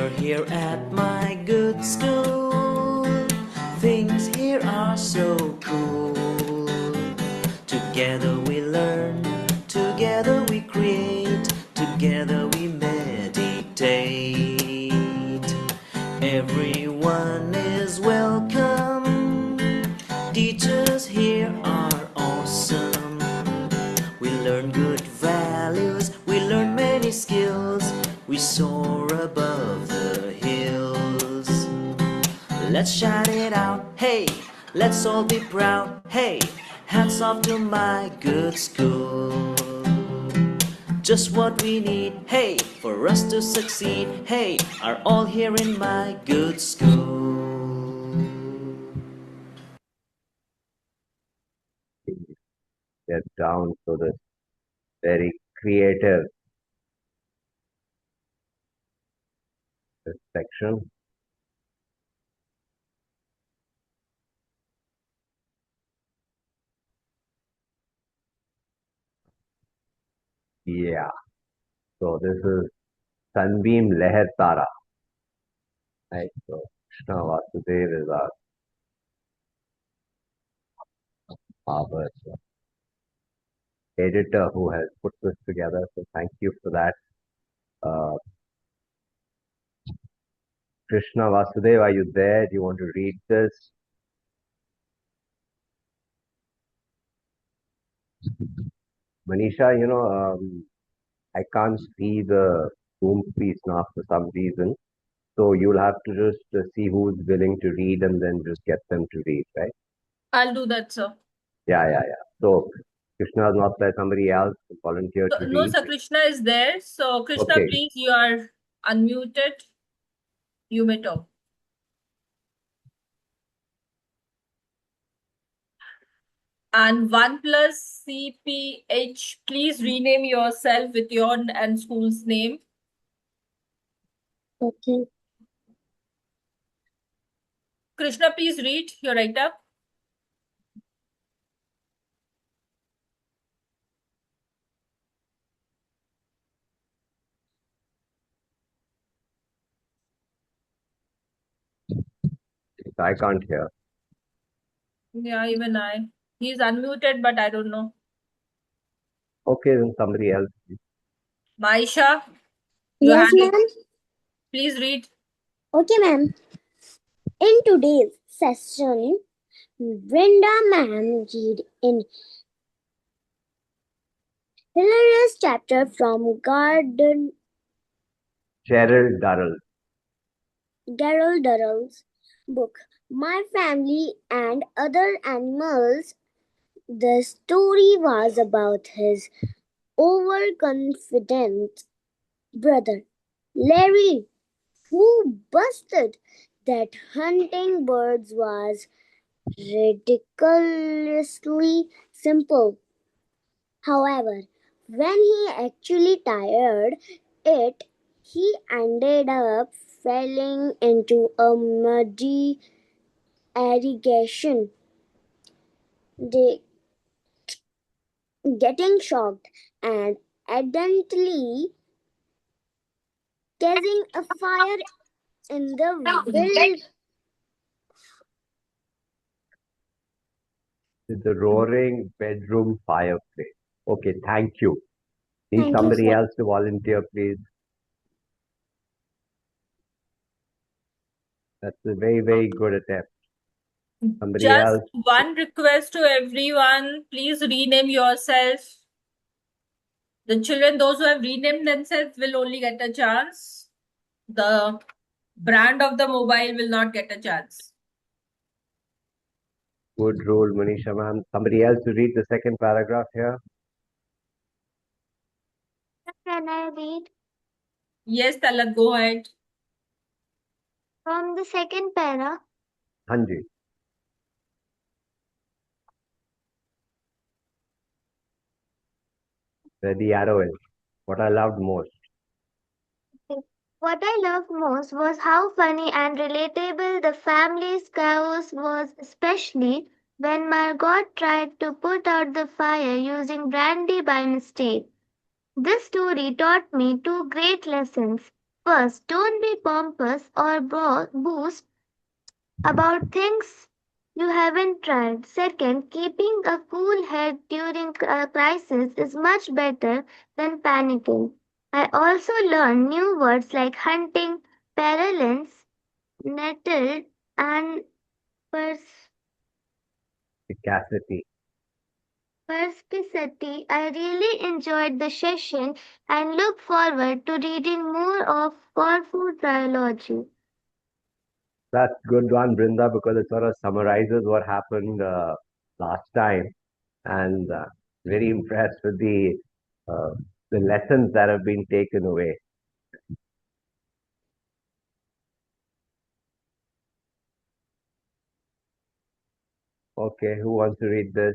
You're here at my good school. Things here are so cool. Together we learn, together we create, together we meditate. Everyone is welcome. Teachers here are awesome. We learn good values, we learn many skills. We soar above the hills. Let's shout it out, hey, let's all be proud, hey, hats off to my good school. Just what we need, hey, for us to succeed, hey, are all here in my good school. Get down to this very creative section. Yeah. So this is Sunbeam Leher Tara. Right. So Krishna Vasudev is our editor who has put this together. So thank you for that. Uh, Krishna Vasudev, are you there? Do you want to read this? Manisha, I can't see the Zoom piece now for some reason. So you'll have to just see who's willing to read and then just get them to read, right? I'll do that, sir. Yeah. So Krishna is not there. Somebody else volunteer to No, read. sir, Krishna is there. So, Krishna, Okay. please, you are unmuted. You may talk. And 1+ CPH, please rename yourself with your and school's name. Okay. Krishna, please read your write-up. I can't hear. Yeah, even I. He's unmuted, but I don't know. Okay, then somebody else. Maisha, Yes, ma'am. please read. Okay, ma'am. In today's session, Brenda ma'am read in hilarious chapter from Gerald Durrell. Gerald Durrell's book, My Family and Other Animals. The story was about his overconfident brother, Larry, who busted that hunting birds was ridiculously simple. However, when he actually tried it, he ended up falling into a muddy irrigation, getting shocked and accidentally catching a fire in the The roaring bedroom fireplace. Okay, thank you. Need Thank you, somebody sir. else to volunteer, please. That's a very, very good attempt. Somebody Just else. one request to everyone. Please rename yourself. The children, those who have renamed themselves, will only get a chance. The brand of the mobile will not get a chance. Good rule, Manisha ma'am. Somebody else to read the second paragraph here. Can I read Yes, Talat, go ahead. from the second para? Hanji. Where the arrow is. What I loved most. What I loved most was how funny and relatable the family's chaos was, especially when Margot tried to put out the fire using brandy by mistake. This story taught me two great lessons. First, don't be pompous or boast about things you haven't tried. Second, keeping a cool head during a crisis is much better than panicking. I also learned new words like hunting, parallels, nettled, and pers- Capacity. perspicity. I really enjoyed the session and look forward to reading more of Corfu trilogy. That's good one, Brinda, because it sort of summarizes what happened last time, and very impressed with uh, the lessons that have been taken away. Okay, who wants to read this?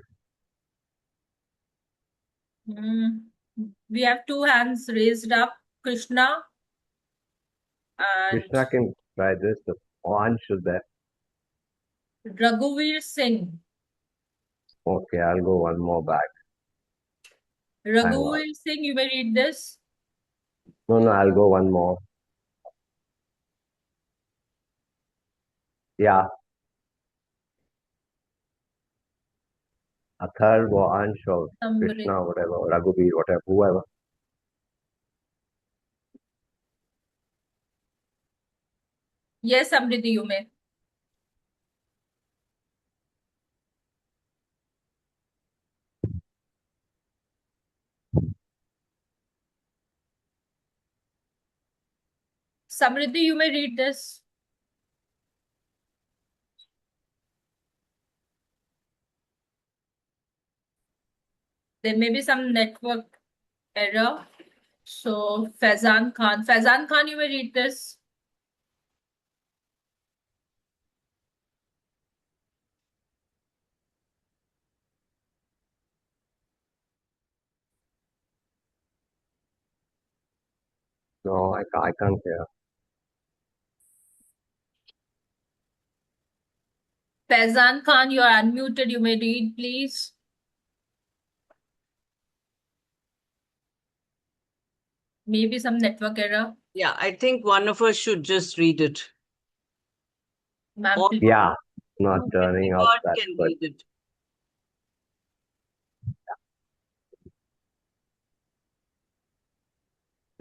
We have two hands raised up. Krishna and Krishna can try this. The Anshu there. Raghuveer Singh. Okay, I'll go one more back. Hang on. Raghuveer Singh, you may read this. No, I'll go one more. Yeah. Athar or Anshu, Somebody. Krishna, whatever, Raghuveer, whatever, whoever. Yes, Amriti, you may. Samriddhi, you may read this. There may be some network error. So, Faizan Khan, you may read this. No, I can't hear. Faizan Khan, you are unmuted. You may read, please. Maybe some network error. Yeah, I think one of us should just read it. Ma'am, Or please. Yeah, not who turning out God that can good. read it.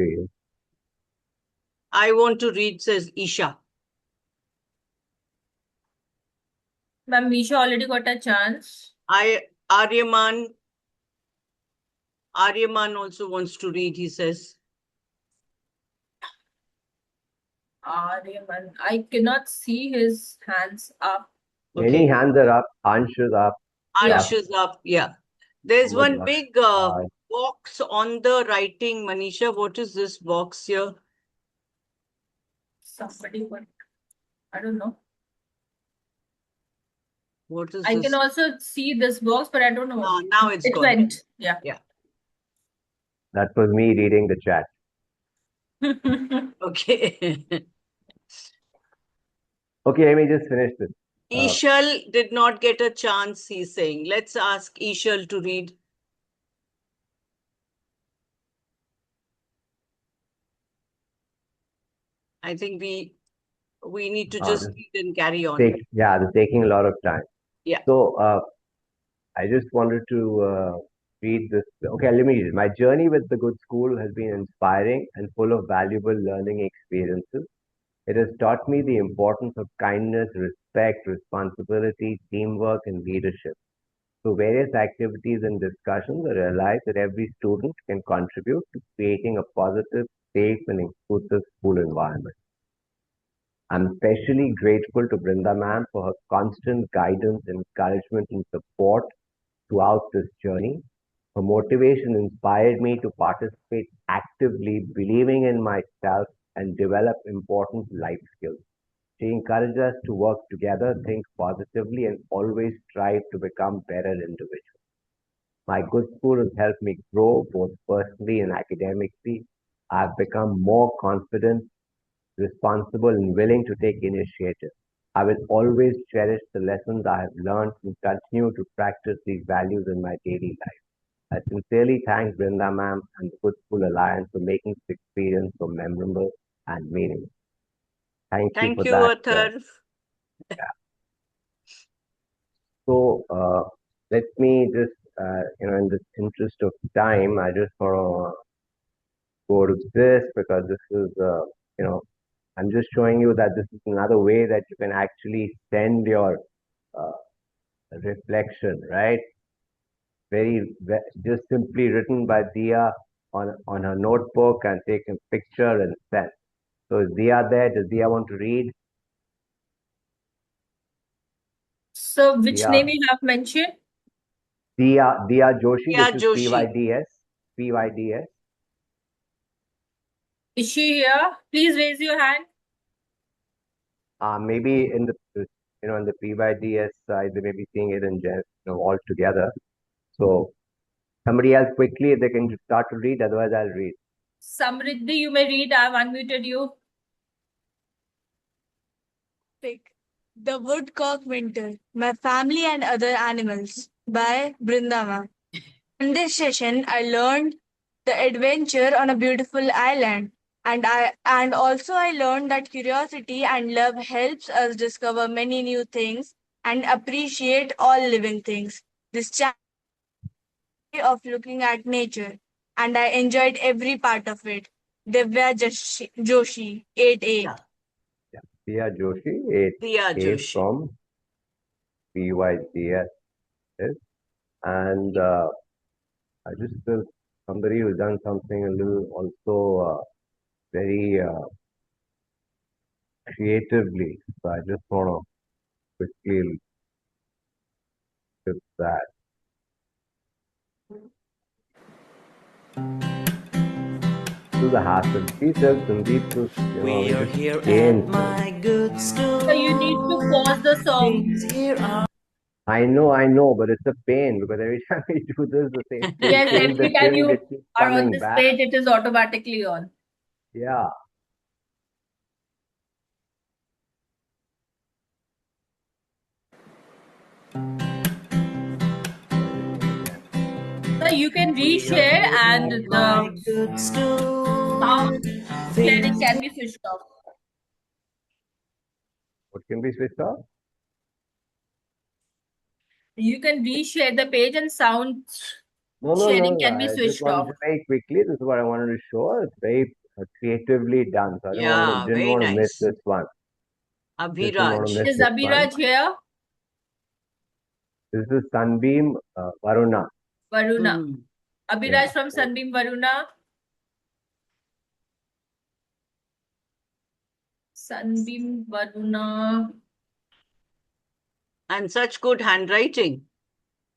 Okay. I want to read, says Isha. Ma'am, Misha already got a chance. Aryaman also wants to read, he says. Aryaman, I cannot see his hands up. Many hands are up. Anshu's up. Yeah. Ansh is up, yeah. There's one Muhammad big Waqar. box on the writing, Manisha. What is this box here? Somebody got, I don't know. What is I this? can also see this box, but I don't know. Now it's It gone. went. Yeah. Yeah. That was me reading the chat. Okay. Okay, let me just finish this. Ishal did not get a chance, he's saying. Let's ask Ishal to read. I think we need to just read and carry on. It's taking a lot of time. Yeah. So I just wanted to read this. Okay, let me read it. My journey with the good school has been inspiring and full of valuable learning experiences. It has taught me the importance of kindness, respect, responsibility, teamwork, and leadership. Through various activities and discussions, I realized that every student can contribute to creating a positive, safe, and inclusive school environment. I'm especially grateful to Brinda ma'am for her constant guidance, encouragement, and support throughout this journey. Her motivation inspired me to participate actively, believing in myself, and develop important life skills. She encouraged us to work together, think positively, and always strive to become better individuals. My good school has helped me grow both personally and academically. I've become more confident, responsible, and willing to take initiative. I will always cherish the lessons I have learned and continue to practice these values in my daily life. I sincerely thank Brinda ma'am and the Good School Alliance for making this experience so memorable and meaning. Thank you Thank for you, that. Athar. So let me just, in the interest of time, I just want to go to this because this is, I'm just showing you that this is another way that you can actually send your uh, reflection, right? Just simply written by Dia on her notebook and taken picture and sent. So is Dia there? Does Dia want to read? So which Dia, name you have mentioned? Dia Joshi, Dia which is Joshi. PYDS. Is she here? Please raise your hand. Maybe in the in the PYDS side, they may be seeing it in all together. So somebody else quickly, if they can start to read, otherwise I'll read. Samriddhi, you may read. I've unmuted you. The Woodcock Winter, My Family and Other Animals by Brindama. In this session, I learned the adventure on a beautiful island, and also I learned that curiosity and love helps us discover many new things and appreciate all living things. This way of looking at nature, and I enjoyed every part of it. Joshi, 8A. Yeah. Dia Joshi, Dia 8A Joshi. from PYDS. And I just feel somebody who's done something a little also very creatively. So I just want to quickly do that. This is a hassle. She says Sandeep was, We are just here pain. at my good school. So you need to pause the song. Things here are I know, but it's a pain because every time we do this, the same thing. Yes, Change the every time tune, you it keeps are on coming this back. page, it is automatically on. Yeah. So you can we are reshare here and at my the good school. sound sharing Things can be switched off. What can be switched off? You can reshare the page and sound No. sharing can be I just switched wanted off. to very quickly. This is what I wanted to show. It's very creatively done. So I Yeah, didn't very want to miss nice. this one. Didn't want to Abhiraj. miss Is this one. Abhiraj here? This is Sunbeam Varuna. Varuna. Hmm. Abhiraj Yeah. from Sunbeam Varuna. Sunbeam Varuna. And such good handwriting.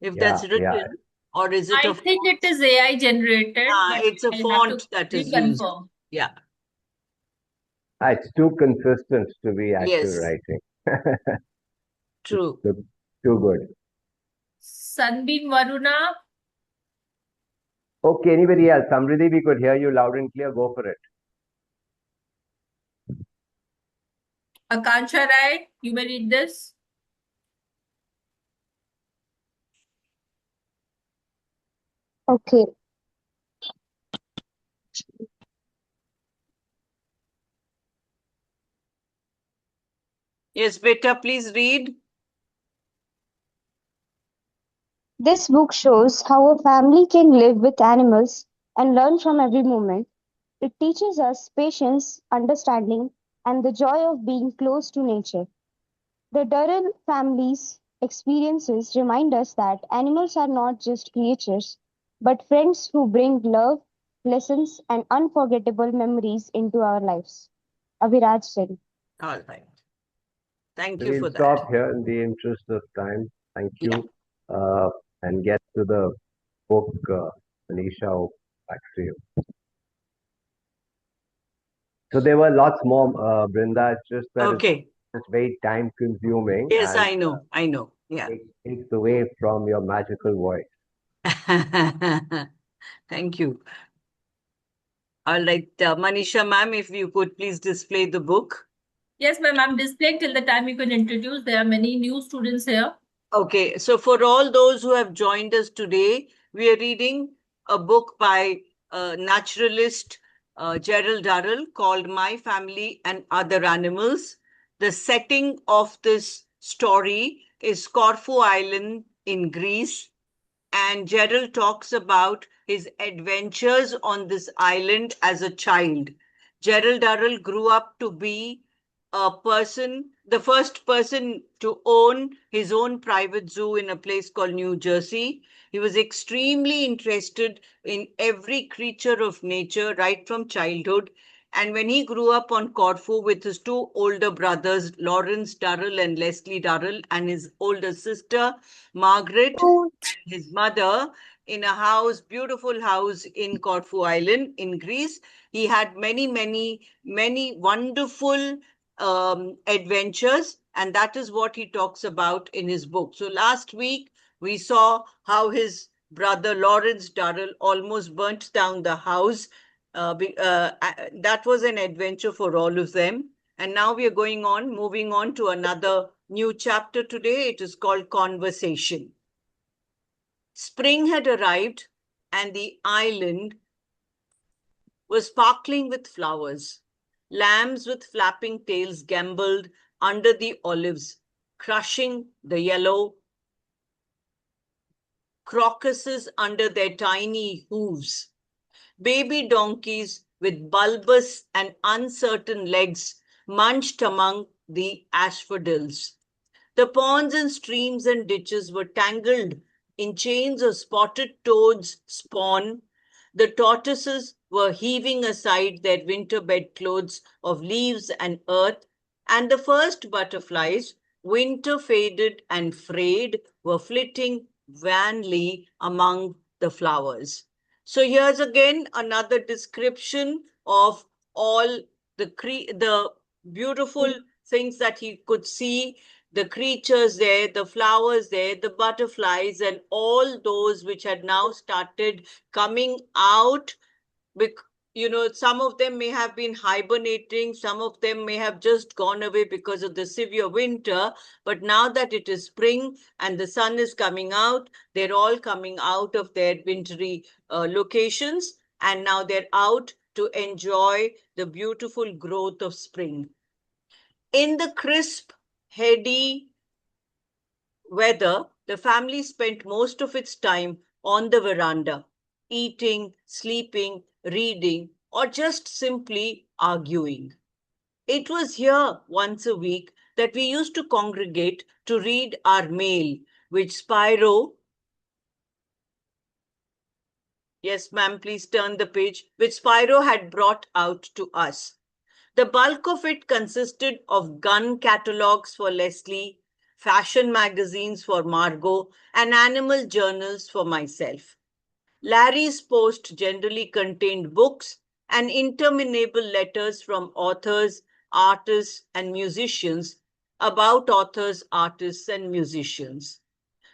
If that's Yeah. written, or is it I a think it is AI generated, but it's a I have to font that is used. reconfirm. Yeah. It's too consistent to be actual Yes. writing. True. Too good. Sunbeam Varuna. Okay, anybody else? Samriddhi, we could hear you loud and clear. Go for it. Akansha Rai, you may read this. Okay. Yes, beta, please read. This book shows how a family can live with animals and learn from every moment. It teaches us patience, understanding, and the joy of being close to nature. The Durrell family's experiences remind us that animals are not just creatures, but friends who bring love, lessons, and unforgettable memories into our lives. Aviraj Singh. All right. Thank So you we'll for that. stop here in the interest of time. Thank you. And get to the book, Manisha, back to you. So there were lots more, Brinda. It's just that Okay. it's very time consuming Yes, and I know. I know. Yeah. it takes away from your magical voice. Thank you. All right, Manisha ma'am, if you could please display the book. Yes, ma'am, I'm displaying till the time you can introduce. There are many new students here. Okay, so for all those who have joined us today, we are reading a book by naturalist Gerald Durrell, called My Family and Other Animals. The setting of this story is Corfu Island in Greece, and Gerald talks about his adventures on this island as a child. Gerald Durrell grew up to be the first person to own his own private zoo in a place called New Jersey. He was extremely interested in every creature of nature right from childhood. And when he grew up on Corfu with his two older brothers, Lawrence Durrell and Leslie Durrell, and his older sister, Margaret, his mother, in a house, beautiful house in Corfu Island in Greece. He had many wonderful adventures, and that is what he talks about in his book. So last week we saw how his brother Lawrence Durrell almost burnt down the house. That was an adventure for all of them. And now we are moving on to another new chapter today. It is called Conversation. Spring had arrived, and the island was sparkling with flowers. Lambs with flapping tails gamboled under the olives, crushing the yellow crocuses under their tiny hooves. Baby donkeys with bulbous and uncertain legs munched among the asphodels. The ponds and streams and ditches were tangled in chains of spotted toads' spawn. The tortoises were heaving aside their winter bed clothes of leaves and earth, and the first butterflies, winter faded and frayed, were flitting vanly among the flowers. So here's again another description of all the beautiful things that he could see, the creatures there, the flowers there, the butterflies, and all those which had now started coming out. Some of them may have been hibernating, some of them may have just gone away because of the severe winter. But now that it is spring and the sun is coming out, they're all coming out of their wintry locations, and now they're out to enjoy the beautiful growth of spring. In the crisp, heady weather, the family spent most of its time on the veranda, eating, sleeping, reading, or just simply arguing. It was here once a week that we used to congregate to read our mail, which Spyro, yes, ma'am, please turn the page, which Spyro had brought out to us. The bulk of it consisted of gun catalogues for Leslie, fashion magazines for Margot, and animal journals for myself. Larry's post generally contained books and interminable letters from authors, artists, and musicians about authors, artists, and musicians.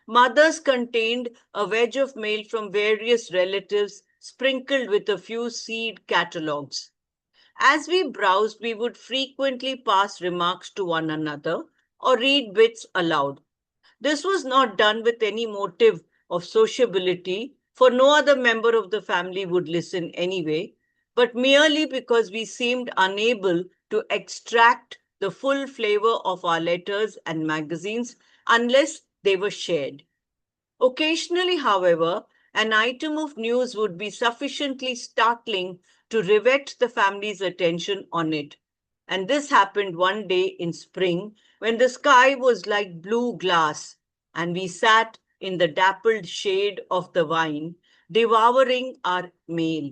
Mother's contained a wedge of mail from various relatives, sprinkled with a few seed catalogues. As we browsed, we would frequently pass remarks to one another or read bits aloud. This was not done with any motive of sociability, for no other member of the family would listen anyway, but merely because we seemed unable to extract the full flavor of our letters and magazines unless they were shared. Occasionally, however, an item of news would be sufficiently startling to rivet the family's attention on it. And this happened one day in spring when the sky was like blue glass and we sat in the dappled shade of the vine, devouring our mail.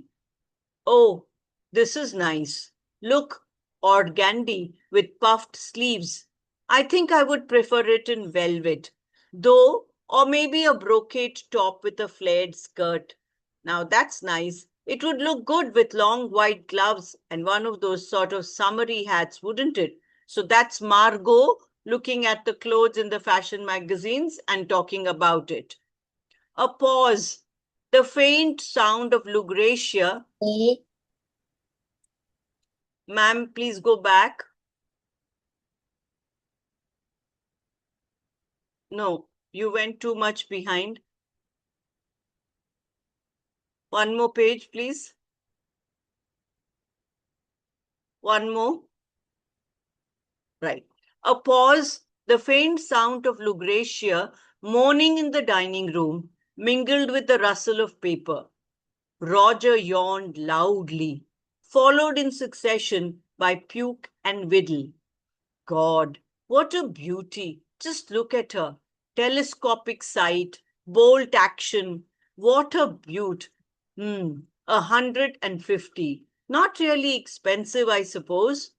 Oh, this is nice. Look, organdy with puffed sleeves. I think I would prefer it in velvet, though, or maybe a brocade top with a flared skirt. Now that's nice. It would look good with long white gloves and one of those sort of summery hats, wouldn't it? So that's Margot looking at the clothes in the fashion magazines and talking about it. A pause. The faint sound of Lucretia. Ma'am, please go back. No, you went too much behind. One more page, please. One more. Right. A pause, the faint sound of Lucretia moaning in the dining room, mingled with the rustle of paper. Roger yawned loudly, followed in succession by Puke and Whittle. God, what a beauty! Just look at her. Telescopic sight, bolt action. What a beaut! 150. Not really expensive, I suppose.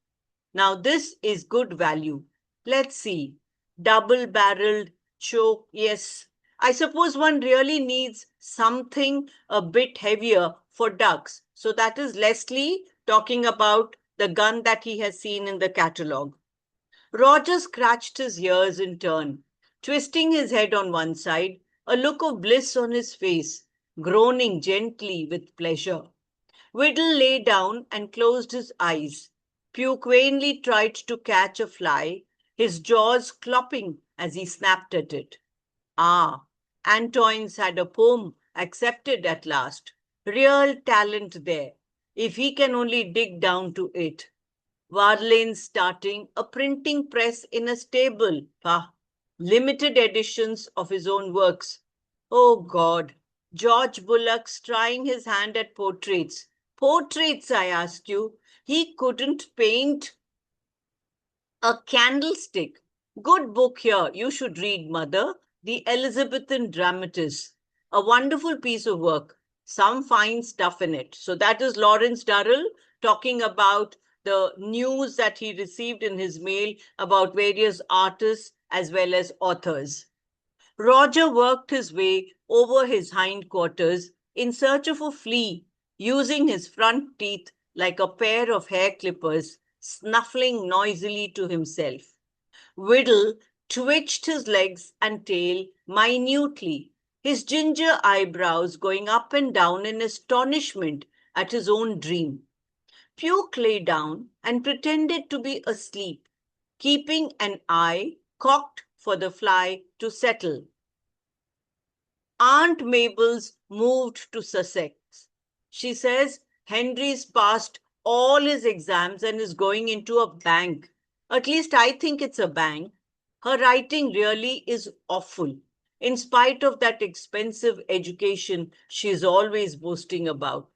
Now this is good value. Let's see. Double barreled choke. Yes. I suppose one really needs something a bit heavier for ducks. So that is Leslie talking about the gun that he has seen in the catalogue. Roger scratched his ears in turn, twisting his head on one side, a look of bliss on his face, groaning gently with pleasure. Whittle lay down and closed his eyes. Puke vainly tried to catch a fly, his jaws clopping as he snapped at it. Ah, Antoine's had a poem accepted at last. Real talent there, if he can only dig down to it. Varlane's starting a printing press in a stable. Pah! Limited editions of his own works. Oh God! George Bullock's trying his hand at portraits. Portraits, I ask you. He couldn't paint a candlestick. Good book here. You should read, Mother. The Elizabethan Dramatist. A wonderful piece of work. Some fine stuff in it. So that is Lawrence Durrell talking about the news that he received in his mail about various artists as well as authors. Roger worked his way over his hindquarters in search of a flea, using his front teeth like a pair of hair clippers, snuffling noisily to himself. Whittle twitched his legs and tail minutely, his ginger eyebrows going up and down in astonishment at his own dream. Puke lay down and pretended to be asleep, keeping an eye cocked for the fly to settle. Aunt Mabel's moved to Sussex. She says Henry's passed all his exams and is going into a bank. At least I think it's a bank. Her writing really is awful, in spite of that expensive education she's always boasting about.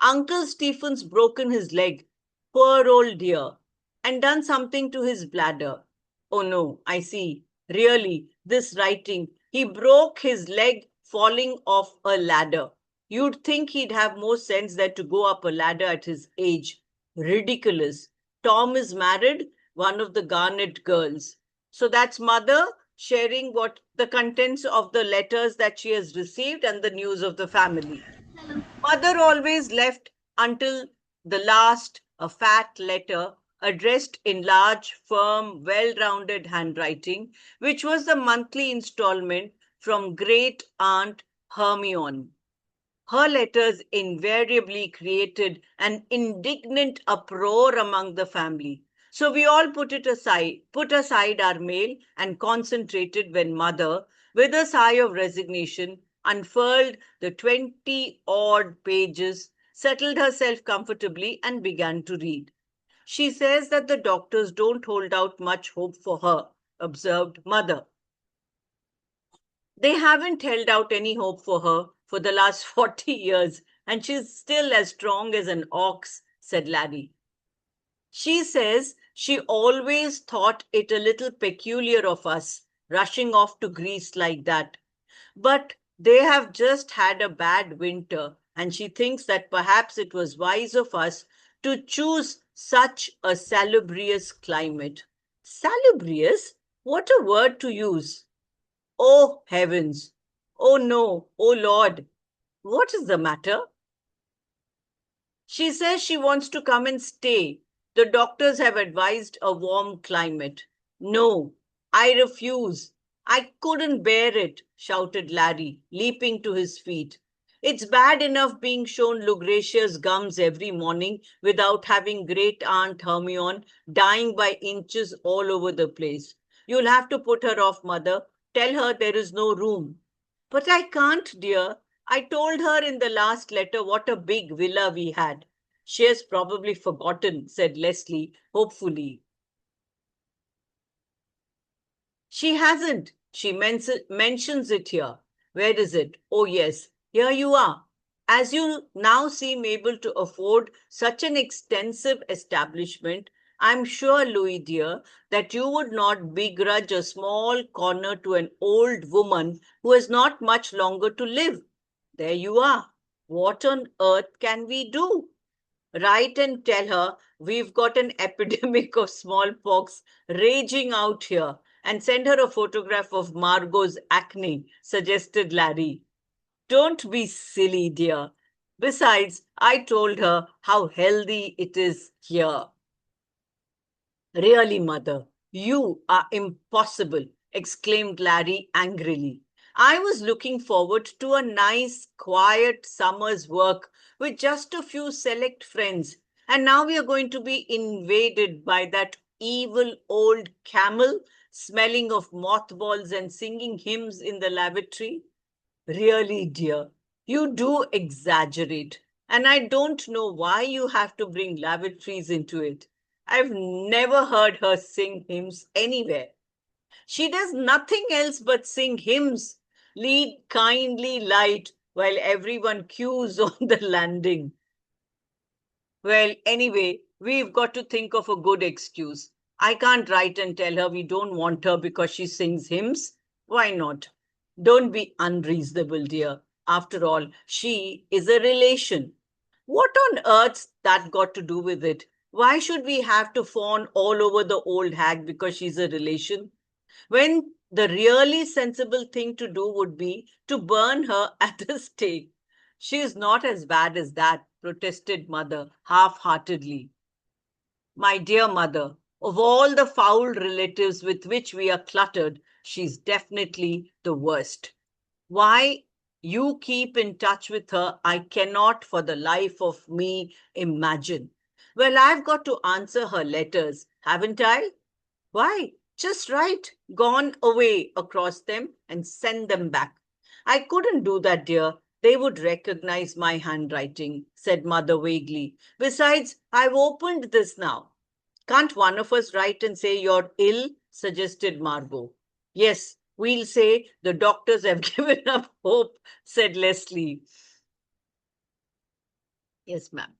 Uncle Stephen's broken his leg, poor old dear, and done something to his bladder. Oh no, I see. Really, this writing, he broke his leg falling off a ladder. You'd think he'd have more sense than to go up a ladder at his age. Ridiculous. Tom is married, one of the Garnet girls. So that's Mother sharing what the contents of the letters that she has received and the news of the family. Mother always left until the last a fat letter addressed in large, firm, well-rounded handwriting, which was the monthly installment from great aunt Hermione. Her letters invariably created an indignant uproar among the family. So we all put aside our mail and concentrated when Mother, with a sigh of resignation, unfurled the 20-odd pages, settled herself comfortably, and began to read. She says that the doctors don't hold out much hope for her, observed Mother. They haven't held out any hope for her for the last 40 years, and she's still as strong as an ox, said Larry. She says she always thought it a little peculiar of us, rushing off to Greece like that. But they have just had a bad winter, and she thinks that perhaps it was wise of us to choose such a salubrious climate. Salubrious? What a word to use! Oh, heavens! Oh, no! Oh, Lord! What is the matter? She says she wants to come and stay. The doctors have advised a warm climate. No, I refuse. I couldn't bear it, shouted Larry, leaping to his feet. It's bad enough being shown Lucretia's gums every morning without having great Aunt Hermione dying by inches all over the place. You'll have to put her off, Mother. Tell her there is no room. But I can't, dear. I told her in the last letter what a big villa we had. She has probably forgotten, said Leslie, hopefully. She hasn't. She mentions it here. Where is it? Oh, yes, here you are. As you now seem able to afford such an extensive establishment, I'm sure, Louis dear, that you would not begrudge a small corner to an old woman who has not much longer to live. There you are. What on earth can we do? Write and tell her we've got an epidemic of smallpox raging out here, and send her a photograph of Margot's acne, suggested Larry. Don't be silly, dear. Besides, I told her how healthy it is here. Really, mother, you are impossible, exclaimed Larry angrily. I was looking forward to a nice, quiet summer's work with just a few select friends, and now we are going to be invaded by that evil old camel smelling of mothballs and singing hymns in the lavatory. Really, dear, you do exaggerate, and I don't know why you have to bring lavatories into it. I've never heard her sing hymns anywhere. She does nothing else but sing hymns, lead kindly light, while everyone queues on the landing. Well, anyway, we've got to think of a good excuse. I can't write and tell her we don't want her because she sings hymns. Why not? Don't be unreasonable, dear. After all, she is a relation. What on earth's that got to do with it? Why should we have to fawn all over the old hag because she's a relation? When the really sensible thing to do would be to burn her at the stake. She is not as bad as that, protested mother half-heartedly. My dear mother, of all the foul relatives with which we are cluttered, she's definitely the worst. Why you keep in touch with her, I cannot for the life of me imagine. Well, I've got to answer her letters, haven't I? Why, just write "gone away" across them and send them back. I couldn't do that, dear. They would recognize my handwriting, said mother vaguely. Besides, I've opened this now. Can't one of us write and say you're ill? Suggested Margot. Yes, we'll say the doctors have given up hope, said Leslie. Yes, ma'am.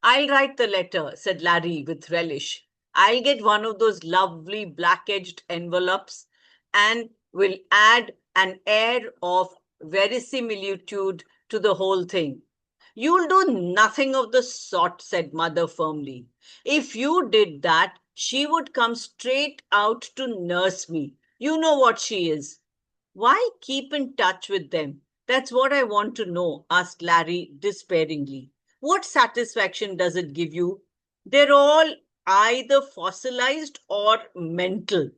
I'll write the letter, said Larry with relish. I'll get one of those lovely black-edged envelopes and will add an air of verisimilitude to the whole thing. You'll do nothing of the sort, said mother firmly. If you did that, she would come straight out to nurse me. You know what she is. Why keep in touch with them? That's what I want to know, asked Larry despairingly. What satisfaction does it give you? They're all either fossilized or mental.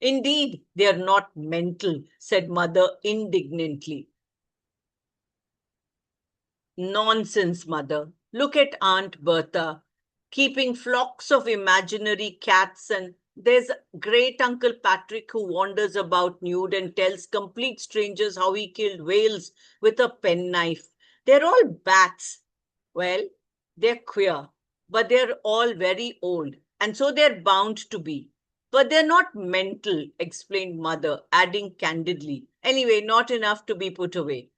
Indeed, they are not mental, said mother indignantly. Nonsense, mother. Look at Aunt Bertha, keeping flocks of imaginary cats, and there's great Uncle Patrick who wanders about nude and tells complete strangers how he killed whales with a penknife. They're all bats. Well, they're queer, but they're all very old, and so they're bound to be. But they're not mental, explained mother, adding candidly. Anyway, not enough to be put away.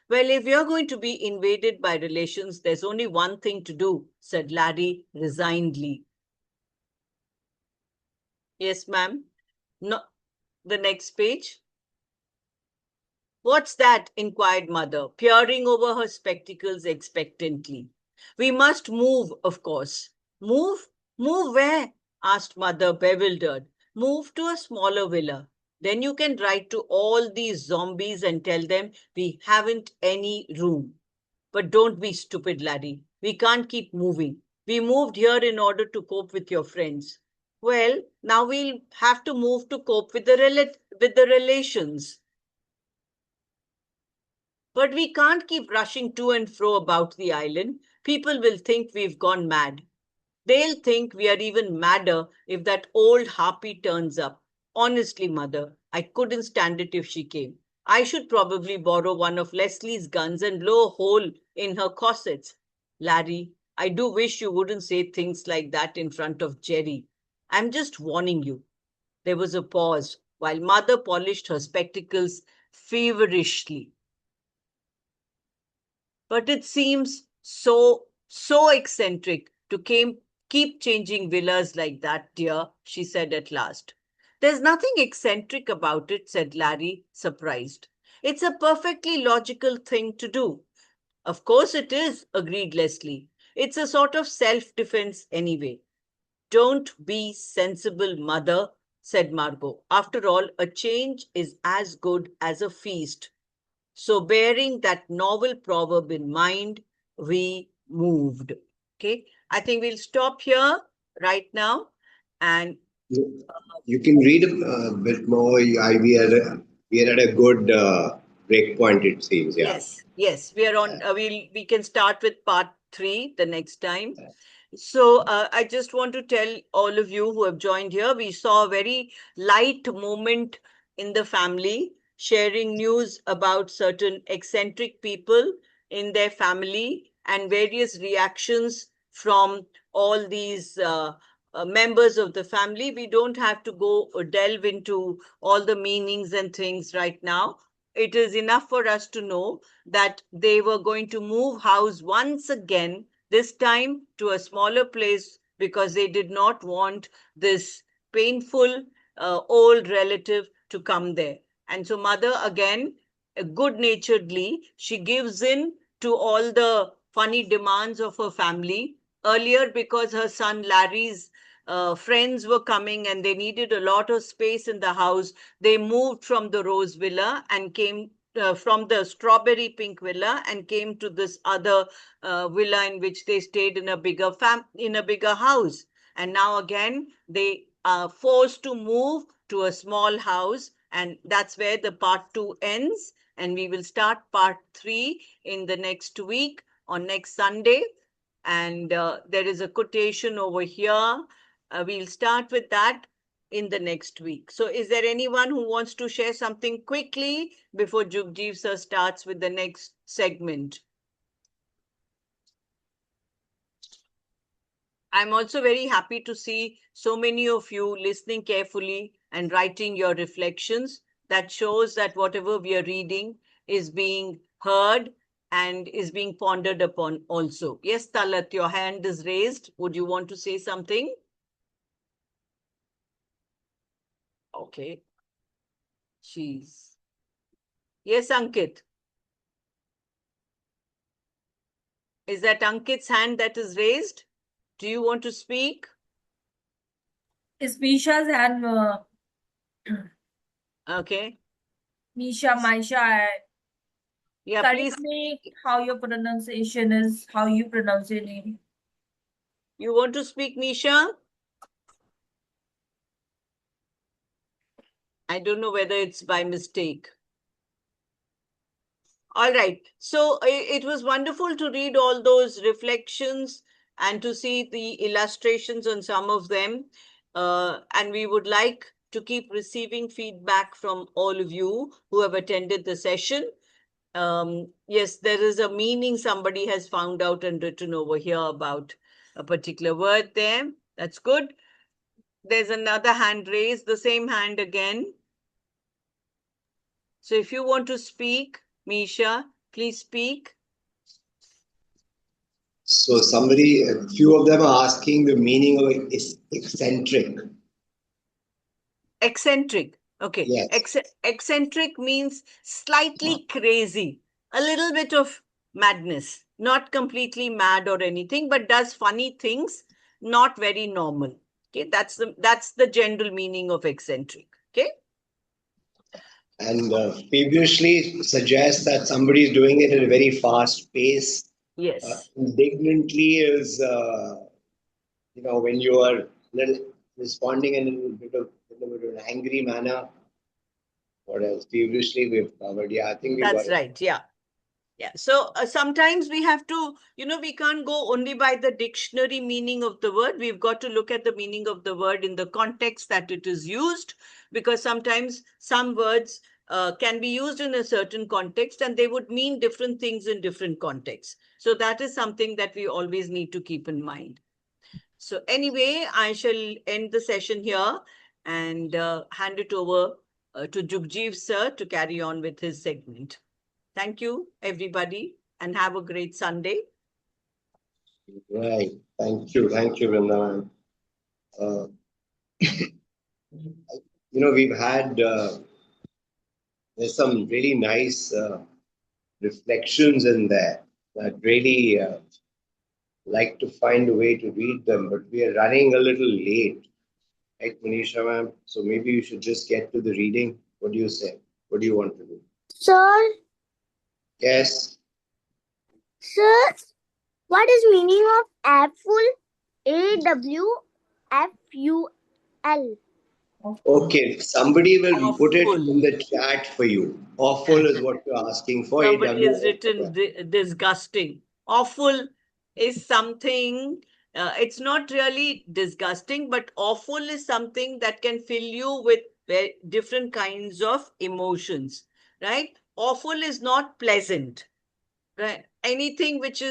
Well, if you're going to be invaded by relations, there's only one thing to do, said Larry resignedly. Yes, ma'am. No, the next page. What's that? Inquired mother, peering over her spectacles expectantly. We must move, of course. Move? Move where? Asked mother, bewildered. Move to a smaller villa. Then you can write to all these zombies and tell them we haven't any room. But don't be stupid, Larry. We can't keep moving. We moved here in order to cope with your friends. Well, now we'll have to move to cope with the relations. But we can't keep rushing to and fro about the island. People will think we've gone mad. They'll think we are even madder if that old harpy turns up. Honestly, mother, I couldn't stand it if she came. I should probably borrow one of Leslie's guns and blow a hole in her corsets. Larry, I do wish you wouldn't say things like that in front of Jerry. I'm just warning you. There was a pause while mother polished her spectacles feverishly. But it seems so eccentric to keep changing villas like that, dear, she said at last. There's nothing eccentric about it, said Larry, surprised. It's a perfectly logical thing to do. Of course it is, agreed Leslie. It's a sort of self-defense anyway. Don't be sensible, mother, said Margot. After all, a change is as good as a feast. So, bearing that novel proverb in mind, we moved. Okay, I think we'll stop here right now. And you can read a bit more. We are at a good break point, it seems. Yeah. yes, we are on. We can start with part 3 the next time. So I just want to tell all of you who have joined here, we saw a very light moment in the family, sharing news about certain eccentric people in their family and various reactions from all these members of the family. We don't have to go or delve into all the meanings and things right now. It is enough for us to know that they were going to move house once again, this time to a smaller place, because they did not want this painful old relative to come there. And so mother again, good naturedly, she gives in to all the funny demands of her family. Earlier, because her son Larry's friends were coming and they needed a lot of space in the house, they moved from the Rose Villa and came from the strawberry pink villa and came to this other villa in which they stayed in a bigger house. And now again they are forced to move to a small house, and that's where the part 2 ends. And we will start part 3 in the next week on next Sunday. And there is a quotation over here. We'll start with that in the next week. So is there anyone who wants to share something quickly before Jugjiv sir starts with the next segment? I'm also very happy to see so many of you listening carefully and writing your reflections. That shows that whatever we are reading is being heard and is being pondered upon also. Yes, Talat, your hand is raised. Would you want to say something? Okay. Jeez. Yes, Ankit. Is that Ankit's hand that is raised? Do you want to speak? Is Misha's hand? Okay. Misha, Maisha. Yeah, Correct please. me how your pronunciation is, how you pronounce your name. You want to speak, Misha? I don't know whether it's by mistake. All right. So it was wonderful to read all those reflections and to see the illustrations on some of them. And we would like to keep receiving feedback from all of you who have attended the session. Yes, there is a meaning somebody has found out and written over here about a particular word there. That's good. There's another hand raised, the same hand again. So if you want to speak, Misha, please speak. So a few of them are asking the meaning of eccentric. Eccentric. Okay. Yes. Eccentric means slightly crazy, a little bit of madness, not completely mad or anything, but does funny things, not very normal. Okay, that's the general meaning of eccentric. Okay. And feverishly suggests that somebody is doing it at a very fast pace. Yes. Indignantly is, when you are responding in a little bit of an angry manner. What else? Feverishly we've covered. Yeah, I think we got That's it. right. Yeah. Yeah. So sometimes we have to, we can't go only by the dictionary meaning of the word. We've got to look at the meaning of the word in the context that it is used, because sometimes some words can be used in a certain context, and they would mean different things in different contexts. So that is something that we always need to keep in mind. So anyway, I shall end the session here and hand it over to Jugjiv sir to carry on with his segment. Thank you, everybody, and have a great Sunday. Right. Thank you. Thank you, Vrindavan. We've had there's some really nice reflections in there that really like to find a way to read them, but we are running a little late, right, Manisha ma'am? So maybe you should just get to the reading. What do you say? What do you want to do? Sir, Yes. sir, what is meaning of apple? AWFUL. Okay, somebody will put it Awful. in the chat for you. Awful is what you're asking for. Somebody has AWFUL. written disgusting. Awful is something, it's not really disgusting, but awful is something that can fill you with different kinds of emotions, right? Awful is not pleasant, right? Anything which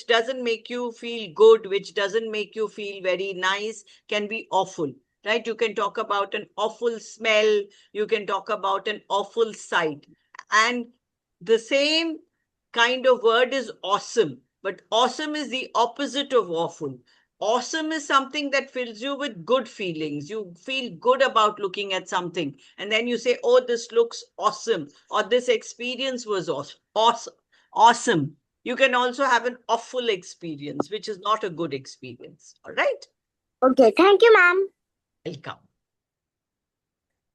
doesn't make you feel good, which doesn't make you feel very nice, can be awful, right? You can talk about an awful smell, you can talk about an awful sight. And the same kind of word is awesome, but awesome is the opposite of awful. Awesome is something that fills you with good feelings. You feel good about looking at something, and then you say, oh, this looks awesome, or this experience was awesome. You can also have an awful experience, which is not a good experience. All right? Okay, thank you, ma'am. Welcome.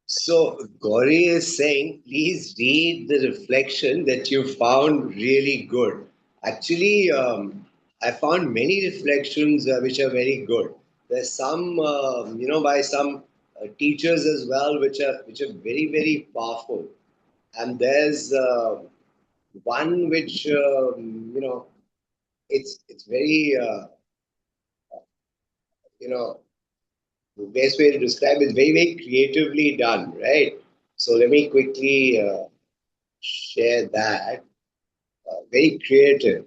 So Gauri is saying, please read the reflection that you found really good. Actually, I found many reflections which are very good. There's some, by some teachers as well, which are very very powerful. And there's one which it's very the best way to describe it is very, very creatively done, right? So let me quickly share that. Very creative,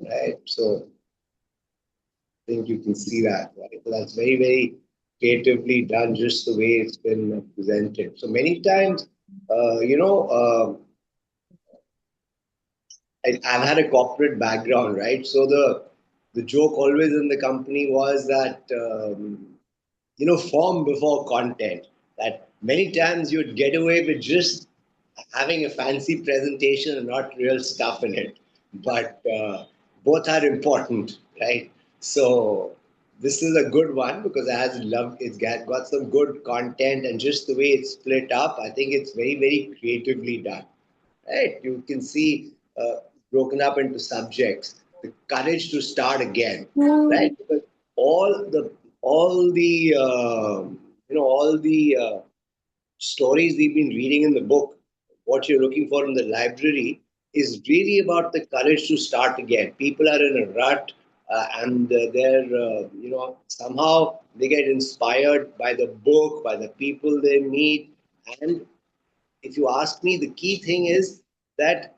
right? So I think you can see that, right? So that's very, very creatively done, just the way it's been presented. So many times, I've had a corporate background, right? So the joke always in the company was that form before content. That many times you'd get away with just having a fancy presentation and not real stuff in it. But both are important, right? So this is a good one because it's got some good content, and just the way it's split up, I think it's very, very creatively done. Right? You can see broken up into subjects. The courage to start again, right? Because all the stories we've been reading in the book, what you're looking for in the library, is really about the courage to start again. People are in a rut, and they're somehow they get inspired by the book, by the people they meet, and if you ask me, the key thing is that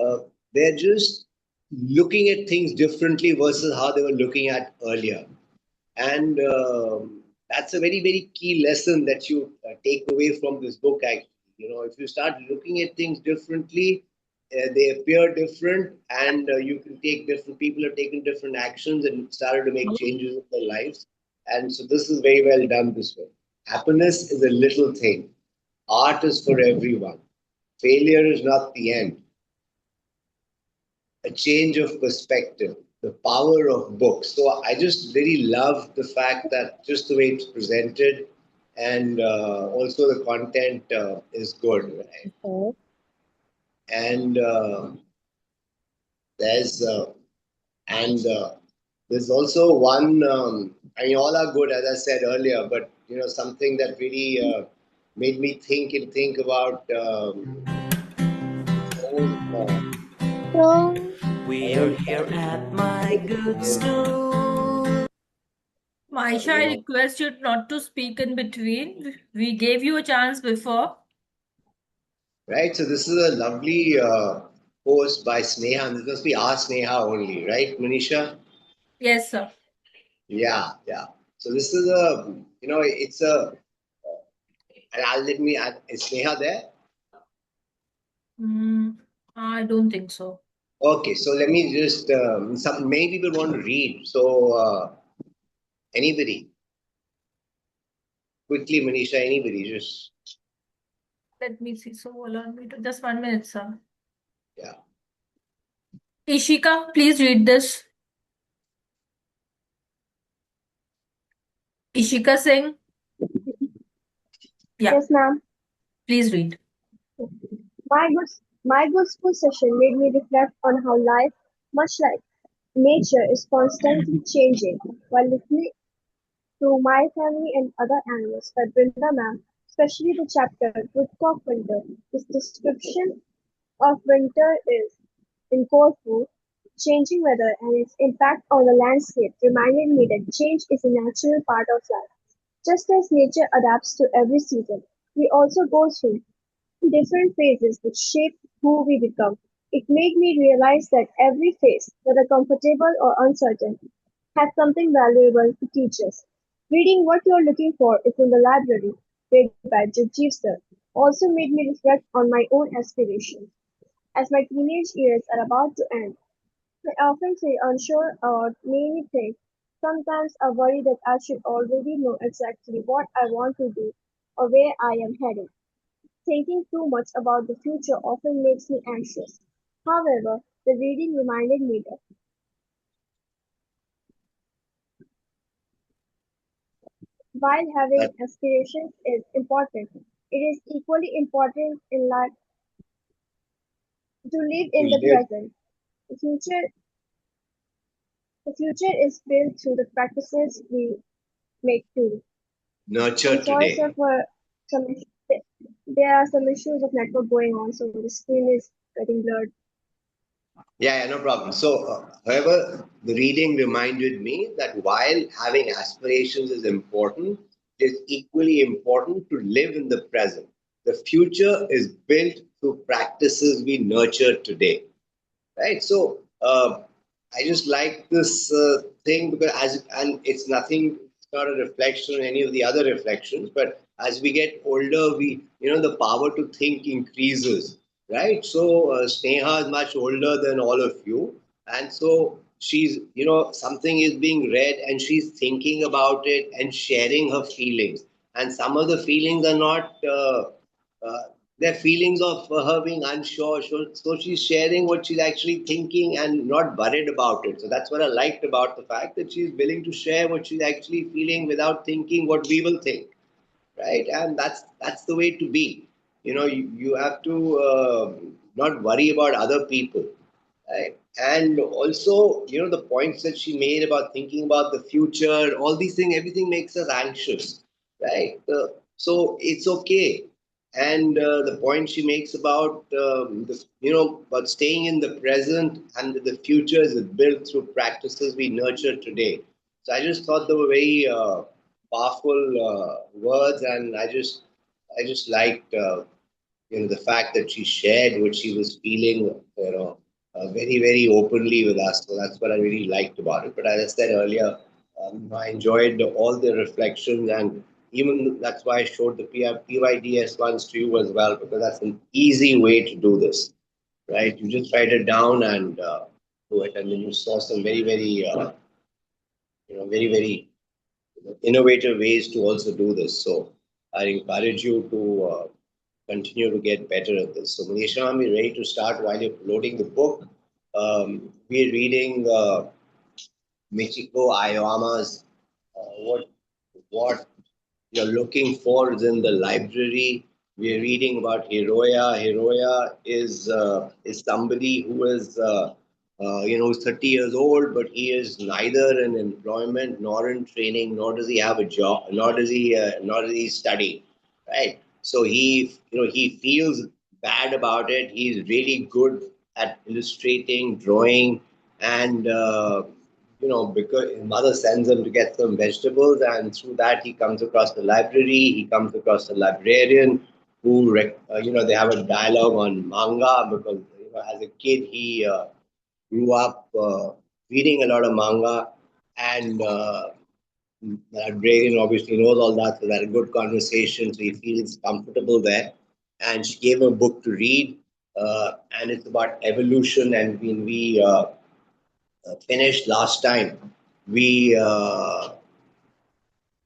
uh, they're just looking at things differently versus how they were looking at earlier. And that's a very, very key lesson that you take away from this book. Actually, if you start looking at things differently, they appear different, and you can take different people have taken different actions and started to make changes in their lives. And so this is very well done this way. Happiness is a little thing. Art is for everyone. Failure is not the end. A change of perspective, the power of books. So I just really love the fact that just the way it's presented, and also the content is good, right? Okay. And there's there's also one. I mean, all are good, as I said earlier, but something that really made me think about. We're here at my good school. Aisha, you I know. request you not to speak in between. We gave you a chance before. Right. So this is a lovely post by Sneha. And this must be our Sneha only, right, Manisha? Yes, sir. Yeah, yeah. So this is a, it's a, and let me add, is Sneha there? I don't think so. Okay, so let me just, many people want to read. So anybody, quickly, Manisha, anybody, just, Let me see. So allow me to just 1 minute, sir. yeah. Ishika, please read this. Ishika Singh. Yeah, Yes, ma'am. please read. My good school session made me reflect on how life, much like nature, is constantly changing. While listening to My Family and Other Animals by Brinda ma'am, especially the chapter Woodcock Winter, this description of winter is in Corfu, changing weather and its impact on the landscape reminded me that change is a natural part of life. Just as nature adapts to every season, we also go through different phases which shape who we become. It made me realize that every phase, whether comfortable or uncertain, has something valuable to teach us. Reading What You're Looking For is in the Library, read by Jugjiv Singh, also made me reflect on my own aspirations. As my teenage years are about to end, I often feel unsure about many things. Sometimes I worry that I should already know exactly what I want to do or where I am heading. Thinking too much about the future often makes me anxious. However, the reading reminded me that while having That aspirations is important, it is equally important in life to live to in the live, present. The future, the future is built through the practices we make today. I'm nurture sorry, sir, today. for some. There are some issues of network going on, so the screen is getting blurred. Yeah, yeah, no problem. So, however, the reading reminded me that while having aspirations is important, it is equally important to live in the present. The future is built through practices we nurture today, right? So, I just like this thing because and it's nothing, it's not a reflection on any of the other reflections, but as we get older, the power to think increases, right? So, Sneha is much older than all of you, and so she's, something is being read and she's thinking about it and sharing her feelings, and some of the feelings are not. Uh, their feelings of her being unsure. So she's sharing what she's actually thinking and not worried about it. So that's what I liked about the fact that she's willing to share what she's actually feeling without thinking what we will think, right? And that's the way to be. You have to not worry about other people, right? And also, the points that she made about thinking about the future, all these things, everything makes us anxious, right? So it's okay. And the point she makes about about staying in the present and that the future is built through practices we nurture today. So I just thought they were very powerful words, and I just liked the fact that she shared what she was feeling, very, very openly with us. So that's what I really liked about it. But as I said earlier, I enjoyed all the reflections, and even that's why I showed the PYDS ones to you as well, because that's an easy way to do this, right? You just write it down and do it, and then you saw some very, very, very, very innovative ways to also do this. So I encourage you to continue to get better at this. So Manisha, I'm ready to start while you're loading the book. We're reading Michiko Ayama's what you're looking for is in the library. We're reading about Hiroya. Hiroya is somebody who is 30 years old, but he is neither in employment nor in training, nor does he have a job, nor does he study, right? So he feels bad about it. He's really good at illustrating, drawing, and because his mother sends him to get some vegetables, and through that he comes across the library. He comes across a librarian who, they have a dialogue on manga because as a kid he grew up reading a lot of manga, and the librarian obviously knows all that, so they had a good conversation, so he feels comfortable there. And she gave him a book to read, and it's about evolution. And when we finished last time, we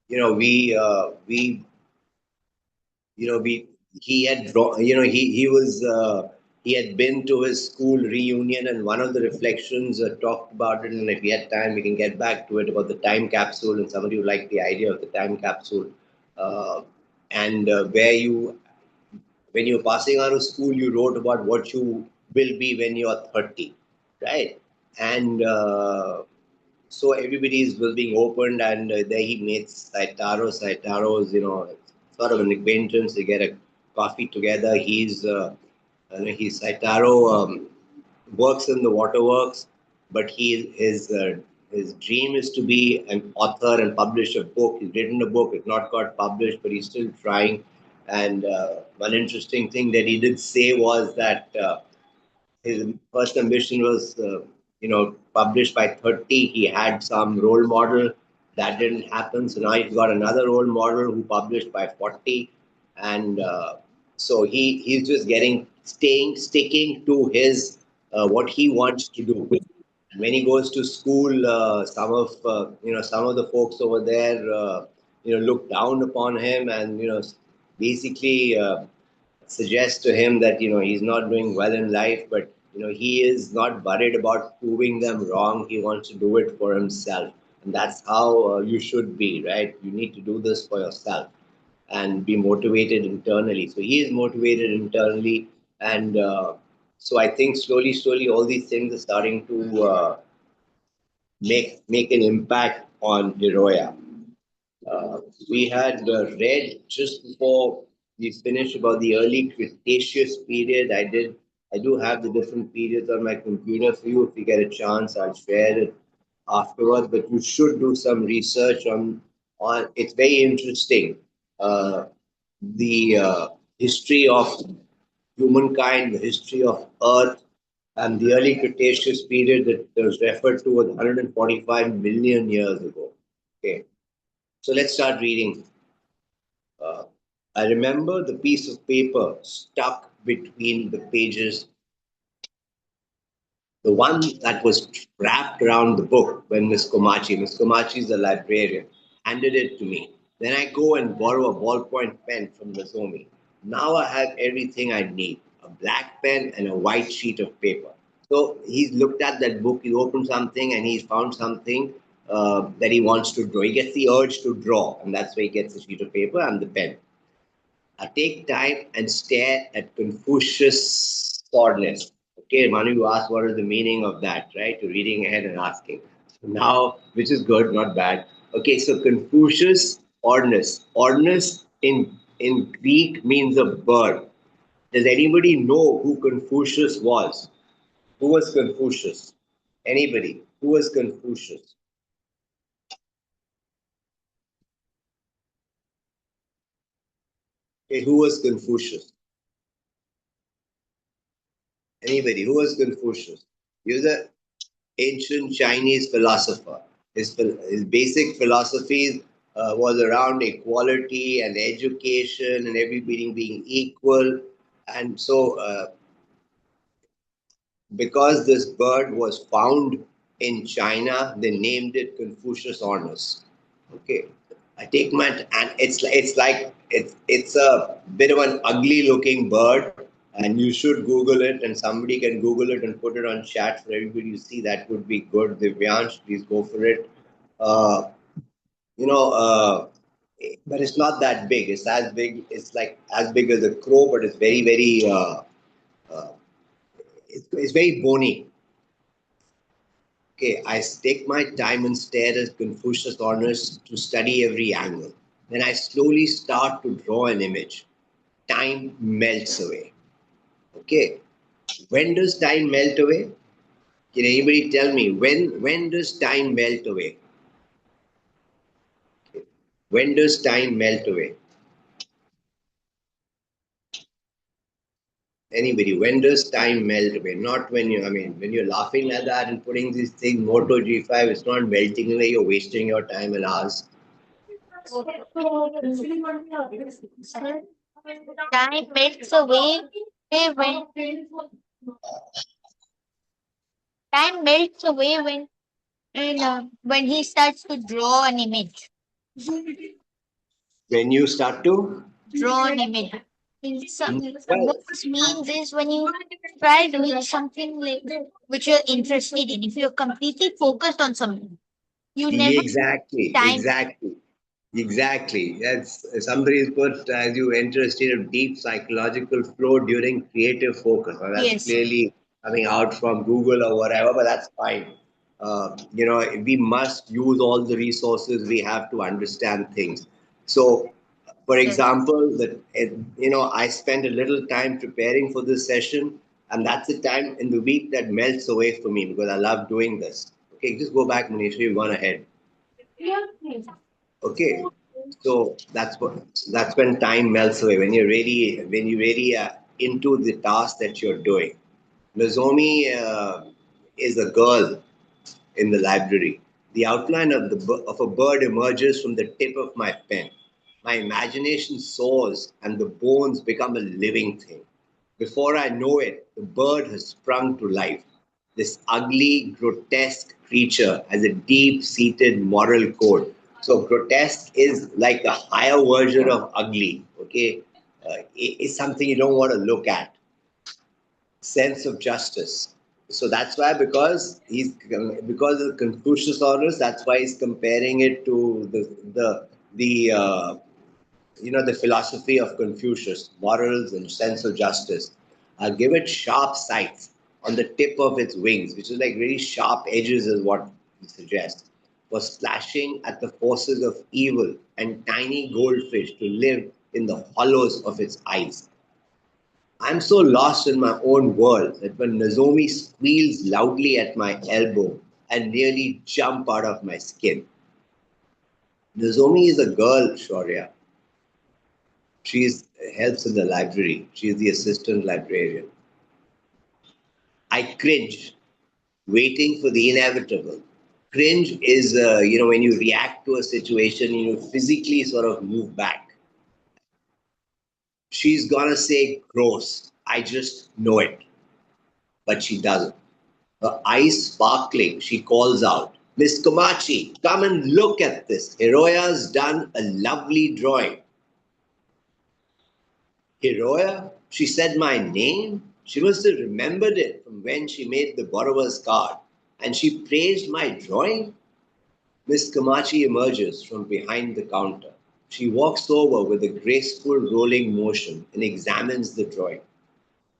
we we he had drawn, he had been to his school reunion, and one of the reflections talked about it. And if we had time, we can get back to it about the time capsule. And somebody who liked the idea of the time capsule, and where you, when you're passing out of school, you wrote about what you will be when you're 30, right? And so everybody's was being opened, and there he meets Saitaro. Saitaro is, sort of an acquaintance. They get a coffee together. He's Saitaro works in the waterworks, but his dream is to be an author and publish a book. He's written a book. It's not got published, but he's still trying. And one interesting thing that he did say was that his first ambition was, published by 30. He had some role model that didn't happen. So now he's got another role model who published by 40. And so he's just sticking to his, what he wants to do. When he goes to school, some of the folks over there, look down upon him, and, basically, suggest to him that he's not doing well in life, but he is not worried about proving them wrong. He wants to do it for himself, and that's how you should be, right? You need to do this for yourself and be motivated internally. So he is motivated internally, and so I think slowly all these things are starting to make an impact on Hiroya. We had read just before we finished about the early Cretaceous period. I do have the different periods on my computer for you. If you get a chance, I'll share it afterwards. But you should do some research on. It's very interesting. The history of humankind, the history of Earth, and the early Cretaceous period that was referred to was 145 million years ago. Okay. So let's start reading. I remember the piece of paper stuck between the pages, the one that was wrapped around the book when Miss Komachi is the librarian, handed it to me. Then I go and borrow a ballpoint pen from Nozomi. Now I have everything I need, a black pen and a white sheet of paper. So he's looked at that book, he opened something, and he's found something that he wants to draw. He gets the urge to draw, and that's where he gets the sheet of paper and the pen. I take time and stare at Confucius' fondness. Okay, Manu, you asked what is the meaning of that, right? You're reading ahead and asking. So now, which is good, not bad. Okay, so Confucius' ordness. Ordness in Greek means a bird. Does anybody know who Confucius was? Who was Confucius? Anybody? Who was Confucius? Okay, who was Confucius? Anybody? Who was Confucius? He was an ancient Chinese philosopher. His basic philosophy was around equality and education and everybody being equal. And so, because this bird was found in China, they named it Confucius Honors. Okay, I take my and it's a bit of an ugly looking bird, and you should Google it, and somebody can Google it and put it on chat for everybody to see. That would be good. Divyansh, please go for it. Uh, you know, but it's not that big. It's as big. It's like as big as a crow, but it's very. Uh, it's very bony. Okay, I take my time and stare at Confucius honors to study every angle. Then I slowly start to draw an image. Time melts away. Okay, when does time melt away? Can anybody tell me when does time melt away? When does time melt away? Anybody? When does time melt away? Not when you. I mean, when you're laughing like that and putting this thing Moto G5, it's not melting away. You're wasting your time and hours. Time melts away when time melts away when he starts to draw an image. When you start to Draw an image. well, What this means is when you try doing something like which you're interested in, if you're completely focused on something, you never exactly, time. exactly. Exactly. That's somebody's put as you enter a state of deep psychological flow during creative focus. Well, that's Yes. clearly coming out from Google or whatever, but that's fine. We must use all the resources we have to understand things. So, for example, I spend a little time preparing for this session, and that's the time in the week that melts away for me because I love doing this. Okay, just go back, Manisha. You've gone ahead. Okay, so that's when time melts away. When you really into the task that you're doing. Nozomi is a girl in the library. The outline of a bird emerges from the tip of my pen. My imagination soars, and the bones become a living thing. Before I know it, the bird has sprung to life. This ugly, grotesque creature has a deep seated moral code. So, grotesque is like a higher version of ugly, okay? It's something you don't want to look at. Sense of justice. So that's why, because of Confuciusaurus, that's why he's comparing it to the philosophy of Confucius, morals and sense of justice. Give it sharp sights on the tip of its wings, which is like really sharp edges, is what he suggests, for splashing at the forces of evil, and tiny goldfish to live in the hollows of its eyes. I'm so lost in my own world that when Nozomi squeals loudly at my elbow, I nearly jump out of my skin. Nozomi is a girl, Shaurya. She helps in the library. She is the assistant librarian. I cringe, waiting for the inevitable. Cringe is, when you react to a situation, you physically sort of move back. She's gonna say gross. I just know it. But she doesn't. Her eyes sparkling, she calls out, Miss Komachi, come and look at this. Hiroya's done a lovely drawing. Hiroya? She said my name? She must have remembered it from when she made the borrower's card. And she praised my drawing? Miss Komachi emerges from behind the counter. She walks over with a graceful rolling motion and examines the drawing.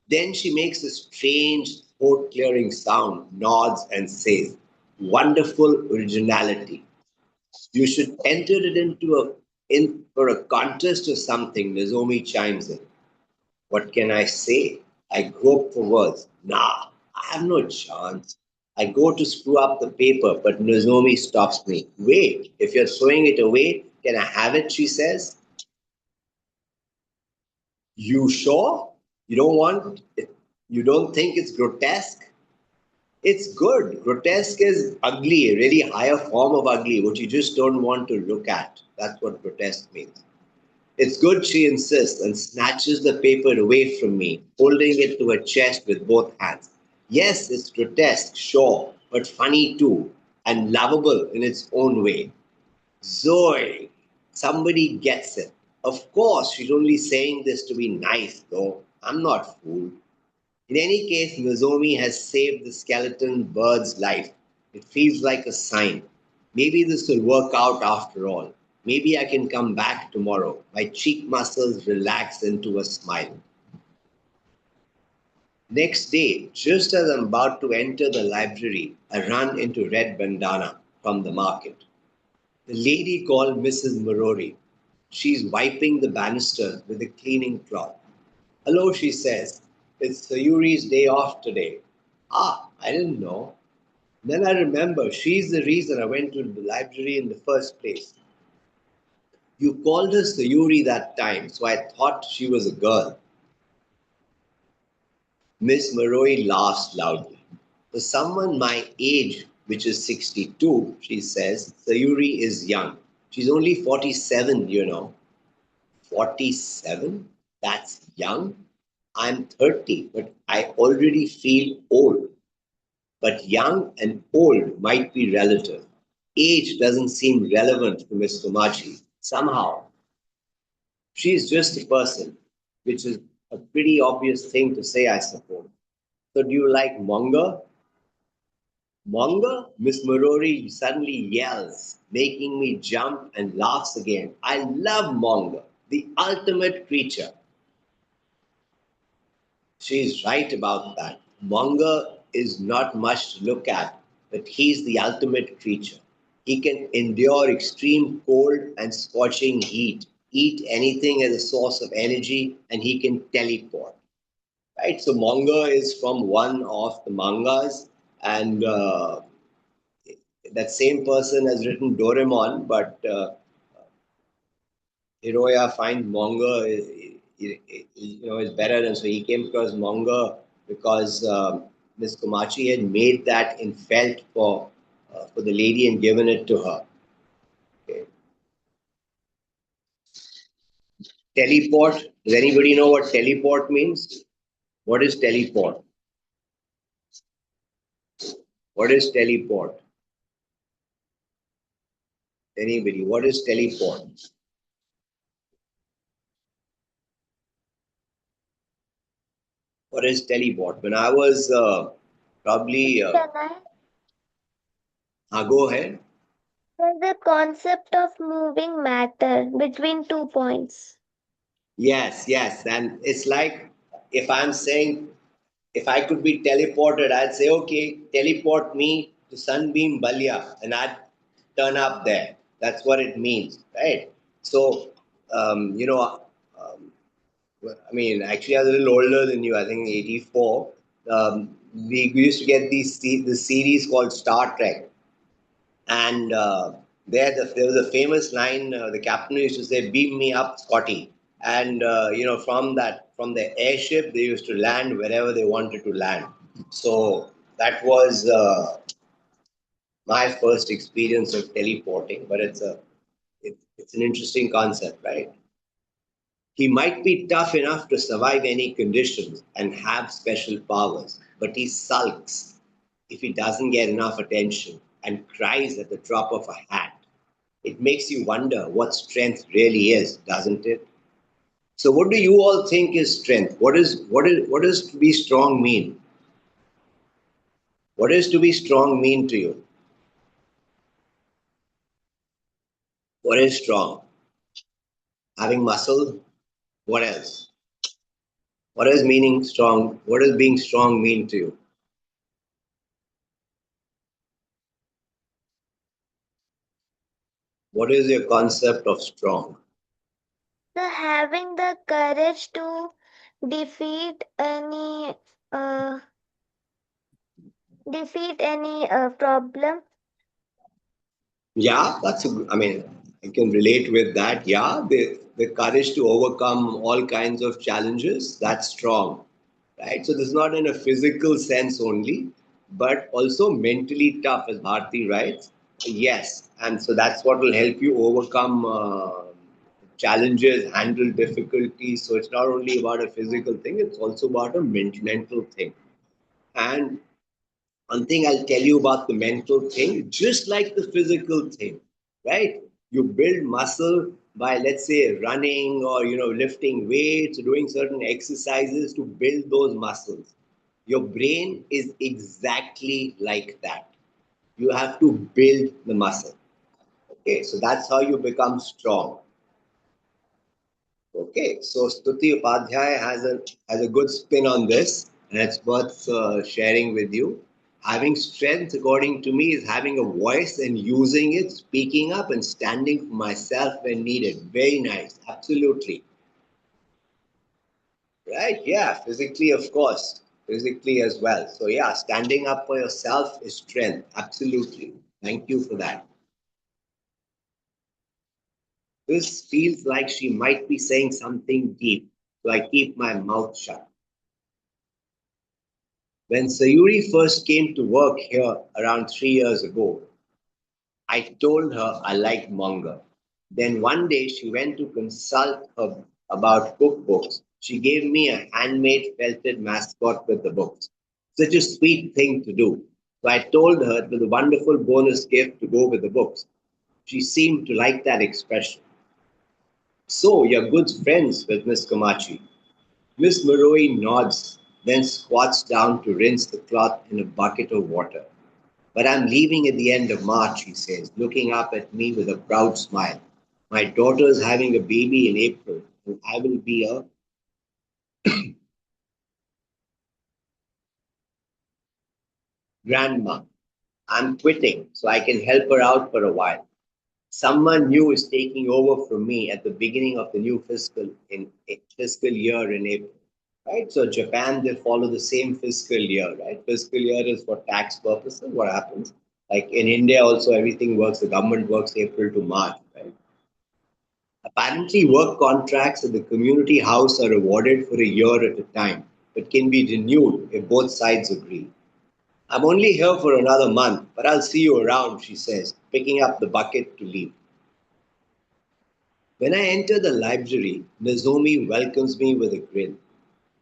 Then she makes a strange throat clearing sound, nods, and says, Wonderful originality. You should enter it in for a contest or something, Nozomi chimes in. What can I say? I grope for words. Nah, I have no chance. I go to screw up the paper, but Nozomi stops me. Wait, if you're throwing it away, can I have it? She says. You sure? You don't want it? You don't think it's grotesque? It's good. Grotesque is ugly, a really higher form of ugly, which you just don't want to look at. That's what grotesque means. It's good, she insists, and snatches the paper away from me, holding it to her chest with both hands. Yes, it's grotesque, sure, but funny too, and lovable in its own way. Zoe, somebody gets it. Of course, she's only saying this to be nice, though. I'm not fooled. In any case, Nozomi has saved the skeleton bird's life. It feels like a sign. Maybe this will work out after all. Maybe I can come back tomorrow. My cheek muscles relax into a smile. Next day, just as I'm about to enter the library, I run into Red Bandana from the market. The lady called Mrs. Marori. She's wiping the banister with a cleaning cloth. Hello, she says. It's Sayuri's day off today. Ah, I didn't know. Then I remember she's the reason I went to the library in the first place. You called her Sayuri that time, so I thought she was a girl. Miss Maroi laughs loudly. For someone my age, which is 62, she says, Sayuri is young. She's only 47, you know. 47? That's young. I'm 30, but I already feel old. But young and old might be relative. Age doesn't seem relevant to Miss Komachi. Somehow, she is just a person, which is a pretty obvious thing to say, I suppose. So, do you like manga? Manga? Miss Marori suddenly yells, making me jump and laughs again. I love manga, the ultimate creature. She's right about that. Manga is not much to look at, but he's the ultimate creature. He can endure extreme cold and scorching heat, eat anything as a source of energy, and he can teleport. Right? So, manga is from one of the mangas, and that same person has written Doraemon, but Hiroya finds manga is better, and so he came across manga because Miss Komachi had made that in felt for the lady and given it to her. Okay. Teleport. Does anybody know what teleport means? What is teleport? What is teleport? Anybody? What is teleport? What is teleport? When I was probably, Can I? go ahead. The concept of moving matter between 2 points. Yes, yes. And it's like if I'm saying, if I could be teleported, I'd say, okay, teleport me to Sunbeam Balya, and I'd turn up there. That's what it means, right? So, you know, um, I mean, actually, I was a little older than you, I think 84. We used to get this series called Star Trek. And there was a famous line. The captain used to say, "Beam me up, Scotty." And from the airship, they used to land wherever they wanted to land. So that was my first experience of teleporting. But it's an interesting concept, right? He might be tough enough to survive any conditions and have special powers, but he sulks if he doesn't get enough attention and cries at the drop of a hat. It makes you wonder what strength really is, doesn't it? So, what do you all think is strength? What does to be strong mean? What does to be strong mean to you? What is strong? Having muscle? What else? What is meaning strong? What does being strong mean to you? What is your concept of strong? Having the courage to defeat any uh, problem. Yeah, I mean, I can relate with that. Yeah, the courage to overcome all kinds of challenges, that's strong, right? So this is not in a physical sense only, but also mentally tough, as Bharti writes. Yes, and so that's what will help you overcome challenges, handle difficulties. So it's not only about a physical thing, it's also about a mental thing. And one thing I'll tell you about the mental thing, just like the physical thing, right? You build muscle by, let's say, running or lifting weights, or doing certain exercises to build those muscles. Your brain is exactly like that. You have to build the muscle. Okay, so that's how you become strong. Okay, so Stuti Upadhyay has a good spin on this, and it's worth sharing with you. Having strength, according to me, is having a voice and using it, speaking up, and standing for myself when needed. Very nice, absolutely. Right? Yeah, physically, of course. physically as well. So yeah, standing up for yourself is strength. Absolutely. Thank you for that. This feels like she might be saying something deep, so I keep my mouth shut. When Sayuri first came to work here around 3 years ago, I told her I liked manga. Then one day she went to consult her about cookbooks. She gave me a handmade felted mascot with the books. Such a sweet thing to do. So I told her it was a wonderful bonus gift to go with the books. She seemed to like that expression. So you're good friends with Miss Komachi. Miss Muroi nods, then squats down to rinse the cloth in a bucket of water. But I'm leaving at the end of March, he says, looking up at me with a proud smile. My daughter's having a baby in April, and I will be a grandma. I'm quitting so I can help her out for a while. Someone new is taking over from me at the beginning of the new fiscal year in April. Right? So Japan, they follow the same fiscal year, right? Fiscal year is for tax purposes. What happens? Like in India also everything works, the government works April to March, right? Apparently, work contracts at the community house are awarded for a year at a time, but can be renewed if both sides agree. I'm only here for another month, but I'll see you around, she says, picking up the bucket to leave. When I enter the library, Nozomi welcomes me with a grin.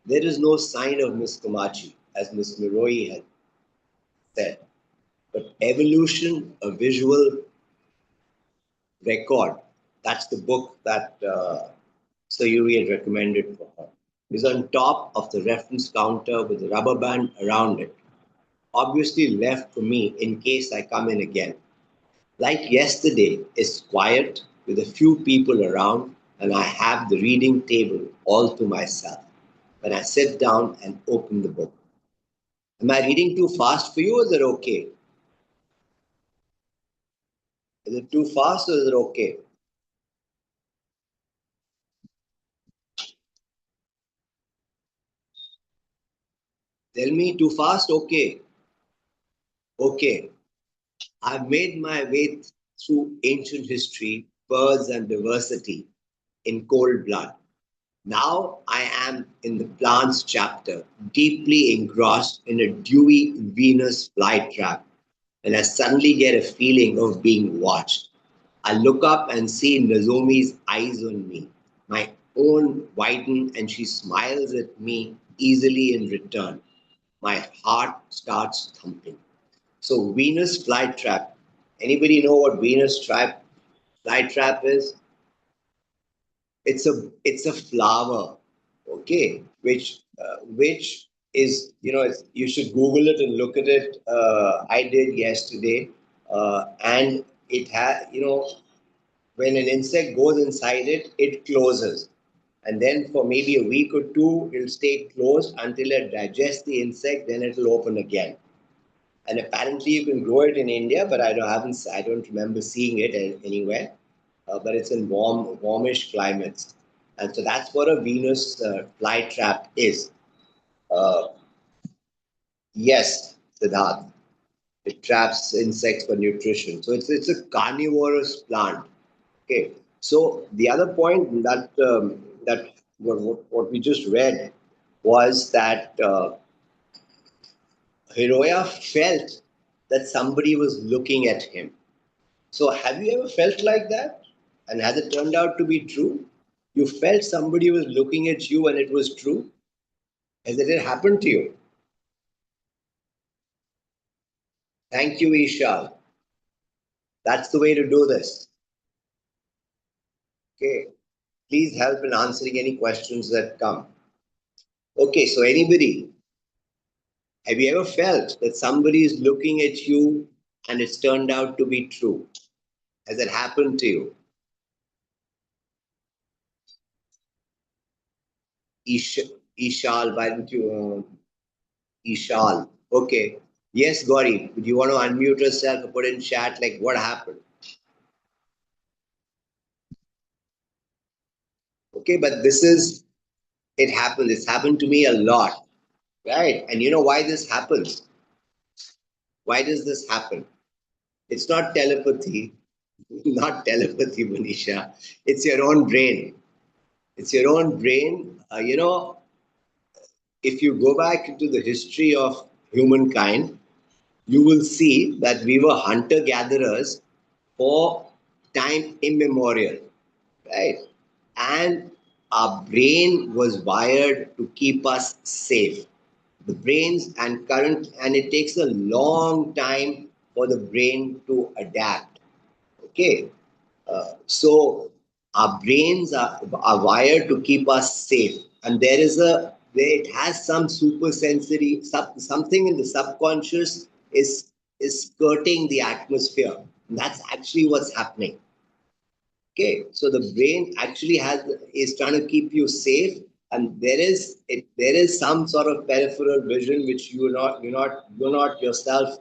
There is no sign of Miss Komachi, as Miss Miroi had said, but Evolution, a visual record, that's the book that Sayuri had recommended for her, is on top of the reference counter with a rubber band around it, obviously left for me in case I come in again. Like yesterday, it's quiet with a few people around, and I have the reading table all to myself when I sit down and open the book. Am I reading too fast for you, or is it okay? Is it too fast, or is it okay? Tell me, too fast? Okay. Okay. I've made my way through ancient history, birds, and diversity in cold blood. Now I am in the plants chapter, deeply engrossed in a dewy Venus flytrap, and I suddenly get a feeling of being watched. I look up and see Nozomi's eyes on me. My own widen, and she smiles at me easily in return. My heart starts thumping. So Venus flytrap. Anybody know what Venus flytrap is? It's a flower, okay, which is you should Google it and look at it. I did yesterday, and it had when an insect goes inside it, it closes, and then for maybe a week or two, it'll stay closed until it digests the insect. Then it'll open again. And apparently you can grow it in India, but I don't remember seeing it anywhere. But it's in warmish climates, and so that's what a Venus flytrap is. Uh, yes, Siddharth, it traps insects for nutrition. So it's a carnivorous plant. Okay. So the other point that what we just read was that Hiroya felt that somebody was looking at him. So, have you ever felt like that? And has it turned out to be true? You felt somebody was looking at you and it was true? Has it happened to you? Thank you, Ishal. That's the way to do this. Okay. Please help in answering any questions that come. Okay, so anybody, have you ever felt that somebody is looking at you and it's turned out to be true? Has it happened to you? Ishal, why don't you? Ishal. Okay. Yes, Gauri. Do you want to unmute yourself or put in chat like what happened? Okay, but it happened. It's happened to me a lot. right? And you know why this happens? Why does this happen? It's not telepathy, not telepathy, Manisha. It's your own brain. It's your own brain. If you go back into the history of humankind, you will see that we were hunter gatherers for time immemorial, right? And our brain was wired to keep us safe. The brains and it takes a long time for the brain to adapt. Okay, so our brains are wired to keep us safe, and it has some super sensory something in the subconscious is skirting the atmosphere. And that's actually what's happening. Okay, so the brain actually is trying to keep you safe, and there is some sort of peripheral vision which you're not yourself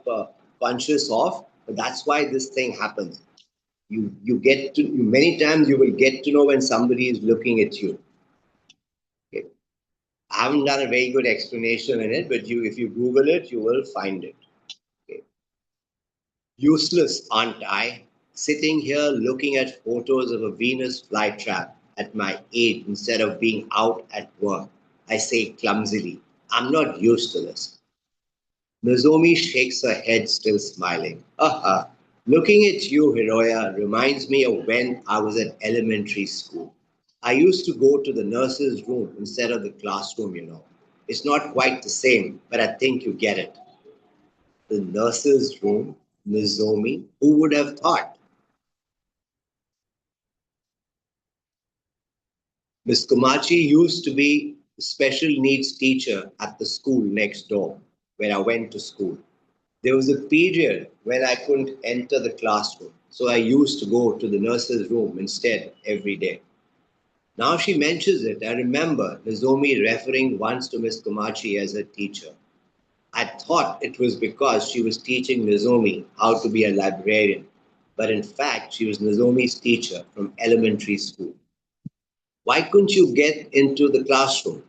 conscious of, but that's why this thing happens. You get to many times you will get to know when somebody is looking at you. Okay. I haven't done a very good explanation in it, but if you Google it, you will find it. Okay. Useless, aren't I? Sitting here looking at photos of a Venus flytrap at my age instead of being out at work. I say clumsily, I'm not used to this. Nozomi shakes her head, still smiling. Aha! Looking at you, Hiroya, reminds me of when I was at elementary school. I used to go to the nurse's room instead of the classroom, you know. It's not quite the same, but I think you get it. The nurse's room, Nozomi, who would have thought? Miss Komachi used to be the special needs teacher at the school next door where I went to school. There was a period when I couldn't enter the classroom, so I used to go to the nurse's room instead every day. Now she mentions it, I remember Nozomi referring once to Miss Komachi as her teacher. I thought it was because she was teaching Nozomi how to be a librarian, but in fact, she was Nozomi's teacher from elementary school. Why couldn't you get into the classroom?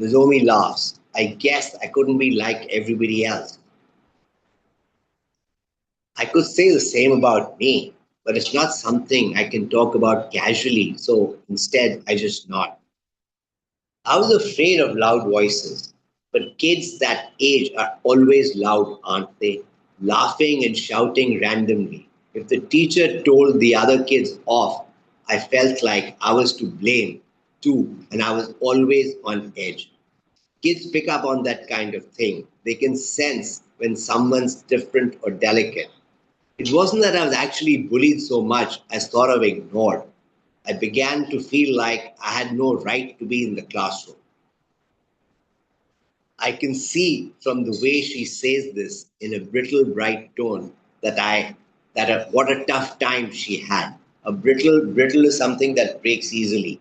Nozomi laughs. I guess I couldn't be like everybody else. I could say the same about me, but it's not something I can talk about casually, so instead I just nod. I was afraid of loud voices, but kids that age are always loud, aren't they? Laughing and shouting randomly. If the teacher told the other kids off, I felt like I was to blame too, and I was always on edge. Kids pick up on that kind of thing. They can sense when someone's different or delicate. It wasn't that I was actually bullied so much as sort of ignored. I began to feel like I had no right to be in the classroom. I can see from the way she says this in a brittle, bright tone what a tough time she had. A brittle is something that breaks easily,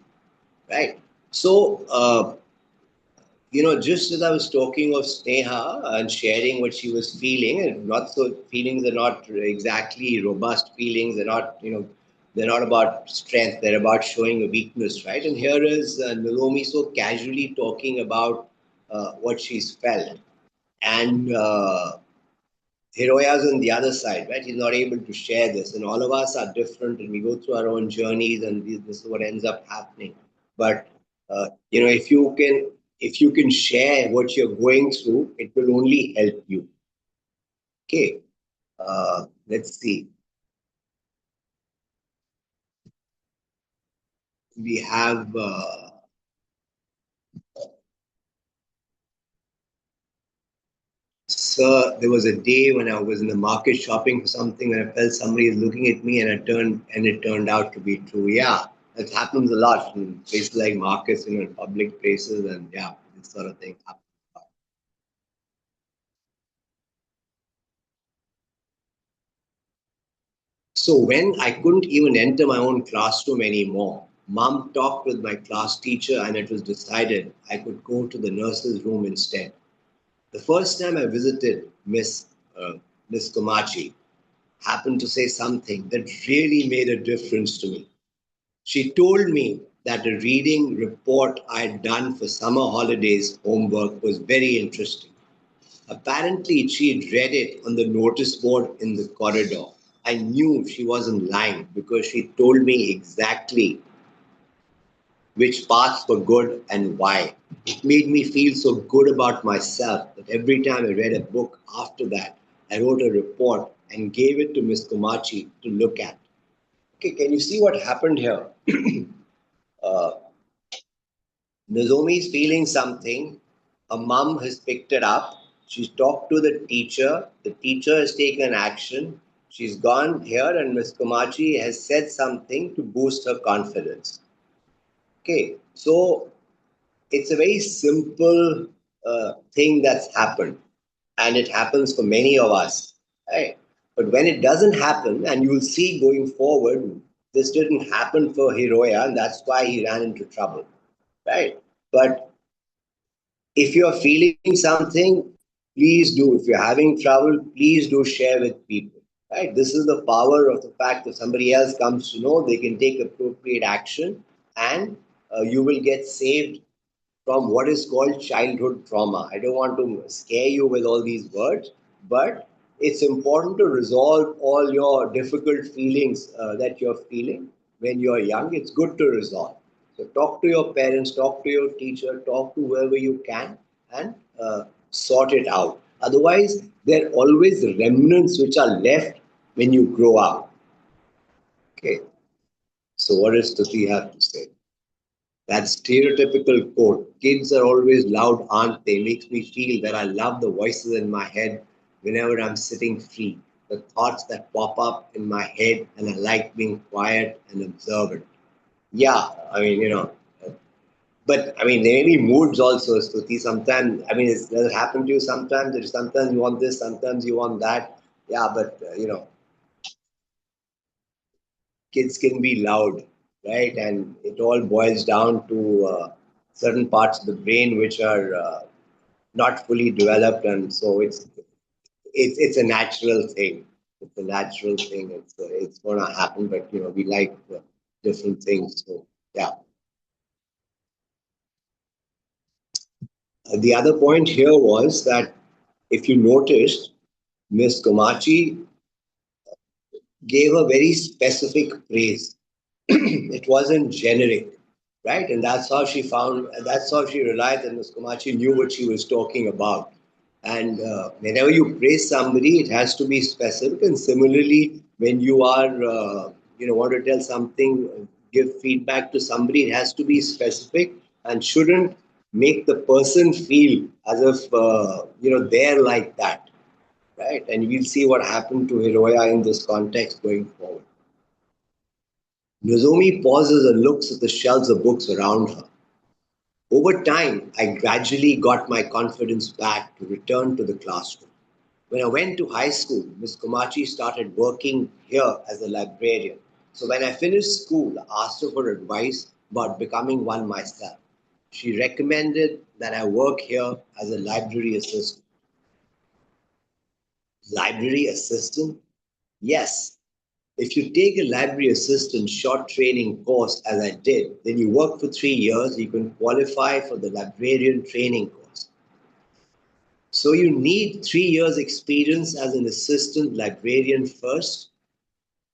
right? So just as I was talking of Sneha and sharing what she was feeling, and not so feelings are not exactly robust feelings. They're not about strength. They're about showing a weakness, right? And here is Naomi so casually talking about what she's felt, and Hiroya's on the other side, right? He's not able to share this, and all of us are different, and we go through our own journeys, and this is what ends up happening. But if you can share what you're going through, it will only help you. Okay, let's see. We have. Sir, there was a day when I was in the market shopping for something and I felt somebody is looking at me and it turned out to be true. Yeah, it happens a lot in places like markets, in public places, and yeah, this sort of thing happens a lot. So when I couldn't even enter my own classroom anymore, Mom talked with my class teacher and it was decided I could go to the nurse's room instead. The first time I visited Miss Komachi, happened to say something that really made a difference to me. She told me that a reading report I had done for summer holidays homework was very interesting. Apparently, she had read it on the notice board in the corridor. I knew she wasn't lying because she told me exactly which parts were good and why. It made me feel so good about myself that every time I read a book after that, I wrote a report and gave it to Miss Komachi to look at. Okay, can you see what happened here? Nozomi's feeling something. Her mum has picked it up. She's talked to the teacher. The teacher has taken action. She's gone here, and Miss Komachi has said something to boost her confidence. Okay, so it's a very simple thing that's happened, and it happens for many of us, right? But when it doesn't happen, and you'll see going forward, this didn't happen for Hiroya, and that's why he ran into trouble, right? But if you're feeling something, please do. If you're having trouble, please do share with people, right? This is the power of the fact that somebody else comes to know they can take appropriate action, and you will get saved from what is called childhood trauma. I don't want to scare you with all these words, but it's important to resolve all your difficult feelings that you're feeling when you're young. It's good to resolve. So talk to your parents, talk to your teacher, talk to whoever you can, and sort it out. Otherwise, there are always remnants which are left when you grow up. Okay. So what does Tuti have to say? That stereotypical quote, kids are always loud, aren't they? Makes me feel that I love the voices in my head whenever I'm sitting free. The thoughts that pop up in my head, and I like being quiet and observant. Yeah, I mean, but I mean, there may be moods also, Stuti. Sometimes, I mean, does it happen to you sometimes? Sometimes you want this, sometimes you want that. Yeah, but, kids can be loud, right? And it all boils down to certain parts of the brain which are not fully developed, and so it's a natural thing. It's a natural thing. It's going to happen, but we like different things. So yeah. The other point here was that if you noticed, Miss Komachi gave a very specific praise. It wasn't generic, right? And that's how she realized that Ms. Komachi knew what she was talking about. And whenever you praise somebody, it has to be specific. And similarly, when you are, want to tell something, give feedback to somebody, it has to be specific and shouldn't make the person feel as if, they're like that, right? And we'll see what happened to Hiroya in this context going forward. Nozomi pauses and looks at the shelves of books around her. Over time, I gradually got my confidence back to return to the classroom. When I went to high school, Miss Komachi started working here as a librarian. So when I finished school, I asked her for advice about becoming one myself. She recommended that I work here as a library assistant. Library assistant? Yes, if you take a library assistant short training course, as I did, then you work for 3 years, you can qualify for the librarian training course. So you need 3 years experience as an assistant librarian first.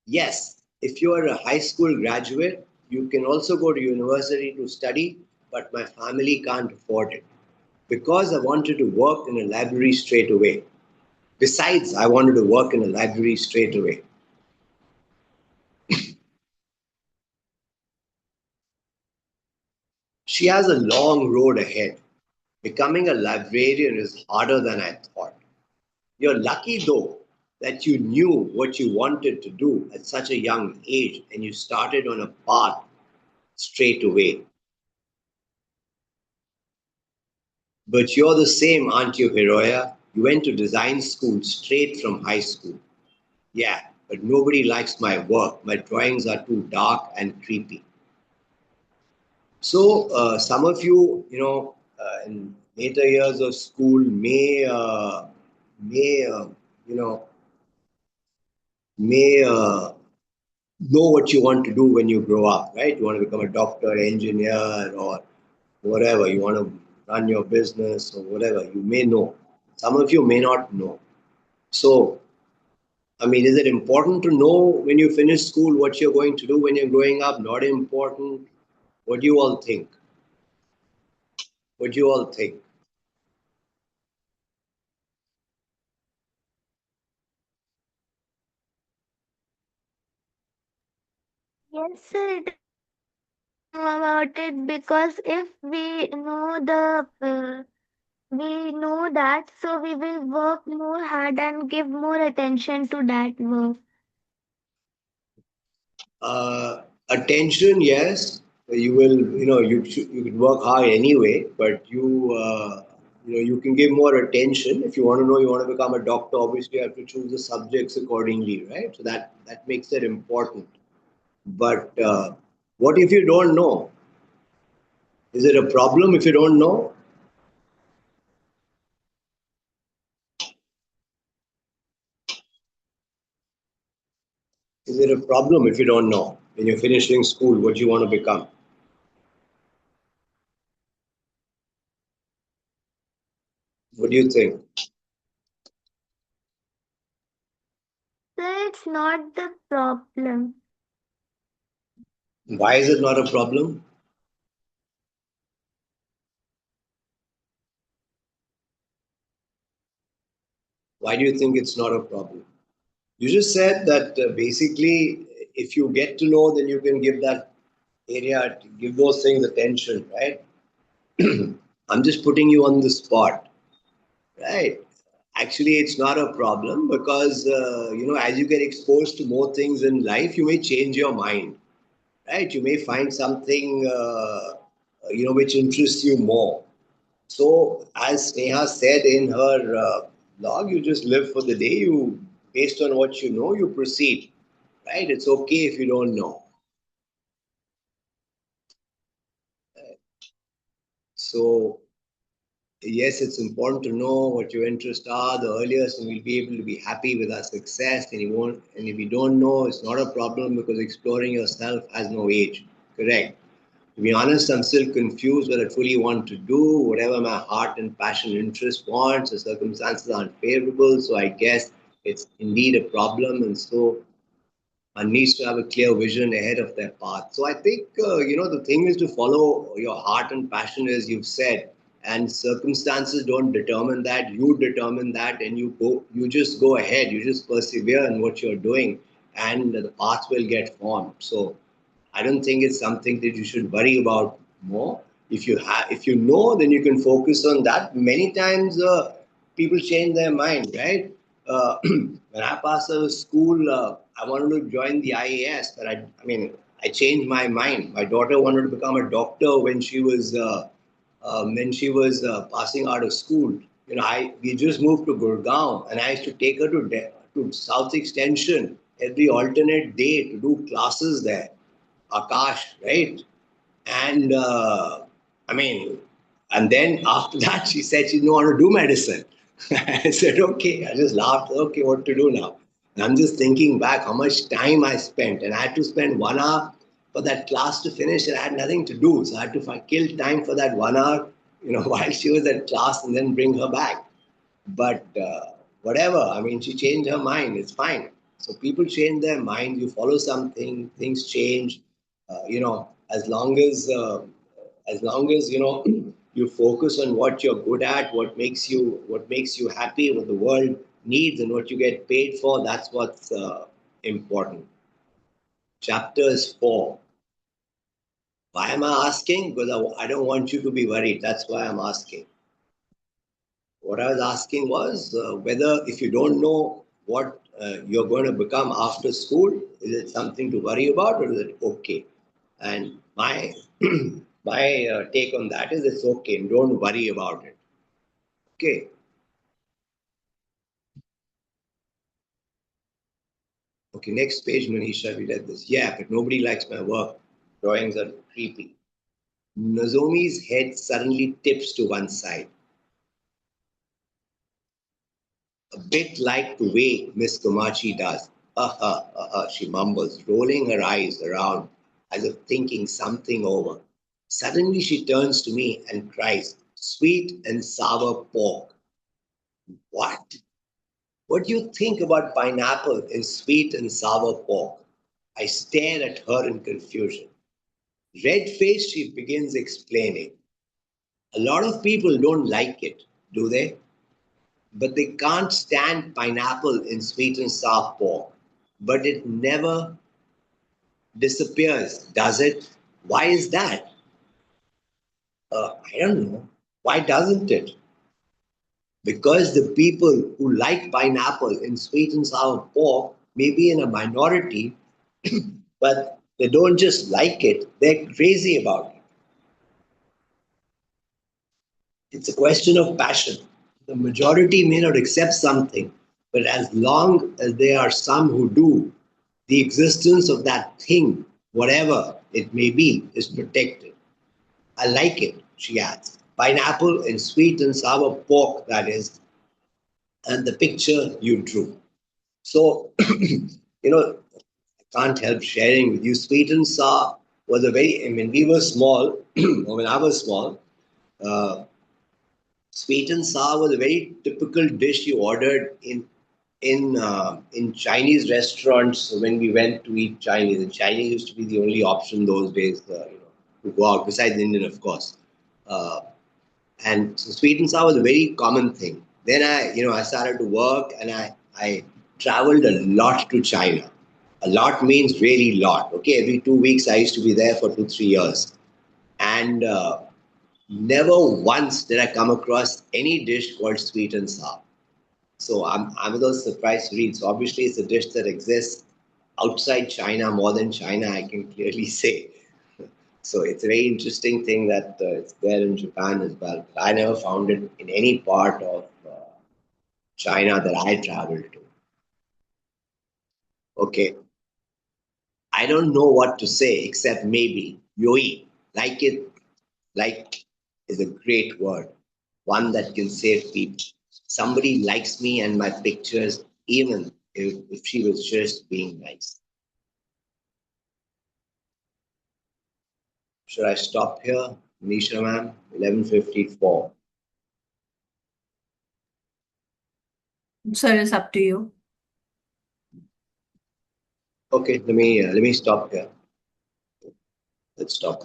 Yes, if you are a high school graduate, you can also go to university to study, but my family can't afford it because I wanted to work in a library straight away. Besides, I wanted to work in a library straight away. She has a long road ahead. Becoming a librarian is harder than I thought. You're lucky, though, that you knew what you wanted to do at such a young age and you started on a path straight away. But you're the same, aren't you, Hiroya? You went to design school straight from high school. Yeah, but nobody likes my work. My drawings are too dark and creepy. So some of you, in later years of school may, may know what you want to do when you grow up, right? You want to become a doctor, engineer, or whatever. You want to run your business or whatever. You may know. Some of you may not know. So, I mean, is it important to know when you finish school what you're going to do when you're growing up? Not important. What do you all think? What do you all think? Yes, sir, it is important to know about it because if we know that, so we will work more hard and give more attention to that work. Attention, yes. You will, you could work hard anyway, but you can give more attention. If you want to know, you want to become a doctor, obviously you have to choose the subjects accordingly, right? So that makes it important. But what if you don't know? Is it a problem if you don't know? Is it a problem if you don't know when you're finishing school what you want to become? What do you think? So it's not the problem. Why is it not a problem? Why do you think it's not a problem? You just said that basically, if you get to know, then you can give that area, give those things attention, right? I'm just putting you on the spot, right? Actually, it's not a problem because, as you get exposed to more things in life, you may change your mind, right? You may find something, which interests you more. So, as Sneha said in her blog, you just live for the day. You, based on what you know, you proceed. Right? It's okay if you don't know. So, yes, it's important to know what your interests are. The earliest, and we'll be able to be happy with our success. And you won't. And if you don't know, it's not a problem because exploring yourself has no age. Correct. To be honest, I'm still confused what I truly want to do. Whatever my heart and passion and interest wants, the circumstances aren't favorable. So I guess it's indeed a problem. And so one needs to have a clear vision ahead of their path. So I think, the thing is to follow your heart and passion, as you've said, and circumstances don't determine that. You determine that, and you just go ahead. You just persevere in what you're doing, and the path will get formed. So I don't think it's something that you should worry about more. If you know, then you can focus on that. Many times, people change their mind, right? When I passed out of school, I wanted to join the IAS, but I changed my mind. My daughter wanted to become a doctor when she was passing out of school. We just moved to Gurgaon, and I used to take her to South Extension every alternate day to do classes there. Akash, right? And I mean, and then after that, she said she didn't want to do medicine. I said, okay. I just laughed. Okay, what to do now? And I'm just thinking back how much time I spent, and I had to spend 1 hour for that class to finish, and I had nothing to do. So I had to kill time for that 1 hour, while she was at class, and then bring her back. But whatever, I mean, she changed her mind. It's fine. So people change their mind. You follow something, things change. As long as you focus on what you're good at, what makes you happy, what the world needs, and what you get paid for. That's what's important. Chapters 4. Why am I asking? Because I don't want you to be worried. That's why I'm asking. What I was asking was whether, if you don't know what you're going to become after school, is it something to worry about, or is it okay? And my my take on that is it's okay. Don't worry about it. Okay. Okay. Next page, Manisha. We read this. Yeah, but nobody likes my work. Drawings are creepy. Nozomi's head suddenly tips to one side, a bit like the way Miss Komachi does. She mumbles, rolling her eyes around as if thinking something over. Suddenly she turns to me and cries, "Sweet and sour pork." What? What do you think about pineapple in sweet and sour pork? I stare at her in confusion. Red-faced, she begins explaining. A lot of people don't like it, do they? But they can't stand pineapple in sweet and sour pork. But it never disappears, does it? Why is that? I don't know. Why doesn't it? Because the people who like pineapple in sweet and sour pork may be in a minority, but they don't just like it, they're crazy about it. It's a question of passion. The majority may not accept something, but as long as there are some who do, the existence of that thing, whatever it may be, is protected. I like it, she adds. Pineapple and sweet and sour pork, that is, and the picture you drew. So, I can't help sharing with you. Sweet and sour was a very, when we were small, or when I was small, uh, sweet and sour was a very typical dish you ordered in Chinese restaurants when we went to eat Chinese. And Chinese used to be the only option those days, to go out, besides Indian, of course. Uh, and so sweet and sour was a very common thing. Then I started to work and I traveled a lot to China. A lot means really lot. Okay, every 2 weeks I used to be there for 2-3 years, and never once did I come across any dish called sweet and sour. So I'm a little surprised to read. So obviously it's a dish that exists outside China more than China, I can clearly say. So it's a very interesting thing that it's there in Japan as well. But I never found it in any part of China that I traveled to. Okay, I don't know what to say except maybe yoi. Like is a great word, one that can save people. Somebody likes me and my pictures, even if she was just being nice. Should I stop here, Manisha ma'am? 11:54. Sir, it's up to you. Okay, let me stop here. Let's stop.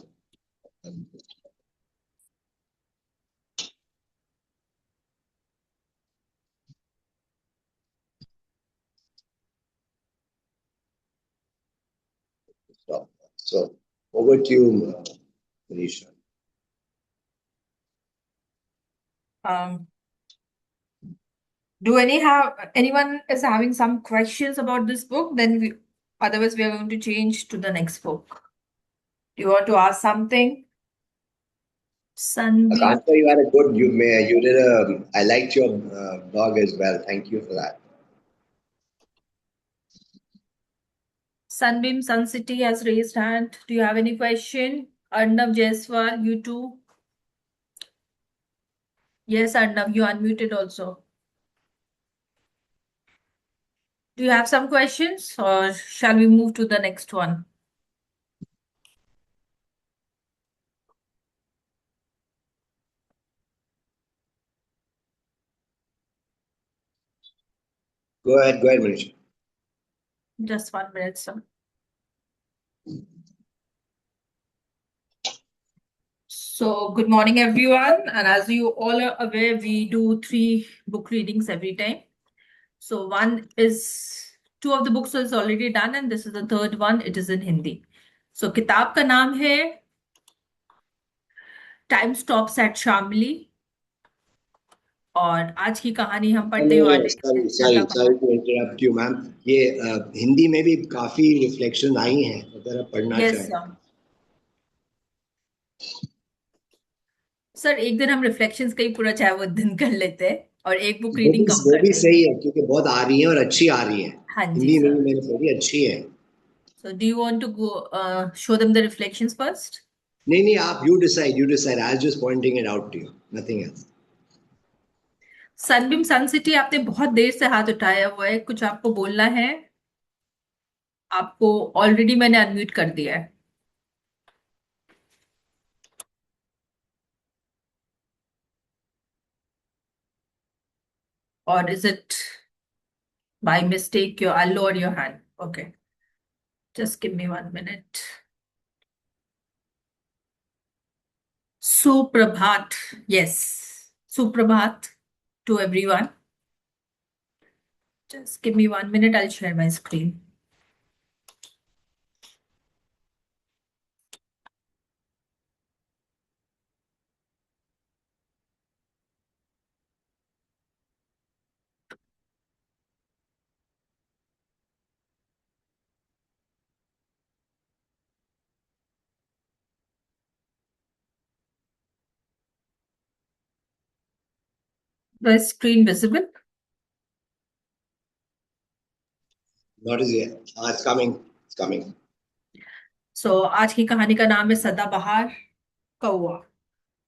Stop. So over to you, Manisha. Do anyone is having some questions about this book? Then otherwise we are going to change to the next book. Do you want to ask something? Sunbeam. Akanta, you had a good. You did a. I liked your blog as well. Thank you for that. Sunbeam Sun City has raised hand. Do you have any question? Arnav Jaiswal, you too. Yes, Arnav, you unmuted also. Do you have some questions or shall we move to the next one? Go ahead, Manisha. Just 1 minute, sir. So, good morning, everyone. And as you all are aware, we do 3 book readings every time. So, two of the books is already done, and this is the third one. It is in Hindi. So, किताब का नाम है Time Stops at Shamli. और आज की कहानी हम पढ़ने वाले हैं। Sorry to interrupt you, ma'am. ये हिंदी में भी काफी रिफ्लेक्शन आई हैं, अगर आप पढ़ना चाहें। सर एक दिन हम रिफ्लेक्शंस का ही पूरा चाहे वो दिन कर लेते हैं और एक बुक रीडिंग कम वो भी सही है क्योंकि बहुत आ रही हैं और अच्छी आ रही हैं। हाँ जी हिंदी में भी मैंने पढ़ी, अच्छी है। So do you want to go show them the reflections first? नहीं आप you decide. I was just pointing it out to you, nothing else. Sunbeam Sun City आपने बहुत देर से हाथ उठाया हुआ है, कुछ आपको बोलना है? आपको ऑलरेडी मैंने अनम्यूट कर दिया है। और is it by mistake your I lower your hand? Okay, just give me 1 minute. सुप्रभात, yes, सुप्रभात to everyone. Just give me 1 minute, I'll share my screen. The screen visible? Not as yet. It's coming. It's coming. So आज की कहानी का नाम है सदाबहार कौवा।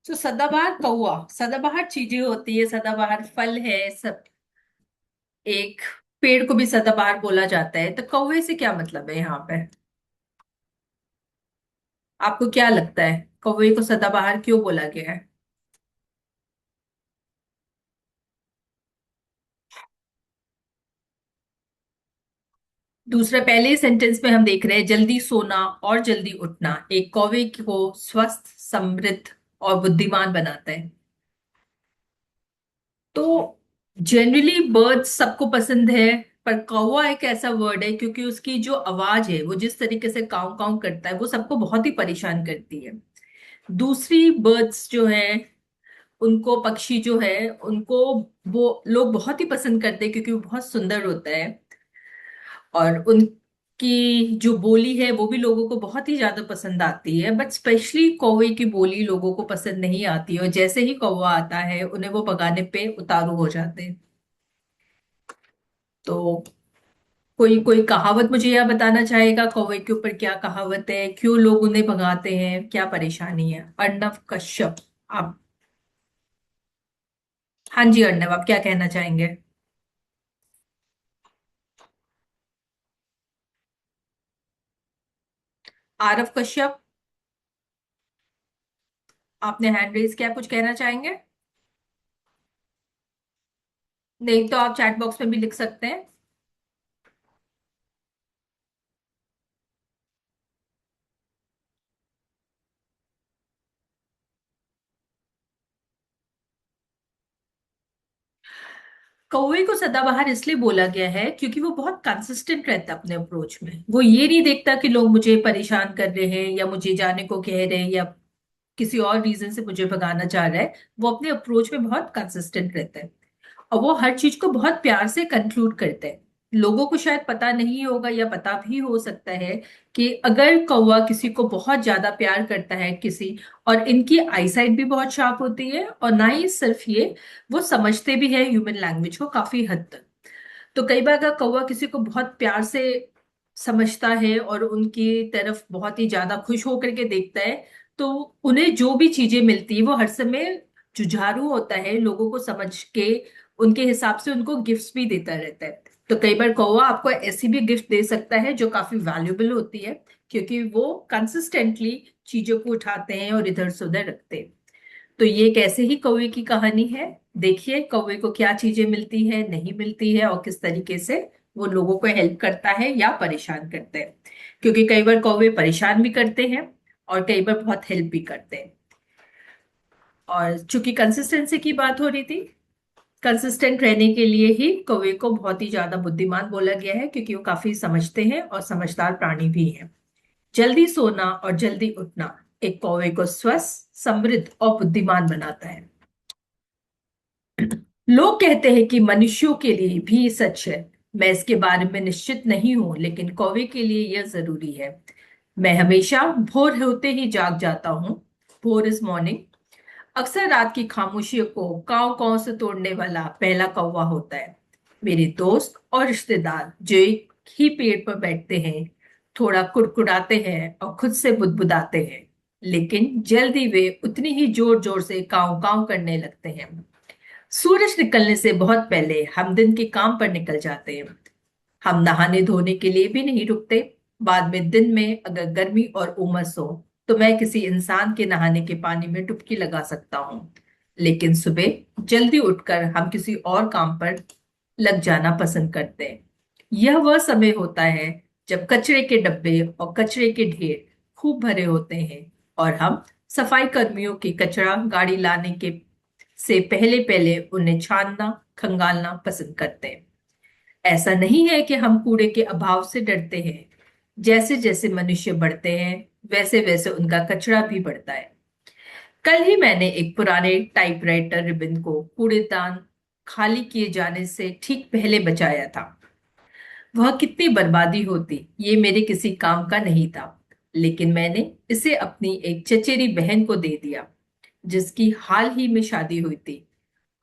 तो सदाबहार कौवा, सदाबहार चीजें होती है, सदाबहार फल है सब। एक पेड़ को भी सदाबहार बोला जाता है, तो कौवे से क्या मतलब है यहाँ पे? आपको क्या लगता है कौवे को सदाबहार क्यों बोला गया है? दूसरा, पहले सेंटेंस में हम देख रहे हैं जल्दी सोना और जल्दी उठना एक कौवे को स्वस्थ, समृद्ध और बुद्धिमान बनाता है। तो जनरली बर्ड्स सबको पसंद है, पर कौवा एक ऐसा वर्ड है क्योंकि उसकी जो आवाज है, वो जिस तरीके से काव काव करता है, वो सबको बहुत ही परेशान करती है। दूसरी बर्ड्स जो है, उनको पक्षी जो है, उनको वो लोग बहुत ही पसंद करते हैं क्योंकि वो बहुत सुंदर होता है। और उनकी जो बोली है वो भी लोगों को बहुत ही ज्यादा पसंद आती है। बट स्पेशली कौवे की बोली लोगों को पसंद नहीं आती है, और जैसे ही कौवा आता है उन्हें वो भगाने पे उतारू हो जाते हैं। तो कोई कोई कहावत मुझे यह बताना चाहेगा कौवे के ऊपर क्या कहावत है, क्यों लोग उन्हें भगाते हैं, क्या परेशानी है? अर्णव कश्यप, आप। हाँ जी अर्णव, आप क्या कहना चाहेंगे? आरव कश्यप, आपने हैंड रेज किया, कुछ कहना चाहेंगे? नहीं तो आप चैट बॉक्स में भी लिख सकते हैं। कौवे को सदाबहार इसलिए बोला गया है क्योंकि वो बहुत कंसिस्टेंट रहता है अपने अप्रोच में। वो ये नहीं देखता कि लोग मुझे परेशान कर रहे हैं या मुझे जाने को कह रहे हैं या किसी और रीजन से मुझे भगाना चाह रहा है। वो अपने अप्रोच में बहुत कंसिस्टेंट रहता है, और वो हर चीज को बहुत प्यार से कंक्लूड करते हैं। लोगों को शायद पता नहीं होगा या पता भी हो सकता है कि अगर कौवा किसी को बहुत ज्यादा प्यार करता है किसी, और इनकी आईसाइट भी बहुत शार्प होती है, और ना ही सिर्फ ये, वो समझते भी है ह्यूमन लैंग्वेज को काफी हद तक। तो कई बार अगर कौवा किसी को बहुत प्यार से समझता है और उनकी तरफ बहुत ही ज्यादा खुश होकर के देखता है, तो उन्हें जो भी चीजें मिलती है वो हर समय जुझारू होता है लोगों को समझ के, उनके हिसाब से उनको गिफ्ट्स भी देता रहता है। तो कई बार कौवा आपको ऐसी भी गिफ्ट दे सकता है जो काफी वैल्यूएबल होती है, क्योंकि वो कंसिस्टेंटली चीजों को उठाते हैं और इधर से उधर रखते हैं। तो ये कैसे ही कौवे की कहानी है। देखिए कौवे को क्या चीजें मिलती है, नहीं मिलती है, और किस तरीके से वो लोगों को हेल्प करता है या परेशान करता है। क्योंकि कई बार कौवे परेशान भी करते हैं और कई बार बहुत हेल्प भी करते हैं। और चूंकि कंसिस्टेंसी की बात हो रही थी, कंसिस्टेंट रहने के लिए ही कौवे को बहुत ही ज्यादा बुद्धिमान बोला गया है, क्योंकि वो काफी समझते हैं और समझदार प्राणी भी हैं। जल्दी सोना और जल्दी उठना एक कौवे को स्वस्थ, समृद्ध और बुद्धिमान बनाता है। लोग कहते हैं कि मनुष्यों के लिए भी सच है। मैं इसके बारे में निश्चित नहीं हूं, लेकिन कौवे के लिए यह जरूरी है। मैं हमेशा भोर होते ही जाग जाता हूँ। भोर इज मॉर्निंग। अक्सर रात की खामोशियों को कांव कांव से तोड़ने वाला पहला कौवा होता है। मेरे दोस्त और रिश्तेदार जो एक ही पेड़ पर बैठते हैं, थोड़ा कुड़कुड़ाते हैं और खुद से बुदबुदाते हैं, लेकिन जल्दी वे उतनी ही जोर जोर से कांव कांव करने लगते हैं। सूरज निकलने से बहुत पहले हम दिन के काम पर निकल जाते हैं। हम नहाने धोने के लिए भी नहीं रुकते। बाद में दिन में अगर गर्मी और उमस हो तो मैं किसी इंसान के नहाने के पानी में डुबकी लगा सकता हूँ, लेकिन सुबह जल्दी उठकर हम किसी और काम पर लग जाना पसंद करते हैं। यह वह समय होता है जब कचरे के डब्बे और कचरे के ढेर खूब भरे होते हैं और हम सफाई कर्मियों की कचरा गाड़ी लाने के से पहले पहले उन्हें छानना खंगालना पसंद करते हैं। ऐसा नहीं है कि हम कूड़े के अभाव से डरते हैं। जैसे जैसे मनुष्य बढ़ते हैं वैसे वैसे उनका कचरा भी बढ़ता है। कल ही मैंने एक पुराने टाइपराइटर रिबन को कूड़ेदान खाली किए जाने से ठीक पहले बचाया था। वह कितनी बर्बादी होती ये मेरे किसी काम का नहीं था, लेकिन मैंने इसे अपनी एक चचेरी बहन को दे दिया जिसकी हाल ही में शादी हुई थी।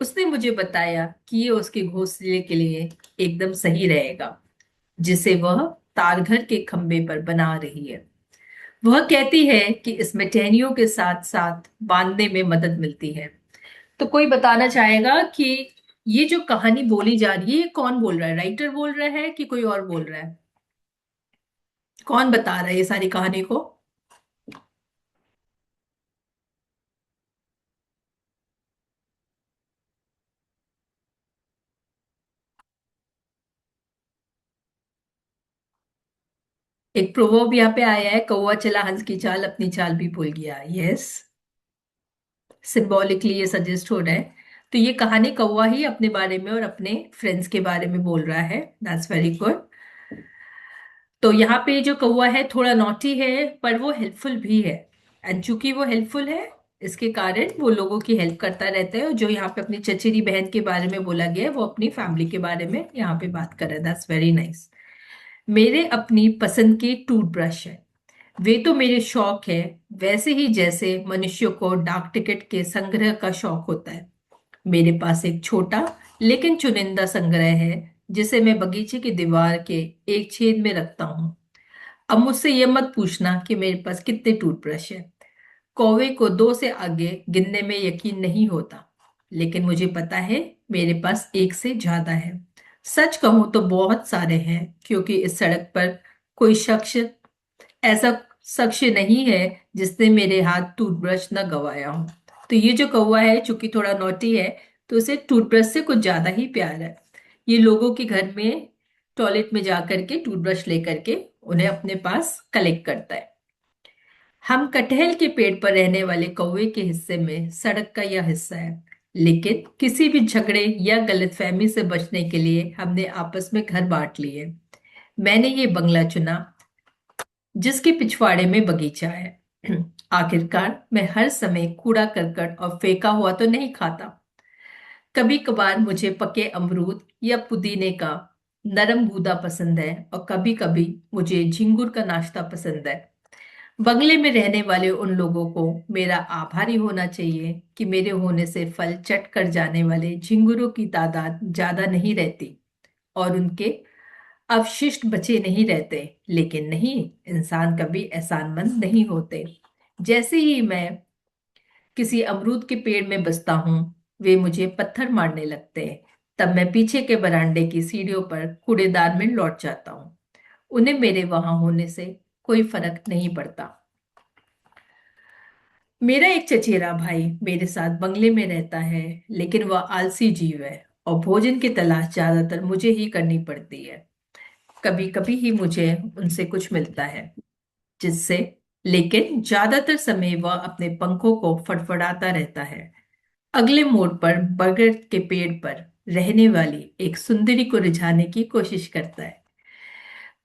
उसने मुझे बताया कि ये उसके घोंसले के लिए एकदम सही रहेगा, जिसे वह तारघर के खंबे पर बना रही है। वह कहती है कि इसमें टहनियों के साथ साथ बांधने में मदद मिलती है। तो कोई बताना चाहेगा कि ये जो कहानी बोली जा रही है ये कौन बोल रहा है? राइटर बोल रहा है कि कोई और बोल रहा है? कौन बता रहा है ये सारी कहानी को? एक प्रोवर्ब यहाँ पे आया है, कौवा चला हंस की चाल अपनी चाल भी भूल गया। यस, सिंबॉलिकली ये सजेस्ट हो रहा है। तो ये कहानी कौवा ही अपने बारे में और अपने फ्रेंड्स के बारे में बोल रहा है। That's very good. तो यहाँ पे जो कौवा है थोड़ा नॉटी है पर वो हेल्पफुल भी है, एंड चूंकि वो हेल्पफुल है इसके कारण वो लोगों की हेल्प करता रहता है। और जो यहाँ पे अपनी चचेरी बहन के बारे में बोला गया है वो अपनी फैमिली के बारे में यहाँ पे बात कर रहा है। That's very nice. मेरे अपनी पसंद की टूथब्रश है। वे तो मेरे शौक है, वैसे ही जैसे मनुष्यों को डाक टिकट के संग्रह का शौक होता है। मेरे पास एक छोटा लेकिन चुनिंदा संग्रह है जिसे मैं बगीचे की दीवार के एक छेद में रखता हूँ। अब मुझसे ये मत पूछना कि मेरे पास कितने टूथब्रश है। कौवे को 2 से आगे गिनने में यकीन नहीं होता, लेकिन मुझे पता है मेरे पास एक से ज्यादा है। सच कहूं तो बहुत सारे हैं, क्योंकि इस सड़क पर कोई शख्स ऐसा शख्स नहीं है जिसने मेरे हाथ टूथब्रश न गवाया हो। तो ये जो कौवा है चूंकि थोड़ा नोटी है तो उसे टूथब्रश से कुछ ज्यादा ही प्यार है। ये लोगों के घर में टॉयलेट में जा करके टूथब्रश लेकर के उन्हें अपने पास कलेक्ट करता है। हम कटहल के पेड़ पर रहने वाले कौवे के हिस्से में सड़क का यह हिस्सा है, लेकिन किसी भी झगड़े या गलतफहमी से बचने के लिए हमने आपस में घर बांट लिए। मैंने ये बंगला चुना जिसके पिछवाड़े में बगीचा है। आखिरकार मैं हर समय कूड़ा करकट और फेंका हुआ तो नहीं खाता। कभी कभार मुझे पके अमरूद या पुदीने का नरम गूदा पसंद है और कभी कभी मुझे झिंगुर का नाश्ता पसंद है। बंगले में रहने वाले उन लोगों को मेरा आभारी होना चाहिए कि मेरे होने से फल चट कर जाने वाले झिंगुरों की तादाद ज्यादा नहीं रहती और उनके अवशिष्ट बचे नहीं रहते। लेकिन नहीं, इंसान कभी एहसानमंद नहीं होते। जैसे ही मैं किसी अमरूद के पेड़ में बसता हूँ वे मुझे पत्थर मारने लगते हैं। तब मैं पीछे के बरामदे की सीढ़ियों पर कूड़ेदान में लौट जाता हूँ। उन्हें मेरे वहां होने से कोई फर्क नहीं पड़ता। मेरा एक चचेरा भाई मेरे साथ बंगले में रहता है, लेकिन वह आलसी जीव है और भोजन की तलाश ज्यादातर मुझे ही करनी पड़ती है। कभी कभी ही मुझे उनसे कुछ मिलता है जिससे, लेकिन ज्यादातर समय वह अपने पंखों को फड़फड़ाता रहता है। अगले मोड़ पर बरगद के पेड़ पर रहने वाली एक सुंदरी को रिझाने की कोशिश करता है।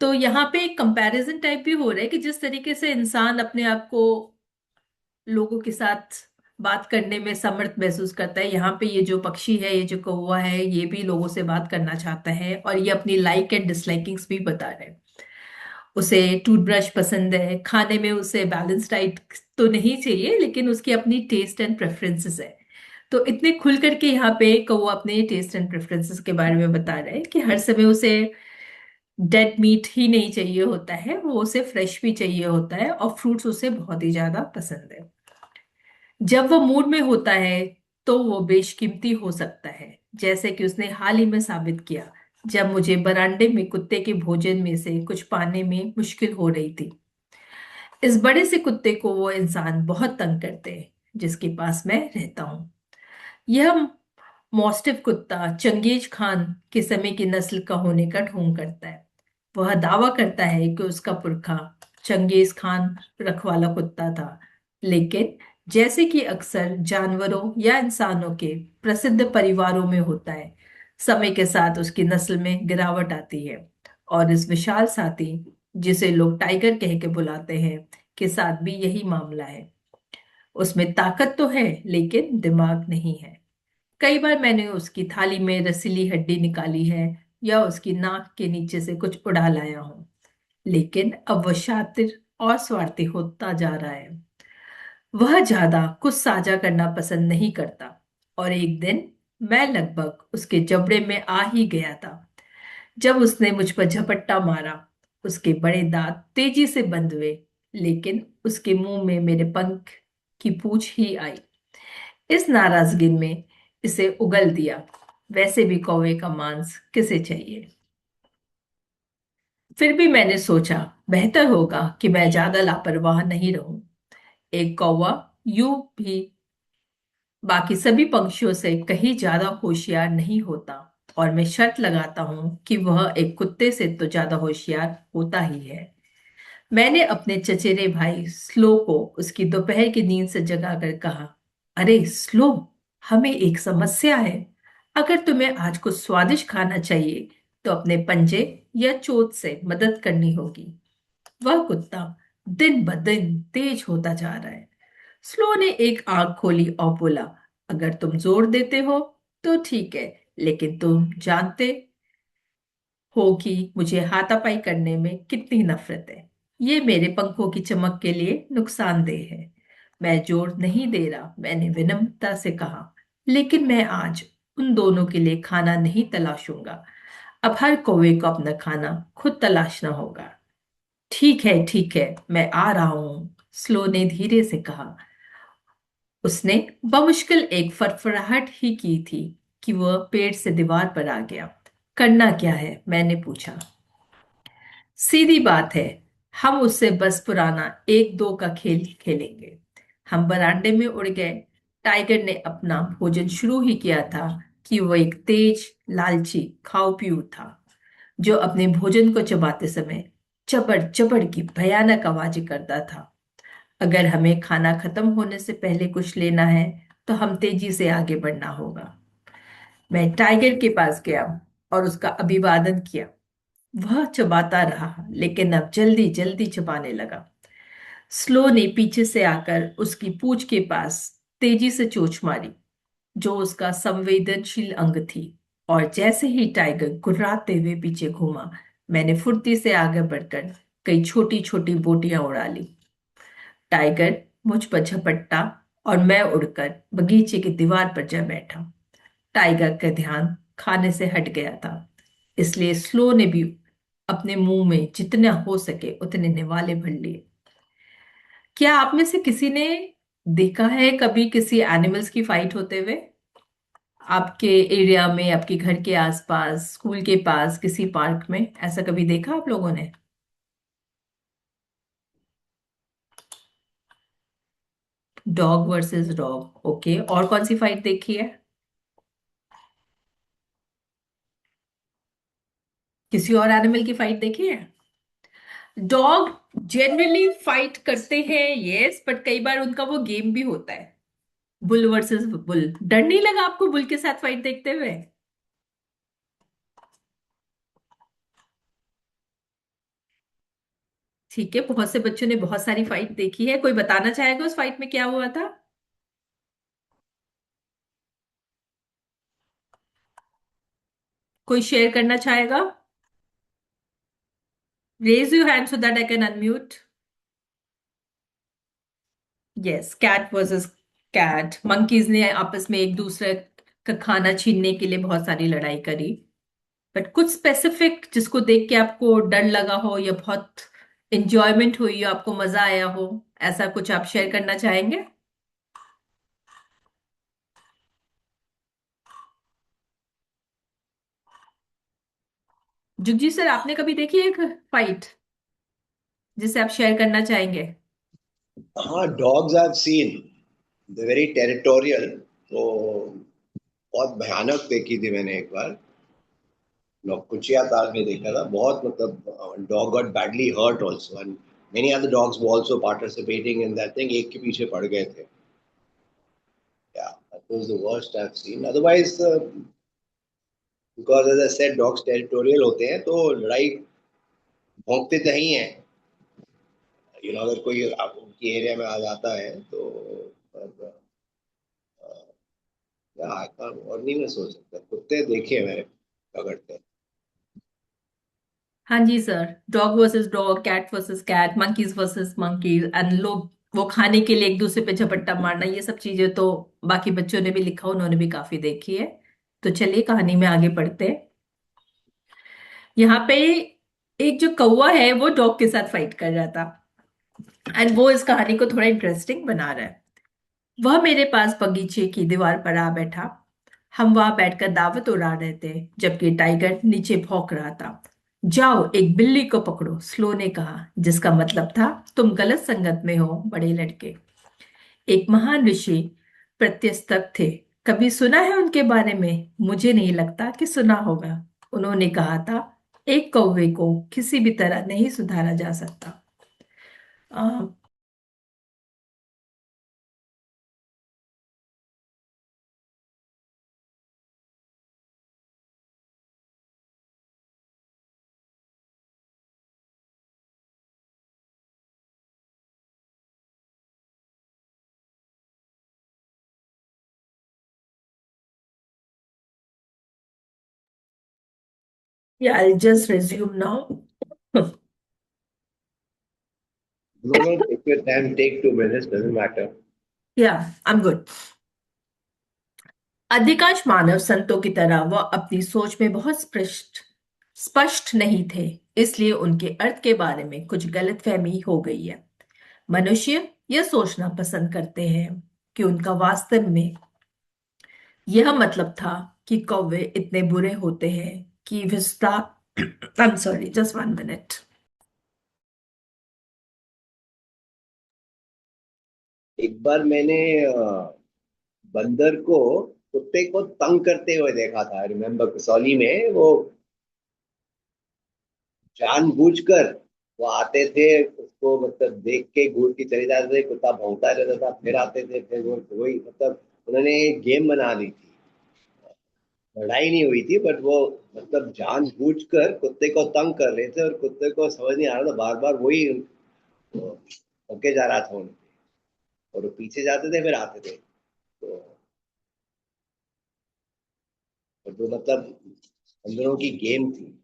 तो यहाँ पे एक कंपैरिजन टाइप भी हो रहा है कि जिस तरीके से इंसान अपने आप को लोगों के साथ बात करने में समर्थ महसूस करता है, यहाँ पे ये जो पक्षी है ये जो कौवा है ये भी लोगों से बात करना चाहता है और ये अपनी लाइक एंड डिसलाइकिंग्स भी बता रहे हैं। उसे टूथब्रश पसंद है, खाने में उसे बैलेंस डाइट तो नहीं चाहिए लेकिन उसकी अपनी टेस्ट एंड प्रेफरेंसेस है। तो इतने खुल करके यहाँ पे कौवा अपने टेस्ट एंड प्रेफरेंसेस के बारे में बता रहा है कि हर समय उसे डेड मीट ही नहीं चाहिए होता है, वो उसे फ्रेश भी चाहिए होता है और फ्रूट्स उसे बहुत ही ज्यादा पसंद है। जब वो मूड में होता है तो वो बेशकीमती हो सकता है, जैसे कि उसने हाल ही में साबित किया जब मुझे बरामदे में कुत्ते के भोजन में से कुछ पाने में मुश्किल हो रही थी। इस बड़े से कुत्ते को वो इंसान बहुत तंग करते हैं जिसके पास मैं रहता हूँ। यह मॉस्टिफ कुत्ता चंगेज खान के समय की नस्ल का होने का ढोंग करता है। वह दावा करता है कि उसका पुरखा चंगेज खान रखवाला कुत्ता था, लेकिन जैसे कि अक्सर जानवरों या इंसानों के प्रसिद्ध परिवारों में होता है, समय के साथ उसकी नस्ल में गिरावट आती है और इस विशाल साथी, जिसे लोग टाइगर कह के बुलाते हैं, के साथ भी यही मामला है। उसमें ताकत तो है लेकिन दिमाग नहीं है। कई बार मैंने उसकी थाली में रसीली हड्डी निकाली है या उसकी नाक के नीचे से कुछ उड़ा लाया हूं, लेकिन अब वह शातिर और स्वार्थी होता जा रहा है। वह ज्यादा कुछ साझा करना पसंद नहीं करता और एक दिन मैं लगभग उसके जबड़े में आ ही गया था जब उसने मुझ पर झपट्टा मारा। उसके बड़े दांत तेजी से बंद हुए, लेकिन उसके मुंह में मेरे पंख की पूंछ ही आई। इस नाराजगी में इसे उगल दिया। वैसे भी कौवे का मांस किसे चाहिए। फिर भी मैंने सोचा बेहतर होगा कि मैं ज्यादा लापरवाह नहीं रहूं। एक कौवा यूं भी बाकी सभी पंक्षियों से कहीं ज्यादा होशियार नहीं होता, और मैं शर्त लगाता हूं कि वह एक कुत्ते से तो ज्यादा होशियार होता ही है। मैंने अपने चचेरे भाई स्लो को उसकी दोपहर की नींद से जगाकर कहा, अरे स्लो, हमें एक समस्या है। अगर तुम्हें आज कुछ स्वादिष्ट खाना चाहिए तो अपने पंजे या चोट से मदद करनी होगी। वह कुत्ता दिन ब दिन तेज होता जा रहा है। स्लो ने एक आंख खोली और बोला, अगर तुम जोर देते हो तो ठीक है, लेकिन तुम जानते हो कि मुझे हाथापाई करने में कितनी नफरत है। ये मेरे पंखों की चमक के लिए नुकसानदेह है। मैं जोर नहीं दे रहा, मैंने विनम्रता से कहा, लेकिन मैं आज उन दोनों के लिए खाना नहीं तलाशूंगा। अब हर कौवे को अपना खाना खुद तलाशना होगा। ठीक है, मैं आ रहा हूं, स्लो ने धीरे से कहा। उसने बमुश्किल एक फड़फड़ाहट ही की थी कि वह पेड़ से दीवार पर आ गया। करना क्या है, मैंने पूछा। सीधी बात है, हम उससे बस पुराना एक दो का खेल खेलेंगे। हम बरामदे में उड़ गए। टाइगर ने अपना भोजन शुरू ही किया था कि वो एक तेज लालची खाओ पीऊ था जो अपने भोजन को चबाते समय चबड़ चबड़ की भयानक आवाजें करता था। अगर हमें खाना खत्म होने से पहले कुछ लेना है तो हम तेजी से आगे बढ़ना होगा। मैं टाइगर के पास गया और उसका अभिवादन किया। वह चबाता रहा, लेकिन अब जल्दी जल्दी चबाने लगा। स्लो ने पीछे से आकर उसकी पूंछ के पास तेजी से चोंच मारी, जो उसका संवेदनशील अंग थी, और जैसे ही टाइगर गुर्राते हुए पीछे घूमा, मैंने फुर्ती से आगे बढ़कर कई छोटी छोटी बोटियां उड़ा ली। टाइगर मुझ पर झपट्टा और मैं उड़कर बगीचे की दीवार पर जा बैठा। टाइगर का ध्यान खाने से हट गया था, इसलिए स्लो ने भी अपने मुंह में जितना हो सके उतने निवाले भर लिए। क्या आप में से किसी ने देखा है कभी किसी एनिमल्स की फाइट होते हुए? आपके एरिया में, आपके घर के आसपास, स्कूल के पास, किसी पार्क में ऐसा कभी देखा आप लोगों ने? Dog versus dog, okay. और कौन सी फाइट देखी है? किसी और एनिमल की फाइट देखी है? डॉग जनरली फाइट करते हैं, यस, बट कई बार उनका वो गेम भी होता है। Bull versus bull. डर नहीं लगा आपको बुल के साथ फाइट देखते हुए? ठीक है, बहुत से बच्चों ने बहुत सारी फाइट देखी है। कोई बताना चाहेगा उस फाइट में क्या हुआ था? कोई शेयर करना चाहेगा? Raise your hand so that I can unmute. Yes, cat versus cat. Monkeys ने आपस में एक दूसरे का खाना छीनने के लिए बहुत सारी लड़ाई करी। बट कुछ स्पेसिफिक जिसको देख के आपको डर लगा हो या बहुत इंजॉयमेंट हुई हो, आपको मजा आया हो, ऐसा कुछ आप शेयर करना चाहेंगे? जुगजी सर, आपने कभी देखी एक फाइट जिसे आप शेयर करना चाहेंगे? हाँ, dogs I've seen, the very territorial, तो बहुत भयानक देखी थी मैंने एक बार। कुचिया ताल में देखा था, बहुत मतलब dog got badly hurt also, and many other dogs were also participating in that thing, एक के पीछे पड़ गए थे। Yeah, that was the worst I've seen. Otherwise, because as I said, dogs territorial होते हैं, तो लड़ाई भौंकते तो ही हैं। अगर कोई उनकी एरिया में आ जाता है तो और नहीं मैं सोच सकता, कुत्ते देखे मैंने पकड़ते हैं। हाँ जी sir, dog versus dog, cat versus cat, monkeys versus monkeys, and लोग वो खाने के लिए एक दूसरे पे झपट्टा मारना, ये सब चीजें तो बाकी बच्चों ने भी लिखा, उन्होंने भी काफी देखी है। तो चलिए कहानी में आगे बढ़ते हैं। यहाँ पे एक जो कौवा है वो डॉग के साथ फाइट कर रहा था, एंड वो इस कहानी को थोड़ा इंटरेस्टिंग बना रहा है। वह मेरे पास बगीचे की दीवार पर आ बैठा। हम वहां बैठकर दावत उड़ा रहे थे जबकि टाइगर नीचे भौंक रहा था। जाओ एक बिल्ली को पकड़ो, स्लो ने कहा, जिसका मतलब था तुम गलत संगत में हो बड़े लड़के। एक महान ऋषि प्रत्यस्तक थे। कभी सुना है उनके बारे में? मुझे नहीं लगता कि सुना होगा। उन्होंने कहा था, एक कौवे को किसी भी तरह नहीं सुधारा जा सकता। Yeah, I'll just resume now. No, take your time, take 2 minutes, doesn't matter. Yeah, I'm good. अधिकांश मानव संतों की तरह वह अपनी सोच में बहुत स्पष्ट नहीं थे, इसलिए उनके अर्थ के बारे में कुछ गलतफहमी हो गई है। मनुष्य यह सोचना पसंद करते हैं कि उनका वास्तव में यह मतलब था कि कौवे इतने बुरे होते हैं कि विस्तार I am sorry, just 1 minute. एक बार मैंने बंदर को कुत्ते को तंग करते हुए देखा था। रिमेम्बर कसौली में वो जानबूझकर वो आते थे, उसको मतलब देख के घूर के चले जाते थे, कुत्ता भौंकता रहता था, फिर आते थे, फिर वो वही मतलब उन्होंने एक गेम बना दी थी। लड़ाई नहीं हुई थी, बट वो मतलब जानबूझकर कुत्ते को तंग कर रहे थे, और कुत्ते को समझ नहीं आ रहा था, बार बार वही होके जा रहा था उनके, और वो पीछे जाते थे फिर आते थे। तो मतलब बंदरों की गेम थी।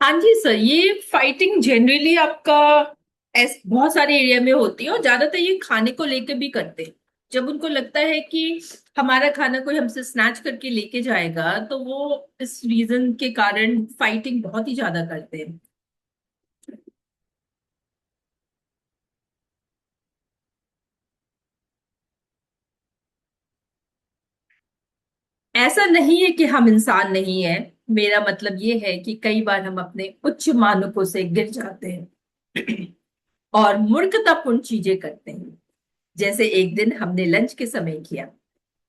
हाँ जी सर, ये फाइटिंग जनरली आपका बहुत सारे एरिया में होती है, और ज्यादातर ये खाने को लेकर भी करते हैं। जब उनको लगता है कि हमारा खाना कोई हमसे स्नैच करके लेके जाएगा, तो वो इस रीजन के कारण फाइटिंग बहुत ही ज्यादा करते हैं। ऐसा नहीं है कि हम इंसान नहीं है। मेरा मतलब ये है कि कई बार हम अपने उच्च मानकों से गिर जाते हैं और मूर्खतापूर्ण चीजें करते हैं, जैसे एक दिन हमने लंच के समय किया।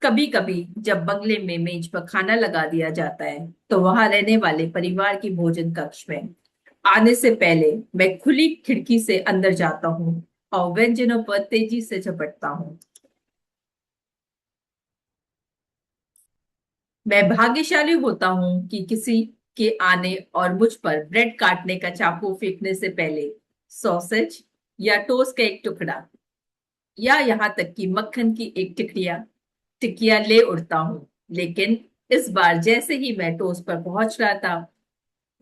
कभी कभी जब बंगले में मेज पर खाना लगा दिया जाता है, तो वहां रहने वाले परिवार की भोजन कक्ष में आने से पहले मैं खुली खिड़की से अंदर जाता हूँ और व्यंजनों पर तेजी से झपटता हूँ। मैं भाग्यशाली होता हूँ कि किसी के आने और मुझ पर ब्रेड काटने का चाकू फेंकने से पहले सॉसेज या टोस्ट का एक टुकड़ा या यहाँ तक कि मक्खन की एक टिकिया ले उड़ता हूँ। लेकिन इस बार जैसे ही मैं टोस्ट पर पहुंच रहा था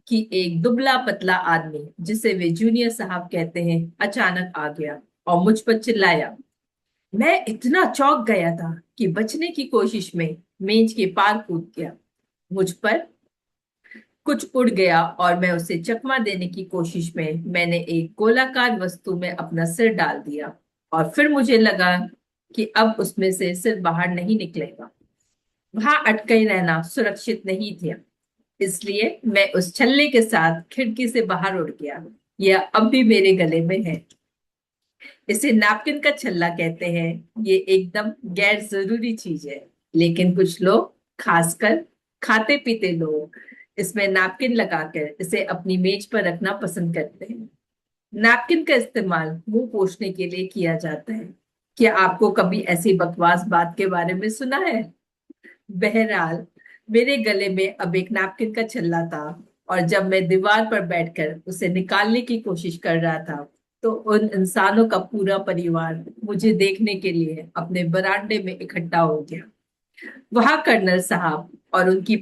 कि एक दुबला पतला आदमी, जिसे वे जूनियर साहब कहते हैं, अचानक आ गया और मुझ पर चिल्लाया। मैं इतना चौंक गया था कि बचने की कोशिश में मेज के पार कूद गया। मुझ पर कुछ उड़ गया और मैं उसे चकमा देने की कोशिश में मैंने एक गोलाकार वस्तु में अपना सिर डाल दिया, और फिर मुझे लगा कि अब उसमें से सिर बाहर नहीं निकलेगा। वहां अटके रहना सुरक्षित नहीं था, इसलिए मैं उस छल्ले के साथ खिड़की से बाहर उड़ गया। यह अब भी मेरे गले में है। इसे नैपकिन का छल्ला कहते हैं। ये एकदम गैर जरूरी चीज है, लेकिन कुछ लोग, खासकर खाते पीते लोग, इसमें नैपकिन लगाकर इसे अपनी मेज पर रखना पसंद करते हैं। नैपकिन का इस्तेमाल मुंह पोंछने के लिए किया जाता है। क्या आपको कभी ऐसी बकवास बात के बारे में सुना है? बहरहाल, मेरे गले में अब एक नैपकिन का छल्ला था, और जब मैं दीवार पर बैठकर उसे निकालने की कोशिश कर रहा था, तो उन इंसानों का पूरा परिवार मुझे देखने के लिए अपने बरामदे में इकट्ठा हो गया। वहां कर्नल साहब और उनकी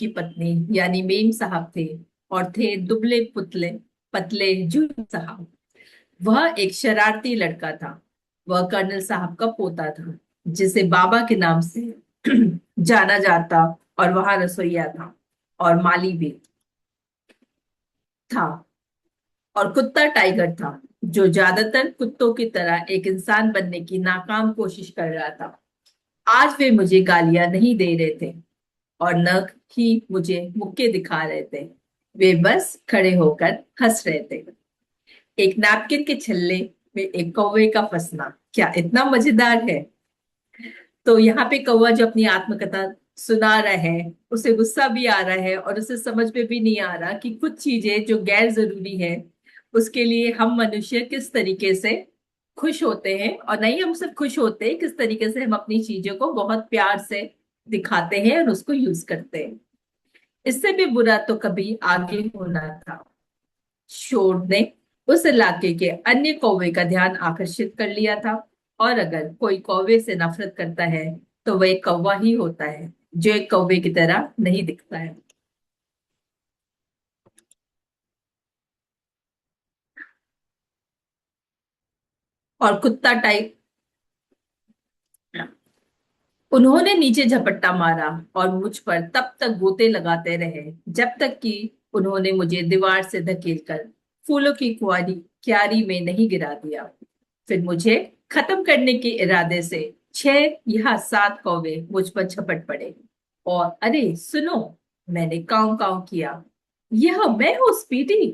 पत्नी यानी मेम साहब थे, और थे दुबले पुतले पतले जून साहब। वह एक शरारती लड़का था। वह कर्नल साहब का पोता था, जिसे बाबा के नाम से जाना जाता, और वहां रसोइया था और माली भी था, और कुत्ता टाइगर था, जो ज्यादातर कुत्तों की तरह एक इंसान बनने की नाकाम कोशिश कर रहा था। आज वे मुझे गालियां नहीं दे रहे थे, और न ही मुझे मुक्के दिखा रहे थे। वे बस खड़े होकर हंस रहे थे। एक नैपकिन के छल्ले में एक कौवे का फंसना क्या इतना मजेदार है? तो यहाँ पे कौवा जो अपनी आत्मकथा सुना रहा है, उसे गुस्सा भी आ रहा है, और उसे समझ में भी नहीं आ रहा कि कुछ चीजें जो गैर जरूरी है, उसके लिए हम मनुष्य किस तरीके से खुश होते हैं, और नहीं हम सिर्फ खुश होते हैं, किस तरीके से हम अपनी चीजों को बहुत प्यार से दिखाते हैं और उसको यूज करते हैं। इससे भी बुरा तो कभी आगे होना था। शोर ने उस इलाके के अन्य कौवे का ध्यान आकर्षित कर लिया था, और अगर कोई कौवे से नफरत करता है, तो वह एक कौवा ही होता है, जो एक कौवे की तरह नहीं दिखता है। और कुत्ता टाइप उन्होंने नीचे झपट्टा मारा और मुझ पर तब तक गोते लगाते रहे, जब तक कि उन्होंने मुझे दीवार से धकेलकर फूलों की क्यारी में नहीं गिरा दिया। फिर मुझे खत्म करने के इरादे से 6 या 7 कौवे मुझ पर झपट पड़े। और अरे सुनो, मैंने काऊ काऊ किया। यह मैं हूँ स्पीडी।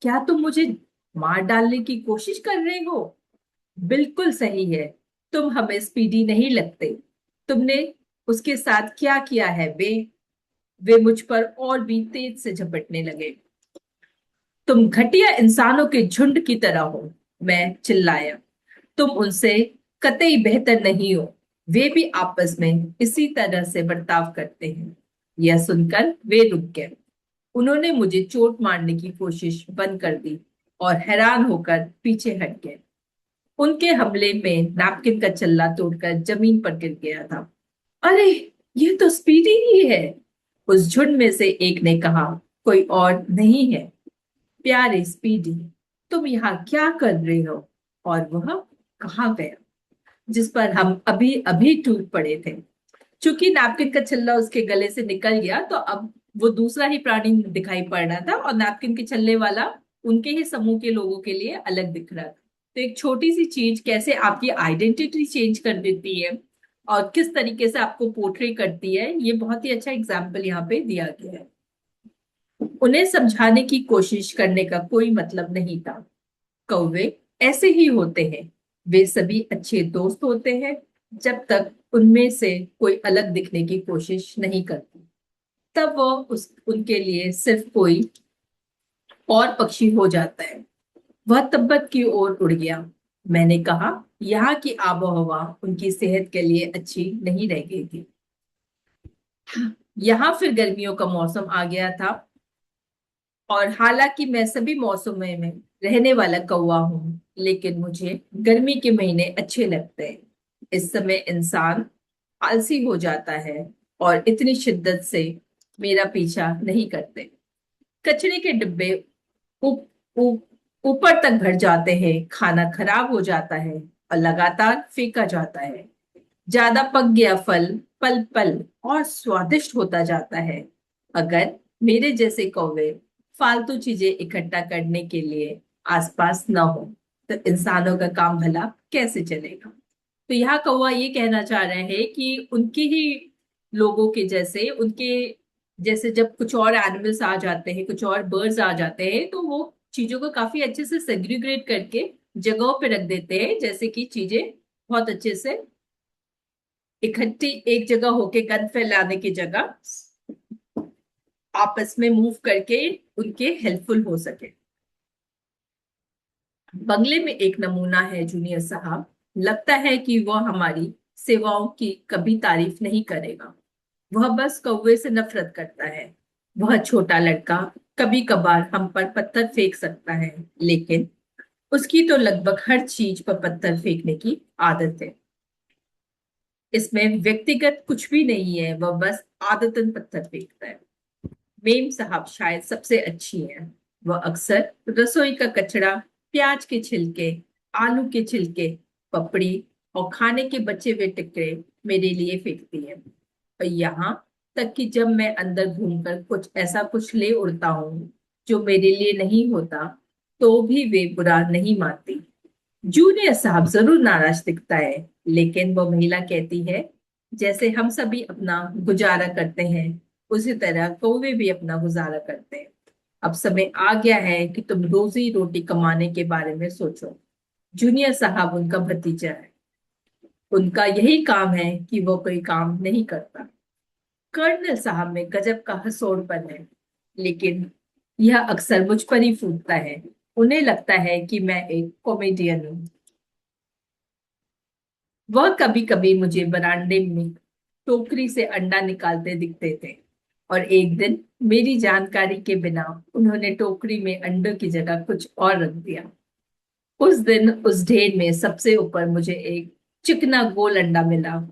क्या तुम मुझे मार डालने की कोशिश कर रहे हो? बिल्कुल सही है। तुम हमें स्पीडी नहीं लगते। तुमने उसके साथ क्या किया है बे? वे मुझ पर और भी तेज से झपटने लगे। तुम घटिया इंसानों के झुंड की तरह हो, मैं चिल्लाया। तुम उनसे कतई बेहतर नहीं हो। वे भी आपस में इसी तरह से बर्ताव करते हैं। यह सुनकर वे रुक गए। उन्होंने मुझे चोट मारने की कोशिश बंद कर दी, और हैरान होकर पीछे हट गए। उनके हमले में नैपकिन का छल्ला तोड़कर जमीन पर गिर गया था। अरे, ये तो स्पीडी ही है, उस झुंड में से एक ने कहा। कोई और नहीं है। प्यारे स्पीडी, तुम यहाँ क्या कर रहे हो? और वह कहाँ गया, जिस पर हम अभी अभी टूट पड़े थे। चूंकि नैपकिन का छल्ला उसके गले से निकल गया, तो अब वो दूसरा ही प्राणी दिखाई पड़ रहा था, और नैपकिन के छल्ले वाला उनके ही समूह के लोगों के लिए अलग दिख रहा था। तो एक छोटी सी चीज कैसे आपकी आइडेंटिटी चेंज कर देती है, और किस तरीके से आपको पोर्ट्रे करती है, ये बहुत ही अच्छा एग्जाम्पल यहाँ पे दिया गया है। उन्हें समझाने की कोशिश करने का कोई मतलब नहीं था। कौवे ऐसे ही होते हैं। वे सभी अच्छे दोस्त होते हैं, जब तक उनमें से कोई अलग दिखने की कोशिश नहीं करती। तब वो उनके लिए सिर्फ कोई और पक्षी हो जाता है। वह तिब्बत की ओर उड़ गया। मैंने कहा, यहाँ की आबोहवा उनकी सेहत के लिए अच्छी नहीं रह गई थी। यहाँ फिर गर्मियों का मौसम आ गया था, और हालांकि मैं सभी मौसमों में रहने वाला कौवा हूँ, लेकिन मुझे गर्मी के महीने अच्छे लगते हैं। इस समय इंसान आलसी हो जाता है, और इतनी शिद्दत से मेरा पीछा नहीं करते। कचरे के डिब्बे ऊप, ऊप, ऊपर तक भर जाते हैं, खाना खराब हो जाता है और लगातार फेंका जाता है। ज्यादा पक गया फल पल पल और स्वादिष्ट होता जाता है। अगर मेरे जैसे कौवे फालतू चीजें इकट्ठा करने के लिए आसपास न हो, तो इंसानों का काम भला कैसे चलेगा? तो यहाँ कौवा ये कहना चाह रहे हैं कि उनके ही लोगों के जैसे, उनके जैसे जब कुछ और एनिमल्स आ जाते हैं, कुछ और बर्ड्स आ जाते हैं, तो वो चीजों को काफी अच्छे से सेग्रीगेट करके जगहों पे रख देते हैं, जैसे कि चीजें बहुत अच्छे से इकट्ठी एक जगह होके गंद फैलाने की जगह आपस में मूव करके उनके हेल्पफुल हो सके। बंगले में एक नमूना है जूनियर साहब, लगता है कि वह हमारी सेवाओं की कभी तारीफ नहीं करेगा। वह बस कौवे से नफरत करता है। वह छोटा लड़का कभी कभार हम पर पत्थर फेंक सकता है, लेकिन उसकी तो लगभग हर चीज पर पत्थर फेंकने की आदत है। इसमें व्यक्तिगत कुछ भी नहीं है, वह बस आदतन पत्थर फेंकता है। मेम साहब शायद सबसे अच्छी है। वह अक्सर रसोई का कचरा, प्याज के छिलके, आलू के छिलके, पपड़ी और खाने के बचे हुए टुकड़े मेरे लिए फेंकती है। और यहाँ तक कि जब मैं अंदर घूमकर कुछ ले उड़ता हूँ जो मेरे लिए नहीं होता, तो भी वे बुरा नहीं मानती। जूनियर साहब जरूर नाराज दिखता है, लेकिन वो महिला कहती है, जैसे हम सभी अपना गुजारा करते हैं, उसी तरह कौवे भी अपना गुजारा करते हैं। अब समय आ गया है कि तुम रोजी रोटी कमाने के बारे में सोचो। जूनियर साहब उनका भतीजा है। उनका यही काम है कि वो कोई काम नहीं करता। कर्नल साहब में गजब का हंसोड़पन है, लेकिन यह अक्सर मुझ पर ही फूटता है। उन्हें लगता है कि मैं एक कॉमेडियन हूँ। वह कभी कभी मुझे बरामदे में टोकरी से अंडा निकालते दिखते थे, और एक दिन मेरी जानकारी के बिना उन्होंने टोकरी में अंडों की जगह कुछ और रख दिया। उस दिन उस ढेर में सबसे ऊपर मुझे एक चिकना गोल अंडा मिला,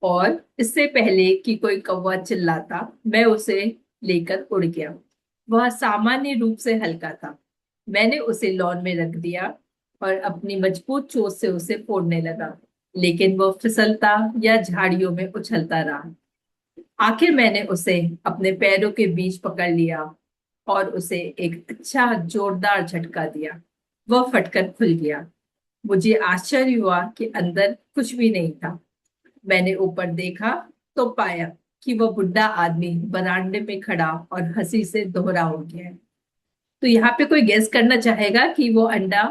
और इससे पहले कि कोई कौवा चिल्लाता, मैं उसे लेकर उड़ गया। वह सामान्य रूप से हल्का था। मैंने उसे लॉन में रख दिया और अपनी मजबूत चोंच से उसे फोड़ने लगा, लेकिन वह फिसलता या झाड़ियों में उछलता रहा। आखिर मैंने उसे अपने पैरों के बीच पकड़ लिया और उसे एक अच्छा जोरदार झटका दिया। वह फटकर खुल गया। मुझे आश्चर्य हुआ कि अंदर कुछ भी नहीं था। मैंने ऊपर देखा तो पाया कि वह बुढ़ा आदमी बरामदे में खड़ा और हंसी से दोहरा हो गया है। तो यहाँ पे कोई गेस करना चाहेगा कि वो अंडा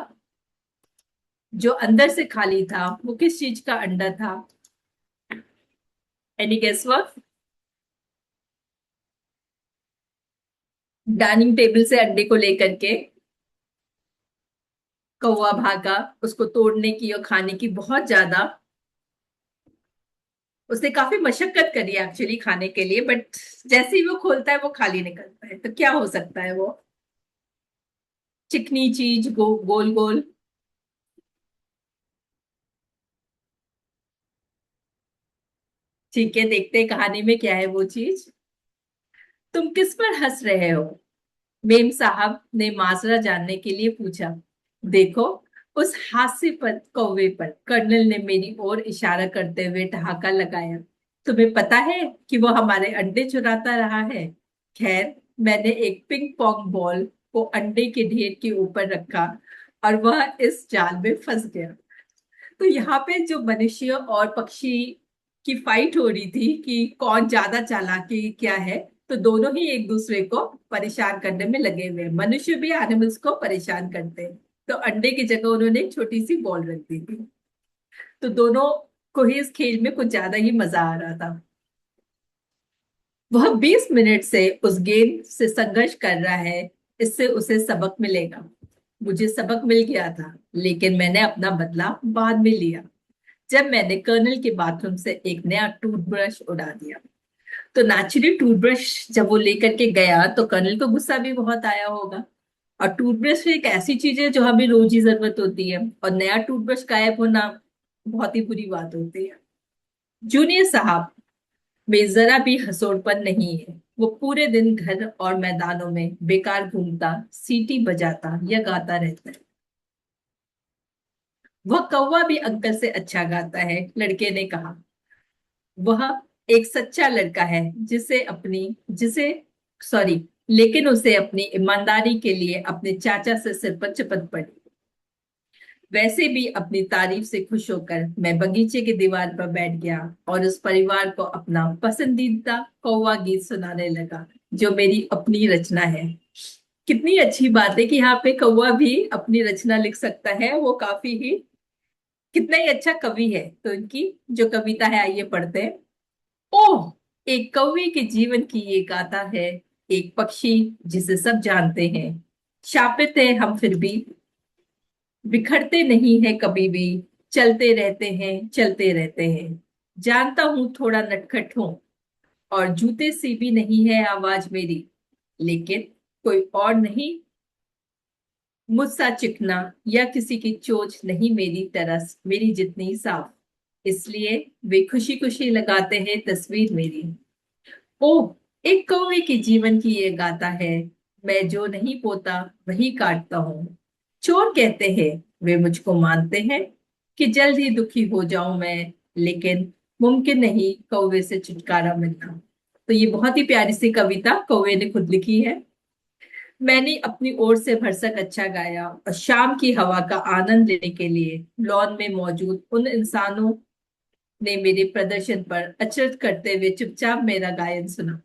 जो अंदर से खाली था वो किस चीज का अंडा था? Any guess work? Dining table से अंडे को लेकर के कौवा भागा, उसको तोड़ने की और खाने की बहुत ज्यादा उसने काफी मशक्कत करी एक्चुअली खाने के लिए, बट जैसे ही वो खोलता है वो खाली निकलता है। तो क्या हो सकता है वो? चिकनी चीज, गोल गोल। ठीक है, देखते हैं कहानी में क्या है वो चीज। तुम किस पर हंस रहे हो? मेम साहब ने माजरा जानने के लिए पूछा। देखो उस हास्यपद कौवे पर, कर्नल ने मेरी ओर इशारा करते हुए ठहाका लगाया। तुम्हें पता है कि वो हमारे अंडे चुराता रहा है? खैर, मैंने एक पिंग पोंग बॉल को अंडे के ढेर के ऊपर रखा और वह इस जाल में फंस गया। तो यहाँ पे जो मनुष्य और पक्षी की फाइट हो रही थी कि कौन ज्यादा चालाकी क्या है, तो दोनों ही एक दूसरे को परेशान करने में लगे हुए हैं। मनुष्य भी एनिमल्स को परेशान करते हैं। तो अंडे की जगह उन्होंने एक छोटी सी बॉल रख दी थी। तो दोनों को ही इस खेल में कुछ ज्यादा ही मजा आ रहा था। वह 20 मिनट से उस गेंद से संघर्ष कर रहा है, इससे उसे सबक मिलेगा। मुझे सबक मिल गया था, लेकिन मैंने अपना बदला बाद में लिया जब मैंने कर्नल के बाथरूम से एक नया टूथब्रश उड़ा दिया। तो नेचुरली टूथब्रश जब वो लेकर के गया तो कर्नल को गुस्सा भी बहुत आया होगा। और टूथब्रश एक ऐसी चीज है जो हमें रोज ही जरूरत होती है, और नया टूथब्रश गायब होना बहुत ही बुरी बात होती है। जूनियर साहब में जरा भी हंसोड़पन नहीं है। वो पूरे दिन घर और मैदानों में बेकार घूमता, सीटी बजाता या गाता रहता है। वह कौवा भी अंकल से अच्छा गाता है, लड़के ने कहा। वह एक सच्चा लड़का है जिसे सॉरी, लेकिन उसे अपनी ईमानदारी के लिए अपने चाचा से सिर पर चपत पड़ी। वैसे भी अपनी तारीफ से खुश होकर मैं बगीचे के दीवार पर बैठ गया और उस परिवार को अपना पसंदीदा कौवा गीत सुनाने लगा, जो मेरी अपनी रचना है। कितनी अच्छी बात है कि यहाँ पे कौवा भी अपनी रचना लिख सकता है। वो काफी ही कितना ही अच्छा कवि है। तो इनकी जो कविता है, आइए पढ़ते हैं। ओह, एक कौवे के जीवन की ये गाथा है, एक पक्षी जिसे सब जानते हैं। शापित है हम फिर भी, बिखरते नहीं है कभी भी, चलते रहते हैं चलते रहते हैं। जानता हूं थोड़ा नटखट हूं और जूते सी भी नहीं है आवाज मेरी, लेकिन कोई और नहीं मुझसा चिकना, या किसी की चोंच नहीं मेरी तरस मेरी जितनी साफ, इसलिए वे खुशी खुशी लगाते हैं तस्वीर मेरी। ओह, एक कौवे के जीवन की ये गाथा है, मैं जो नहीं बोता वही काटता हूँ। चोर कहते हैं वे मुझको मानते हैं कि जल्द ही दुखी हो जाऊं मैं, लेकिन मुमकिन नहीं कौवे से छुटकारा मिलना। तो ये बहुत ही प्यारी सी कविता कौवे ने खुद लिखी है। मैंने अपनी ओर से भरसक अच्छा गाया और शाम की हवा का आनंद लेने के लिए लॉन में मौजूद उन इंसानों ने मेरे प्रदर्शन पर अचरज करते हुए चुपचाप मेरा गायन सुना।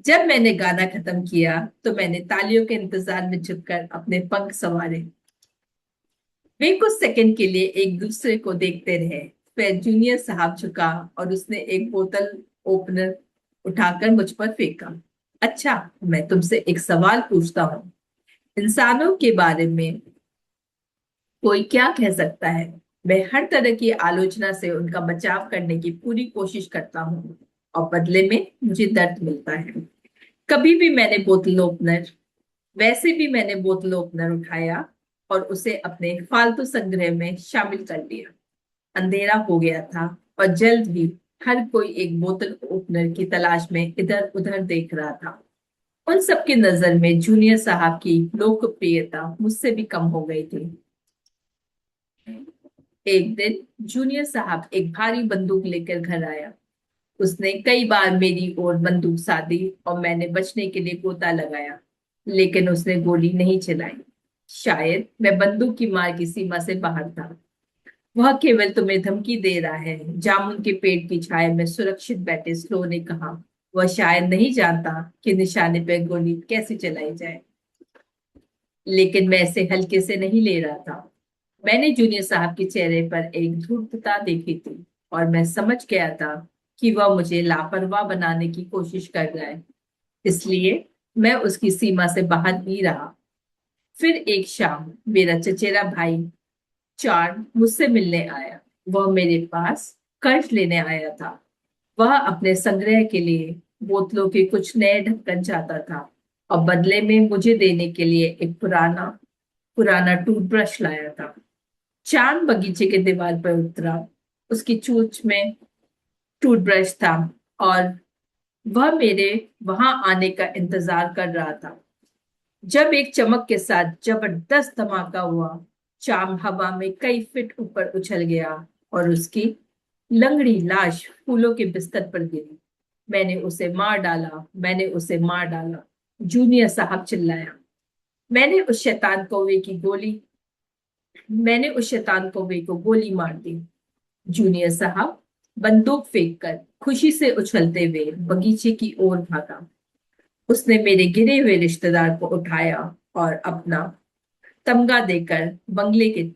जब मैंने गाना खत्म किया तो मैंने तालियों के इंतजार में झुककर अपने पंख संवारे। वे कुछ सेकंड के लिए एक दूसरे को देखते रहे। फिर जूनियर साहब झुका और उसने एक बोतल ओपनर उठाकर मुझ पर फेंका। अच्छा, मैं तुमसे एक सवाल पूछता हूँ। इंसानों के बारे में कोई क्या कह सकता है? मैं हर तरह की आलोचना से उनका बचाव करने की पूरी कोशिश करता हूँ और बदले में मुझे दर्द मिलता है। कभी भी मैंने बोतल ओपनर वैसे भी मैंने बोतल ओपनर उठाया और उसे अपने फालतू संग्रह में शामिल कर लिया। अंधेरा हो गया था और जल्द ही हर कोई एक बोतल ओपनर की तलाश में इधर उधर देख रहा था। उन सबकी नजर में जूनियर साहब की लोकप्रियता मुझसे भी कम हो गई थी। एक दिन जूनियर साहब एक भारी बंदूक लेकर घर आया। उसने कई बार मेरी ओर बंदूक साधी और मैंने बचने के लिए गोता लगाया, लेकिन उसने गोली नहीं चलाई। शायद मैं बंदूक की मार की सीमा से बाहर था। वह केवल तुम्हें धमकी दे रहा है, जामुन के पेड़ की छाया में सुरक्षित बैठे स्लो ने कहा। वह शायद नहीं जानता कि निशाने पर गोली कैसे चलाई जाए, लेकिन मैं इसे हल्के से नहीं ले रहा था। मैंने जूनियर साहब के चेहरे पर एक धूर्तता देखी थी और मैं समझ गया था कि वह मुझे लापरवाह बनाने की कोशिश कर रहा है। इसलिए मैं उसकी सीमा से बाहर ही रहा। फिर एक शाम मेरा चचेरा भाई चार्ड मुझसे मिलने आया। वह मेरे पास कर्ज लेने आया था। वह अपने संग्रह के लिए बोतलों के कुछ नए ढक्कन चाहता था और बदले में मुझे देने के लिए एक पुराना पुराना टूथब्रश लाया था। चांद बगीचे के दीवार पर उतरा। उसकी चोंच में टूथब्रश था और वह मेरे वहां आने का इंतजार कर रहा था। जब एक चमक के साथ जबरदस्त धमाका हुआ, चांद हवा में कई फीट ऊपर उछल गया और उसकी लंगड़ी लाश फूलों के बिस्तर पर गिरी। मैंने उसे मार डाला, मैंने उसे मार डाला, जूनियर साहब चिल्लाया। मैंने उस शैतान कौवे की गोली मैंने उस शैतान कौवे को गोली मार दी। जूनियर साहब बंदूक फेंककर खुशी से उछलते हुए बगीचे की ओर भागा। उसने मेरे गिरे हुए रिश्तेदार को उठाया और अपना तमगा देकर बंगले के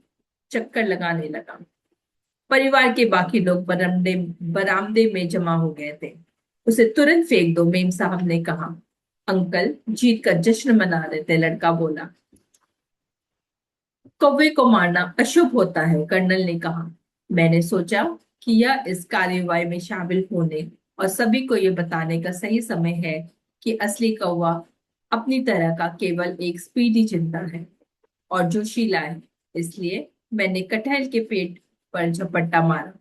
चक्कर लगाने लगा। परिवार के बाकी लोग बरामदे में जमा हो गए थे। उसे तुरंत फेंक दो, मेम साहब ने कहा। अंकल जीत का जश्न मना रहे थे, लड़का बोला। कौवे को मारना अशुभ होता है, कर्नल ने कहा। मैंने सोचा कि यह इस कार्यवाही में शामिल होने और सभी को यह बताने का सही समय है कि असली कौवा अपनी तरह का केवल एक स्पीडी चिंता है और जोशीला है। इसलिए मैंने कटहल के पेट पर झपट्टा मारा,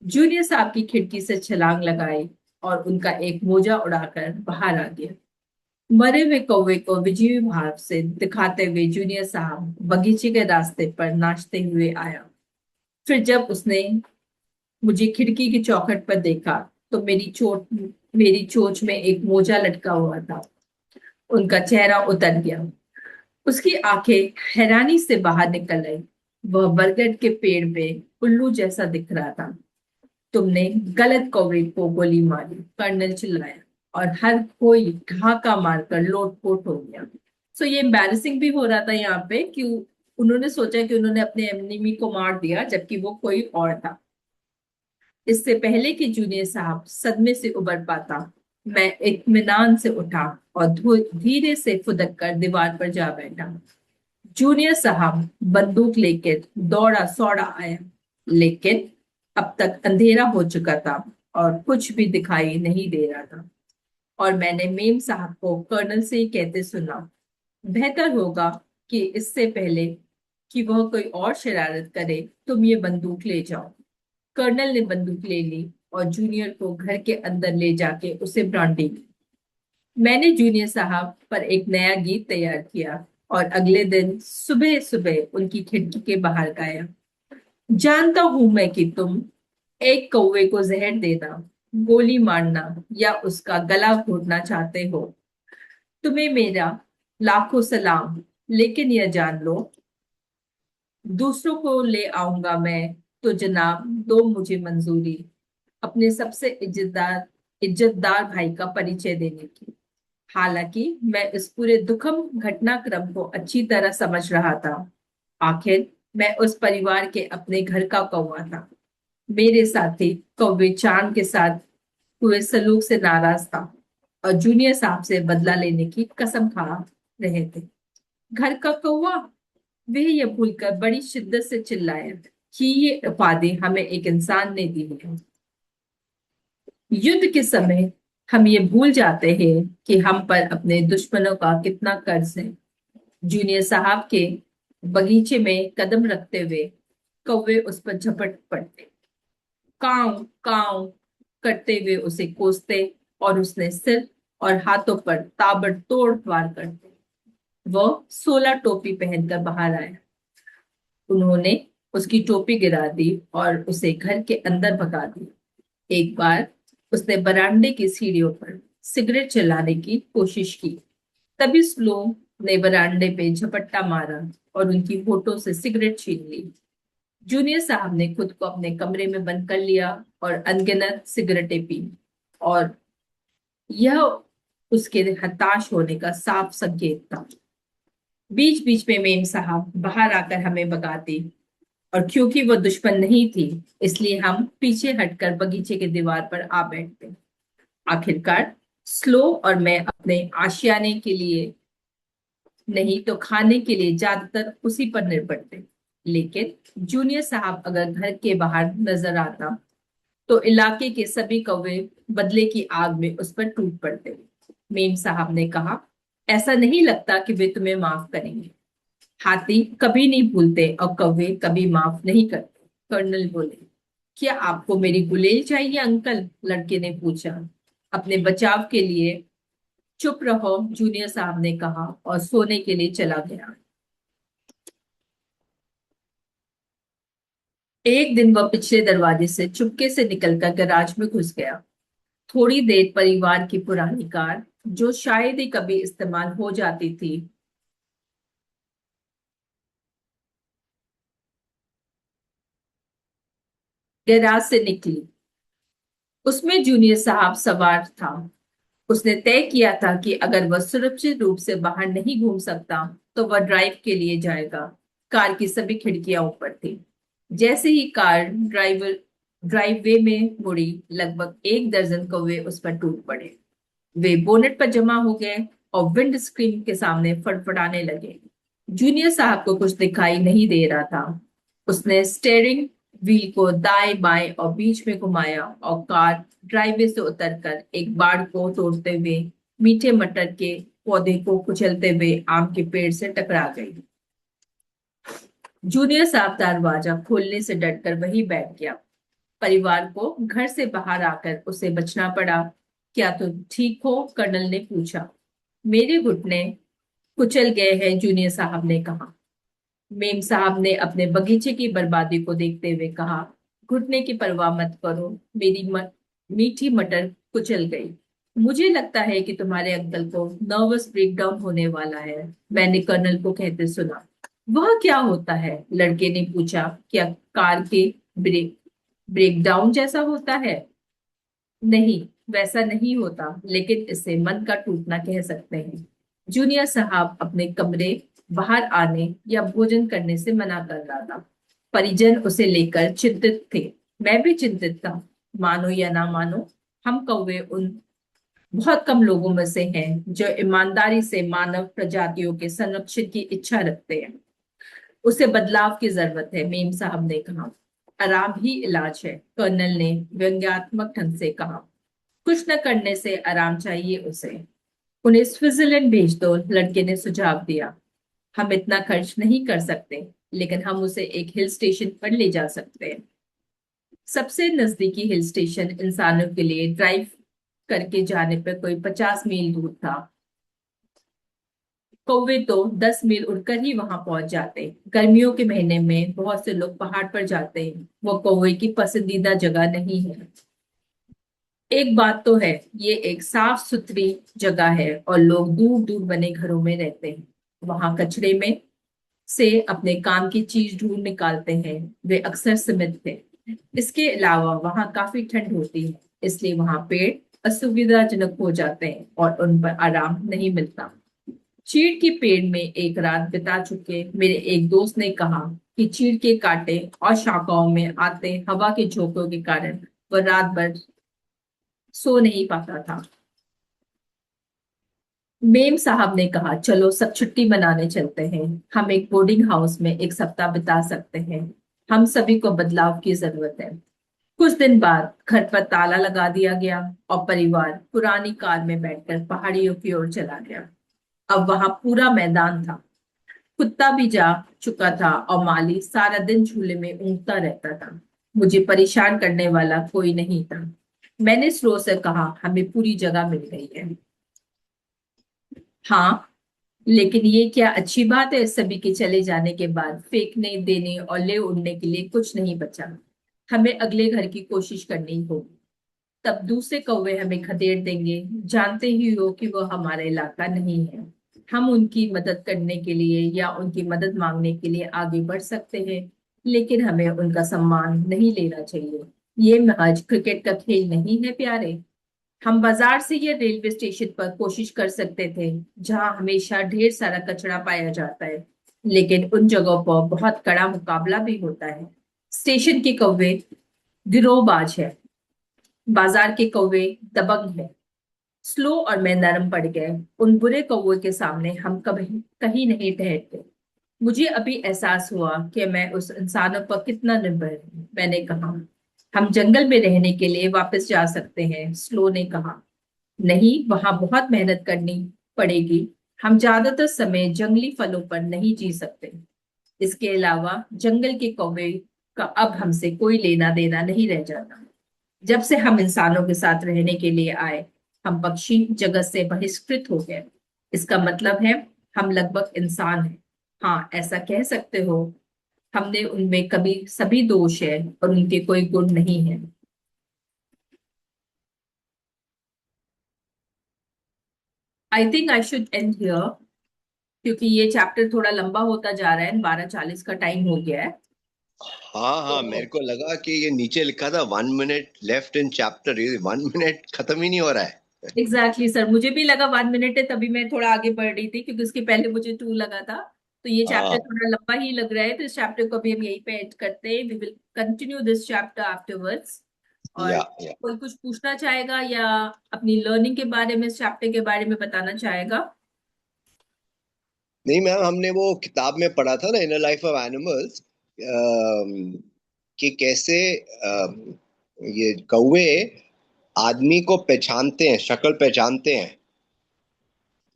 जूनियर साहब की खिड़की से छलांग लगाई और उनका एक मोजा उड़ाकर बाहर आ गया। मरे हुए कौवे को विजयी भाव से दिखाते हुए जूनियर साहब बगीचे के रास्ते पर नाचते हुए आया। फिर जब उसने मुझे खिड़की की चौखट पर देखा तो मेरी चोंच में एक मोजा लटका हुआ था। उनका चेहरा उतर गया। उसकी आंखें हैरानी से बाहर निकल आई। वह बरगद के पेड़ पे उल्लू जैसा दिख रहा था। तुमने गलत कौवे को गोली मारी, कर्नल चिल्लाया, और हर कोई ठहाका मारकर लोटपोट हो गया। सो ये एम्बैरेसिंग भी हो रहा था यहाँ पे कि उन्होंने सोचा कि उन्होंने अपने एनिमी को मार दिया, जबकि वो कोई और था। इससे पहले कि जूनियर साहब सदमे से उबर पाता, मैं इत्मीनान से उठा और धीरे से फुदक कर दीवार पर जा बैठा। जूनियर साहब बंदूक लेकर दौड़ा सौड़ा आया, लेकिन अब तक अंधेरा हो चुका था और कुछ भी दिखाई नहीं दे रहा था। और मैंने मेम साहब को कर्नल से ही कहते सुना, बेहतर होगा कि इससे पहले कि वह कोई और शरारत करे, तुम ये बंदूक ले जाओ। कर्नल ने बंदूक ले ली और जूनियर को घर के अंदर ले जाके उसे ब्रांडी दी। मैंने जूनियर साहब पर एक नया गीत तैयार किया और अगले दिन सुबह सुबह उनकी खिड़की के बाहर गाया। जानता हूं मैं कि तुम एक कौवे को जहर देना, गोली मारना या उसका गला घोटना चाहते हो। तुम्हें मेरा लाखों सलाम, लेकिन यह जान लो, दूसरों को ले आऊंगा मैं तो जनाब दो मुझे मंजूरी अपने सबसे इज्जतदार भाई का परिचय देने की। हालांकि मैं इस पूरे दुखम घटनाक्रम को अच्छी तरह समझ रहा था। आखिर मैं उस परिवार के अपने घर का कौवा था। मेरे साथी कौवे चांद के साथ हुए सलूक से नाराज था और जूनियर साहब से बदला लेने की कसम खा रहे थे। घर का कौवा, वह यह भूलकर बड़ी शिद्दत से चिल्लाया कि ये उपाधि हमें एक इंसान ने दी है। युद्ध के समय हम ये भूल जाते हैं कि हम पर अपने दुश्मनों का कितना कर्ज है। जूनियर साहब के बगीचे में कदम रखते हुए कौवे उस पर झपट पड़ते, काव काव करते हुए उसे कोसते और उसने सिर और हाथों पर ताबड़तोड़ वार करते। वह 16 टोपी पहनकर बाहर आया। उन्होंने उसकी टोपी गिरा दी और उसे घर के अंदर भगा दिया। एक बार उसने बरामदे की सीढ़ियों पर सिगरेट जलाने की कोशिश की। तभी स्लो ने बरामदे पे झपट्टा मारा और उनकी होठों से सिगरेट छीन ली। जूनियर साहब ने खुद को अपने कमरे में बंद कर लिया और अनगिनत सिगरेटें पी, और यह उसके हताश होने का साफ संकेत था। बीच बीच में मेम साहब बाहर आकर हमें भगाती, और क्योंकि वो दुश्मन नहीं थी, इसलिए हम पीछे हटकर बगीचे के दीवार पर आ बैठते। आखिरकार स्लो और मैं अपने आशियाने के लिए नहीं तो खाने के लिए ज्यादातर उसी पर निर्भर थे। लेकिन जूनियर साहब अगर घर के बाहर नजर आता तो इलाके के सभी कौवे बदले की आग में उस पर टूट पड़ते। मेम साहब ने कहा, ऐसा नहीं लगता कि वे तुम्हें माफ करेंगे। हाथी कभी नहीं भूलते और कौवे कभी माफ नहीं करते। कर्नल बोले, क्या आपको मेरी गुलेल चाहिए अंकल? लड़के ने पूछा। अपने बचाव के लिए चुप रहो, जूनियर साहब ने कहा और सोने के लिए चला गया। एक दिन वह पिछले दरवाजे से चुपके से निकलकर गैराज में घुस गया। थोड़ी देर परिवार की पुरानी कार, जो शायद ही कभी इस्तेमाल हो जाती थी, गैराज से निकली। उसमें जूनियर साहब सवार था। उसने तय किया था कि अगर वह सुरक्षित रूप से बाहर नहीं घूम सकता तो वह ड्राइव के लिए जाएगा। कार की सभी खिड़कियां ऊपर थी। जैसे ही कार ड्राइववे में मुड़ी, लगभग 1 दर्जन कौवे उस पर टूट पड़े। वे बोनेट पर जमा हो गए और विंड स्क्रीन के सामने फड़फड़ाने लगे। जूनियर साहब को कुछ दिखाई नहीं दे रहा था। उसने स्टेयरिंग व्हील को दाएं बाएं और बीच में घुमाया और कार ड्राइववे से उतरकर एक बाड़ को तोड़ते हुए मीठे मटर के पौधे को कुचलते हुए आम के पेड़ से टकरा गई। जूनियर साहब दरवाजा खोलने से डरकर वहीं बैठ गया। परिवार को घर से बाहर आकर उसे बचना पड़ा। क्या तुम ठीक हो? कर्नल ने पूछा। मेरे घुटने कुचल गए हैं, जूनियर साहब ने कहा। मेम साहब ने अपने बगीचे की बर्बादी को देखते हुए कहा, घुटने की परवाह मत करो, मेरी मीठी मटर कुचल गई। मुझे लगता है कि तुम्हारे अंकल को नर्वस ब्रेकडाउन होने वाला है, मैंने कर्नल को कहते सुना। वह क्या होता है? लड़के ने पूछा। क्या कार के ब्रेकडाउन जैसा होता है? नहीं, वैसा नहीं होता, लेकिन इसे मन का टूटना कह सकते हैं। जूनियर साहब अपने कमरे बाहर आने या भोजन करने से मना कर रहा था। परिजन उसे लेकर चिंतित थे। मैं भी चिंतित था। मानो या ना मानो, हम कौवे उन बहुत कम लोगों में से हैं जो ईमानदारी से मानव प्रजातियों के संरक्षण की इच्छा रखते हैं। उसे बदलाव की जरूरत है, मेम साहब ने कहा। आराम ही इलाज है, कर्नल ने व्यंग्यात्मक ढंग से कहा। कुछ न करने से आराम चाहिए उसे। उन्हें स्विट्जरलैंड भेज दो, लड़के ने सुझाव दिया। हम इतना खर्च नहीं कर सकते, लेकिन हम उसे एक हिल स्टेशन पर ले जा सकते हैं। सबसे नजदीकी हिल स्टेशन इंसानों के लिए ड्राइव करके जाने पर कोई 50 मील दूर था। कौवे तो 10 मील उड़कर ही वहां पहुंच जाते। गर्मियों के महीने में बहुत से लोग पहाड़ पर जाते हैं। वो कौवे की पसंदीदा जगह नहीं है। एक बात तो है, ये एक साफ सुथरी जगह है और लोग दूर दूर बने घरों में रहते हैं। वहां कचरे में से अपने काम की चीज ढूंढ निकालते हैं। वे अक्सर सीमित थे। इसके अलावा वहां काफी ठंड होती है, इसलिए वहां पेड़ असुविधाजनक हो जाते हैं और उन पर आराम नहीं मिलता। चीड़ के पेड़ में एक रात बिता चुके मेरे एक दोस्त ने कहा कि चीड़ के कांटे और शाखाओं में आते हवा के झोंकों के कारण वह रात भर सो नहीं पाता था। मेम साहब ने कहा, चलो सब छुट्टी मनाने चलते हैं। हम एक बोर्डिंग हाउस में एक सप्ताह बिता सकते हैं। हम सभी को बदलाव की जरूरत है। कुछ दिन बाद घर पर ताला लगा दिया गया और परिवार पुरानी कार में बैठकर पहाड़ियों की ओर चला गया। अब वहां पूरा मैदान था। कुत्ता भी जा चुका था और माली सारा दिन झूले में ऊँगता रहता था। मुझे परेशान करने वाला कोई नहीं था। मैंने स्लो से कहा, हमें पूरी जगह मिल गई है। हाँ, लेकिन ये क्या अच्छी बात है? सभी के चले जाने के बाद फेंकने देने और ले उड़ने के लिए कुछ नहीं बचा। हमें अगले घर की कोशिश करनी होगी। तब दूसरे कौवे हमें खदेड़ देंगे। जानते ही हो कि वो हमारा इलाका नहीं है। हम उनकी मदद करने के लिए या उनकी मदद मांगने के लिए आगे बढ़ सकते हैं, लेकिन हमें उनका सम्मान नहीं लेना चाहिए। ये महज क्रिकेट का खेल नहीं है प्यारे। हम बाजार से या रेलवे स्टेशन पर कोशिश कर सकते थे, जहां हमेशा ढेर सारा कचरा पाया जाता है, लेकिन उन जगहों पर बहुत कड़ा मुकाबला भी होता है। स्टेशन के कौवे गिरोहबाज है, बाजार के कौवे दबंग है। स्लो और मैं नरम पड़ गए। उन बुरे कौवे के सामने हम कभी कहीं नहीं ठहरते। मुझे अभी एहसास हुआ कि मैं उस इंसानों पर कितना निर्भर हूं। मैंने कहा, हम जंगल में रहने के लिए वापस जा सकते हैं, स्लो ने कहा। नहीं, वहां बहुत मेहनत करनी पड़ेगी। हम ज्यादातर समय जंगली फलों पर नहीं जी सकते। इसके अलावा जंगल के कौवे का अब हमसे कोई लेना देना नहीं रह जाता। जब से हम इंसानों के साथ रहने के लिए आए, हम पक्षी जगत से बहिष्कृत हो गए। इसका मतलब है हम लगभग इंसान हैं। हाँ, ऐसा कह सकते हो। हमने उनमें कभी सभी दोष है और उनके कोई गुण नहीं है। I think I should and here, क्योंकि ये चैप्टर थोड़ा लंबा होता जा रहा है। 12:40 का टाइम हो गया है। हाँ हाँ, मेरे को लगा कि ये नीचे लिखा था 1 मिनट लेफ्ट इन चैप्टर, ये 1 मिनट खत्म ही नहीं हो रहा है। एग्जैक्टली सर, मुझे भी लगा 1 मिनट है, तभी मैं थोड़ा आगे बढ़ रही थी, क्योंकि उसके पहले मुझे 2 लगा था। तो ये चैप्टर हाँ, थोड़ा लंबा ही लग रहा है, तो इस चैप्टर को अभी हम यहीं पे एंड करते हैं। We will continue this chapter afterwards. और या कोई कुछ पूछना चाहेगा या अपनी लर्निंग के बारे में, इस चैप्टर के बारे में बताना चाहेगा? नहीं मैम, हमने वो किताब में पढ़ा था ना, इनर लाइफ ऑफ एनिमल्स, कि कैसे ये कौवे आदमी को पहचानते हैं, शक्ल पहचानते हैं।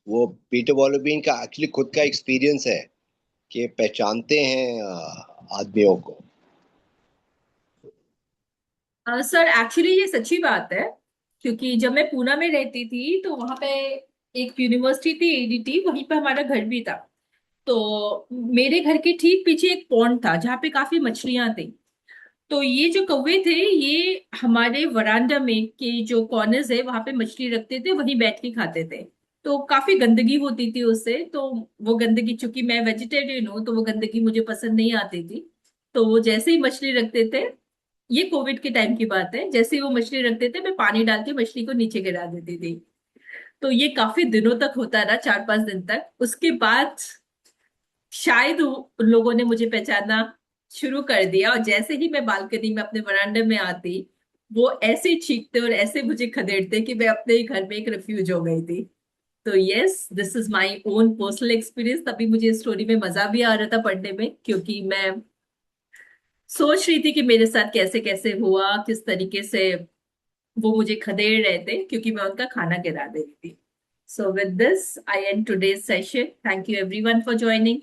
वो पीटर वॉलबीन का एक्चुअली खुद का एक्सपीरियंस है कि पहचानते हैं आदमियों को। सर एक्चुअली ये सच्ची बात है, क्योंकि जब मैं पूना में रहती थी तो वहां पे एक यूनिवर्सिटी थी, एडीटी, वहीं पे हमारा घर भी था। तो मेरे घर के ठीक पीछे एक पॉन्ड था जहाँ पे काफी मछलियां थी। तो ये जो कौवे थे, ये हमारे वरांडा में के जो कॉर्नर्स है वहां पे मछली रखते थे, वहीं बैठ के खाते थे। तो काफी गंदगी होती थी उससे। तो वो गंदगी, चूंकि मैं वेजिटेरियन हूँ, तो वो गंदगी मुझे पसंद नहीं आती थी। तो वो जैसे ही मछली रखते थे, ये कोविड के टाइम की बात है, जैसे ही वो मछली रखते थे मैं पानी डाल के मछली को नीचे गिरा देती थी। तो ये काफी दिनों तक होता रहा, 4-5 दिन तक। उसके बाद शायद उन लोगों ने मुझे पहचानना शुरू कर दिया, और जैसे ही मैं बालकनी में अपने वरांडे में आती, वो ऐसे चीखते और ऐसे मुझे खदेड़ते कि मैं अपने ही घर में एक रेफ्यूज हो गई थी। तो yes, this is my own personal experience. तभी मुझे इस स्टोरी में मजा भी आ रहा था पढ़ने में, क्योंकि मैं सोच रही थी कि मेरे साथ कैसे कैसे हुआ, किस तरीके से वो मुझे खदेड़ रहे थे, क्योंकि मैं उनका खाना गिरा दे रही थी। So with this I end today's session. Thank you everyone for joining.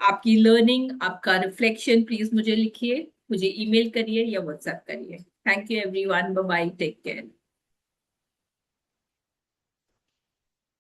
आपकी लर्निंग, आपका रिफ्लेक्शन प्लीज मुझे लिखिए, मुझे ईमेल करिए या व्हाट्सएप करिए। Thank you everyone, bye bye, take care.